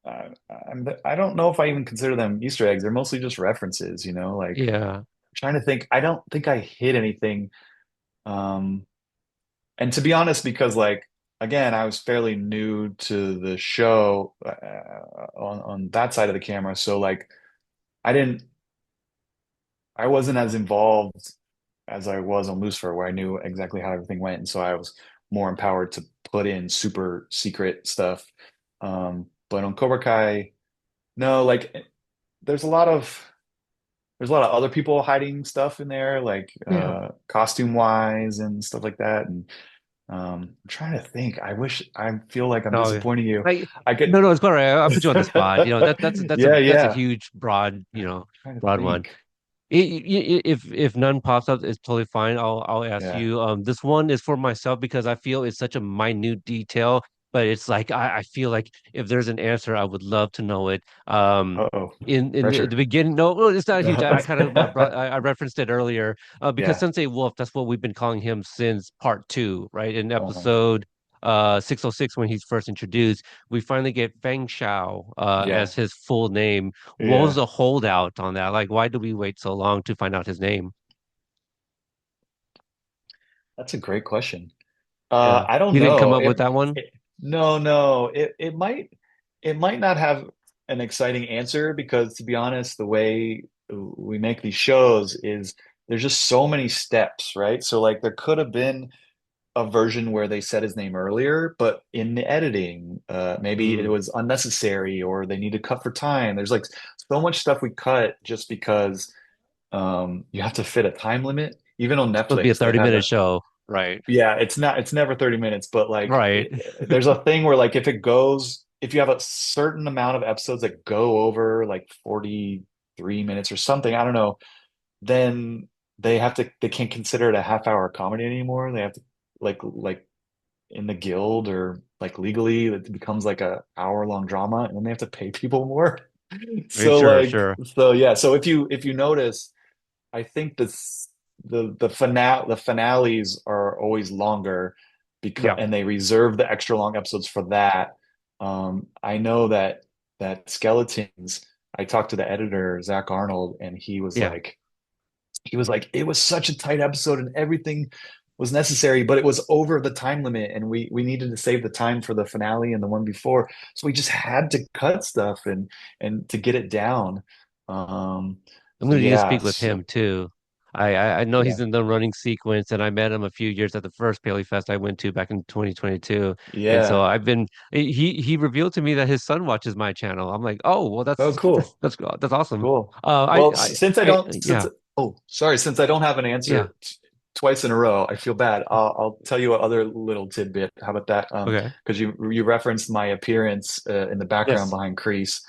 I don't know if I even consider them Easter eggs. They're mostly just references, like Yeah. I'm trying to think. I don't think I hit anything. Um, and to be honest, because like again, I was fairly new to the show on that side of the camera, so like I didn't I wasn't as involved as I was on Lucifer, where I knew exactly how everything went, and so I was more empowered to put in super secret stuff. But on Cobra Kai, no, like there's a lot of other people hiding stuff in there, like Yeah. costume wise and stuff like that. And I'm trying to think. I feel like I'm No, yeah. disappointing you. Like, I could, no, no, it's quite all right. I'll put you on the spot. yeah, That's a yeah. huge, broad, Trying to broad one. think. If none pops up, it's totally fine. I'll ask Yeah. you. This one is for myself because I feel it's such a minute detail, but it's like I feel like if there's an answer, I would love to know it. Uh-oh. In the Pressure. beginning, no, no, it's not huge. I kind of I referenced it earlier because Yeah. Sensei Wolf, that's what we've been calling him since part two, right? In Uh-huh. episode 606 when he's first introduced, we finally get Feng Shao Yeah. as his full name. What was Yeah. the holdout on that? Like, why did we wait so long to find out his name? That's a great question. Yeah. I don't You didn't come know. up with that one? No, no. It might not have an exciting answer because to be honest, the way we make these shows is there's just so many steps, right? So like there could have been a version where they said his name earlier, but in the editing, maybe it Mm. was unnecessary or they need to cut for time. There's like so much stuff we cut just because you have to fit a time limit. Even on Supposed to be a Netflix, they have 30-minute a show. Right. yeah, it's never 30 minutes, but like Right. there's a thing where like if you have a certain amount of episodes that go over like 43 minutes or something, I don't know, then they can't consider it a half hour comedy anymore. They have to like in the guild or like legally it becomes like a hour long drama and then they have to pay people more. So Sure, like sure. so yeah, so if you notice I think the finales are always longer because Yeah. and they reserve the extra long episodes for that. I know that Skeletons, I talked to the editor, Zach Arnold, and Yeah. he was like, it was such a tight episode and everything was necessary, but it was over the time limit and we needed to save the time for the finale and the one before. So we just had to cut stuff and to get it down. Um, I'm so gonna need to yeah, speak with him too. I know yeah. he's in the running sequence, and I met him a few years at the first Paley Fest I went to back in 2022. And so Yeah. I've been he revealed to me that his son watches my channel. I'm like, oh well, Oh, cool. that's awesome. Cool. Uh, I Well, I since I I don't, since yeah oh, sorry, since I don't have an yeah answer twice in a row, I feel bad. I'll tell you other little tidbit. How about that? okay Because you referenced my appearance in the background yes behind Crease,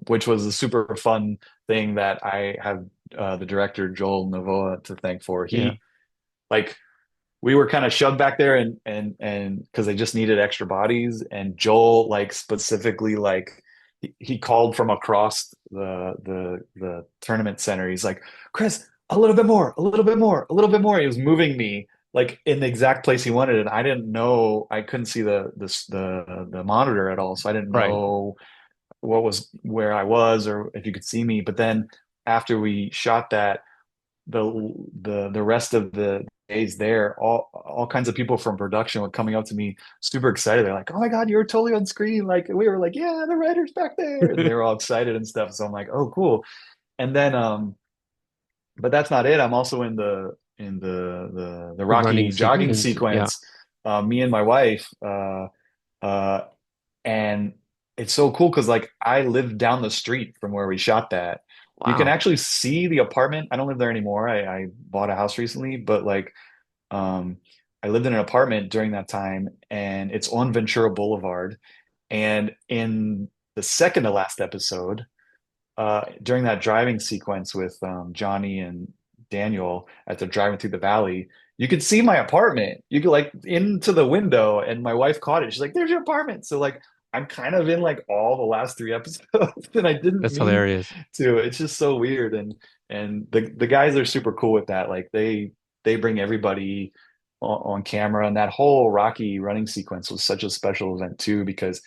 which was a super fun thing that I have the director Joel Novoa to thank for. yeah He like we were kind of shoved back there and because they just needed extra bodies and Joel like specifically like he called from across the tournament center. He's like, Chris, a little bit more, a little bit more, a little bit more. He was moving me like in the exact place he wanted, and I didn't know I couldn't see the monitor at all, so I didn't right. know what was where I was or if you could see me. But then after we shot that the rest of the days there, all kinds of people from production were coming up to me, super excited. They're like, "Oh my God, you're totally on screen!" Like we were like, "Yeah, the writer's back there," and they were all excited and stuff. So I'm like, "Oh, cool." And then, but that's not it. I'm also in the The running Rocky jogging sequence, yeah. sequence. Me and my wife, uh, and it's so cool because like I live down the street from where we shot that. You can Wow. actually see the apartment. I don't live there anymore. I bought a house recently, but like um I lived in an apartment during that time and it's on Ventura Boulevard. And in the second to last episode, during that driving sequence with Johnny and Daniel as they're driving through the valley, you could see my apartment. You could like into the window, and my wife caught it. She's like, "There's your apartment." So like I'm kind of in like all the last three episodes, and I didn't That's mean hilarious. to. It's just so weird, and the guys are super cool with that. Like they bring everybody on camera, and that whole Rocky running sequence was such a special event too because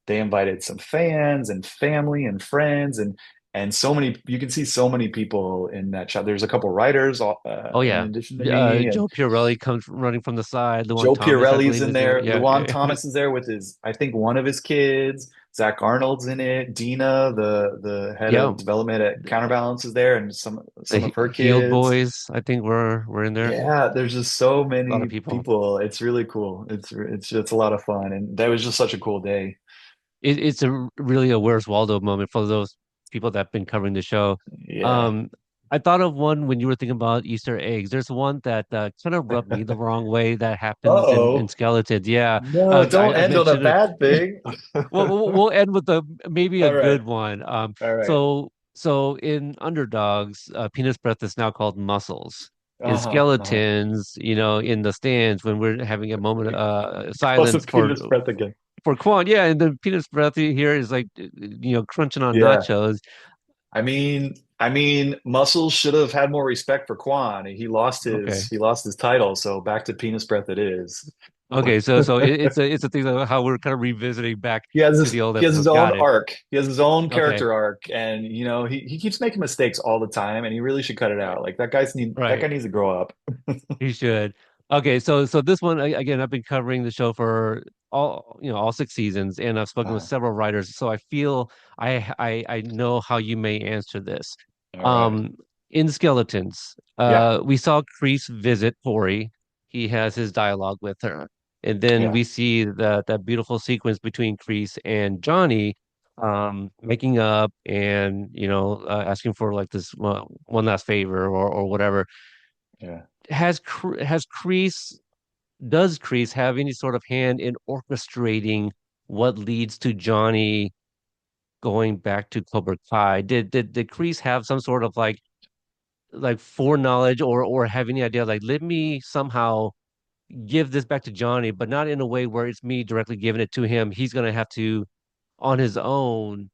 they invited some fans and family and friends and so many you can see so many people in that shot. There's a couple writers Oh in yeah. addition to me, and Joe Pirelli comes running from the side. Luan Joe Thomas, I Pirelli's believe, in is there. there. Yeah, Luan yeah. Thomas is there with his, I think, one of his kids. Zach Arnold's in it. Dina, the head Yeah. of development at Counterbalance, is there, and The some of her Healed kids. Boys, I think were in there. Yeah, there's just so A lot of many people. people. It's really cool. It's a lot of fun, and that was just such a cool day. It's a really a Where's Waldo moment for those people that have been covering the show. Yeah. Um, I thought of one when you were thinking about Easter eggs. There's one that kind of rubbed me the wrong way that happens in Uh-oh. Skeletons. Yeah, No, don't I end on a mentioned bad it. thing. We'll end with a maybe a All right. good one. All right. So in Underdogs, Penis Breath is now called Muscles. In Uh-huh. Uh-huh. Skeletons, in the stands when we're having a moment Close silence up penis breath again. for Quan, yeah, and the penis breath here is like crunching on Yeah. nachos. Muscles should have had more respect for Quan. Okay, He lost his title, so back to penis breath it is. okay, so it's a thing of how we're kind of revisiting back to the old He has his episodes. own Got it. arc. He has his own Okay, character arc, and he keeps making mistakes all the time, and he really should cut it right, out. Like that guy right. needs to grow up. He should. Okay, so this one again, I've been covering the show for all 6 seasons, and I've spoken with Uh, several writers, so I feel I know how you may answer this. all right. Um, in Skeletons, Yeah. we saw Kreese visit Tori. He has his dialogue with her, and then Yeah. we see that beautiful sequence between Kreese and Johnny, making up and asking for like this one last favor or whatever. Yeah. Has Kreese does Kreese have any sort of hand in orchestrating what leads to Johnny going back to Cobra Kai? Did Kreese have some sort of like foreknowledge or have any idea like let me somehow give this back to Johnny, but not in a way where it's me directly giving it to him. He's gonna have to on his own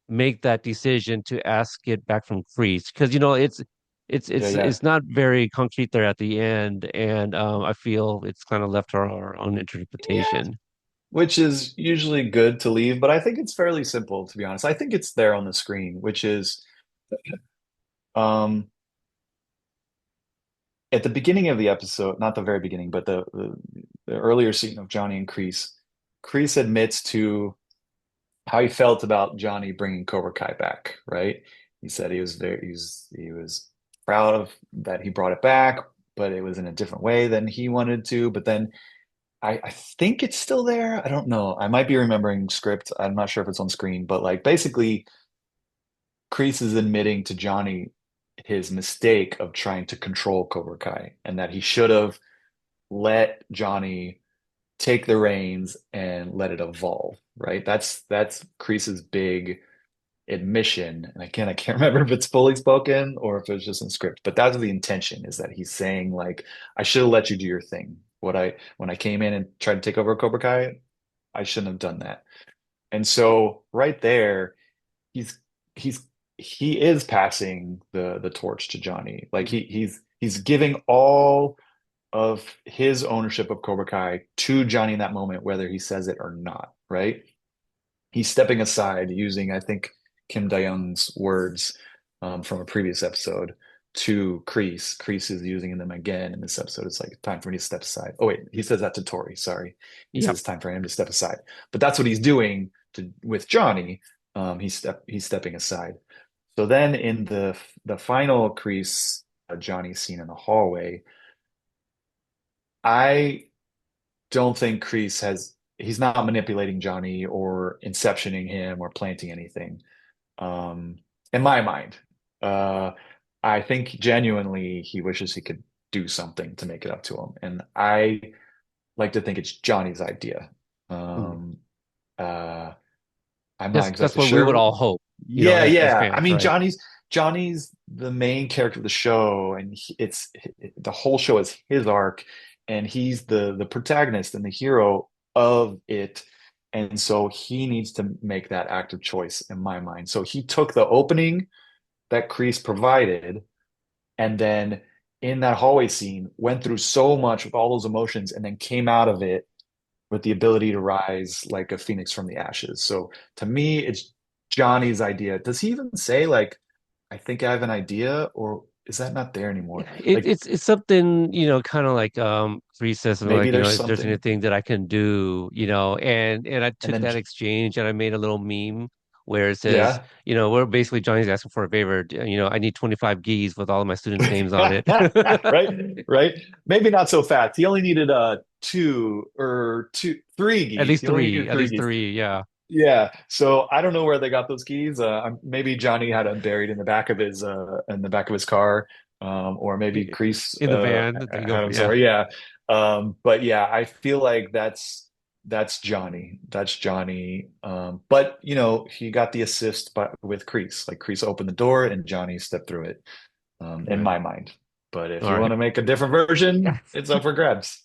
make that decision to ask it back from Kreese because Yeah. Yeah. it's not very concrete there at the end, and I feel it's kind of left to our own Yeah. interpretation. Which is usually good to leave, but I think it's fairly simple, to be honest. I think it's there on the screen, which is um, at the beginning of the episode, not the very beginning, but the earlier scene of Johnny and Kreese. Kreese admits to how he felt about Johnny bringing Cobra Kai back, right? He said he was proud of that he brought it back, but it was in a different way than he wanted to. But then I think it's still there. I don't know. I might be remembering script. I'm not sure if it's on screen, but like basically Kreese is admitting to Johnny his mistake of trying to control Cobra Kai and that he should have let Johnny take the reins and let it evolve, right? That's Kreese's big admission. And again, I can't remember if it's fully spoken or if it's just in script, but that's the intention is that he's saying like, I should have let you do your thing. When I came in and tried to take over Cobra Kai, I shouldn't have done that. And so right there, he's he's he is passing the torch to Johnny. Like he's giving all of his ownership of Cobra Kai to Johnny in that moment, whether he says it or not, right? He's stepping aside using, I think, Kim Dae-young's words from a previous episode to Kreese. Kreese is using them again in this episode. It's like time for me to step aside. Oh wait, he says that to Tori. Sorry, he says Yep. it's time for him to step aside. But that's what he's doing with Johnny. He's stepping aside. So then in the final Kreese Johnny scene in the hallway, I don't think Kreese he's not manipulating Johnny or inceptioning him or planting anything. Um, in my mind, uh, I think genuinely he wishes he could do something to make it up to him, and I like to think it's Johnny's idea. Mhm. Um, uh, I'm not That's exactly what we would sure. all hope. Yeah, as yeah. I fans, mean, right? Johnny's the main character of the show, and the whole show is his arc, and he's the protagonist and the hero of it, and so he needs to make that active choice in my mind. So he took the opening that Kreese provided, and then in that hallway scene, went through so much with all those emotions, and then came out of it with the ability to rise like a phoenix from the ashes. So to me, it's Johnny's idea. Does he even say like, I think I have an idea, or is that not there anymore? Like It's something, kind of like recess and maybe like, there's if there's something. anything that I can do, and I And took then that exchange and I made a little meme where it says, yeah. where basically Johnny's asking for a favor. I need 25 geese with all of my students' names on it. Right, right. Maybe not so fast. He only needed three At geese. least He only needed at three least geese. three, yeah. Yeah, so I don't know where they got those keys. Maybe Johnny had them buried in the back of his car, or maybe Kreese In the van, they go had for, them yeah, somewhere. Yeah, but yeah, I feel like that's Johnny. That's Johnny. But he got the assist with Kreese. Like Kreese opened the door and Johnny stepped through it. In right. my mind. But if All you want right. to make a different version, it's up for grabs.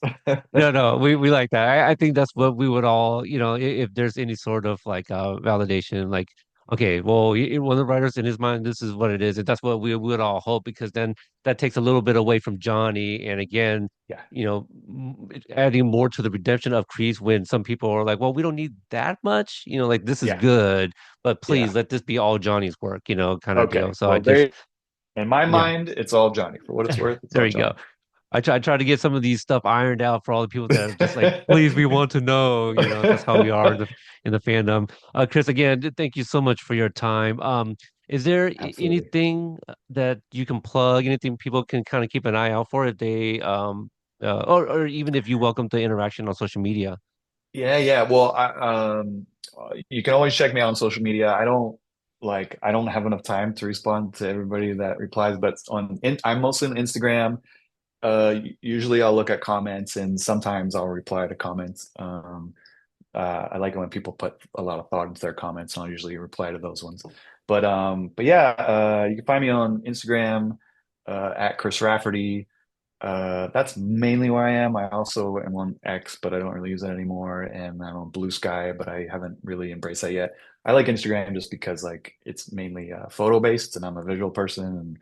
No, no, we like that. I think that's what we would all, if there's any sort of like validation, like, okay, well, one of the writers in his mind, this is what it is, and that's what we would all hope, because then that takes a little bit away from Johnny, and again, Yeah, adding more to the redemption of Kreese when some people are like, well, we don't need that much, like this is yeah, good, but please yeah. let this be all Johnny's work, kind of deal. Okay. So I Well, just, in my yeah, mind, it's all Johnny. For what it's worth, it's there all you go. Johnny. I try to get some of these stuff ironed out for all the people that are just like, please, we want to know. That's how we are in the fandom. Chris, again, thank you so much for your time. Is there Absolutely. anything that you can plug, anything people can kind of keep an eye out for if they or even if you welcome the interaction on social media? Yeah, yeah. Well, you can always check me out on social media. I don't have enough time to respond to everybody that replies, but I'm mostly on Instagram. Usually I'll look at comments and sometimes I'll reply to comments. I like it when people put a lot of thought into their comments, and I'll usually reply to those ones. But yeah, you can find me on Instagram at Chris Rafferty. That's mainly where I am. I also am on X, but I don't really use it anymore. And I'm on Blue Sky, but I haven't really embraced that yet. I like Instagram just because like it's mainly photo based, and I'm a visual person,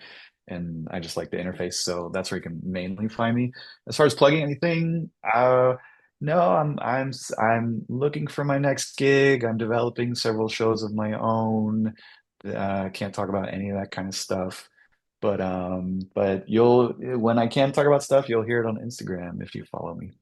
and I just like the interface. So that's where you can mainly find me. As far as plugging anything, no, I'm looking for my next gig. I'm developing several shows of my own. Can't talk about any of that kind of stuff. But you'll when I can talk about stuff, you'll hear it on Instagram if you follow me.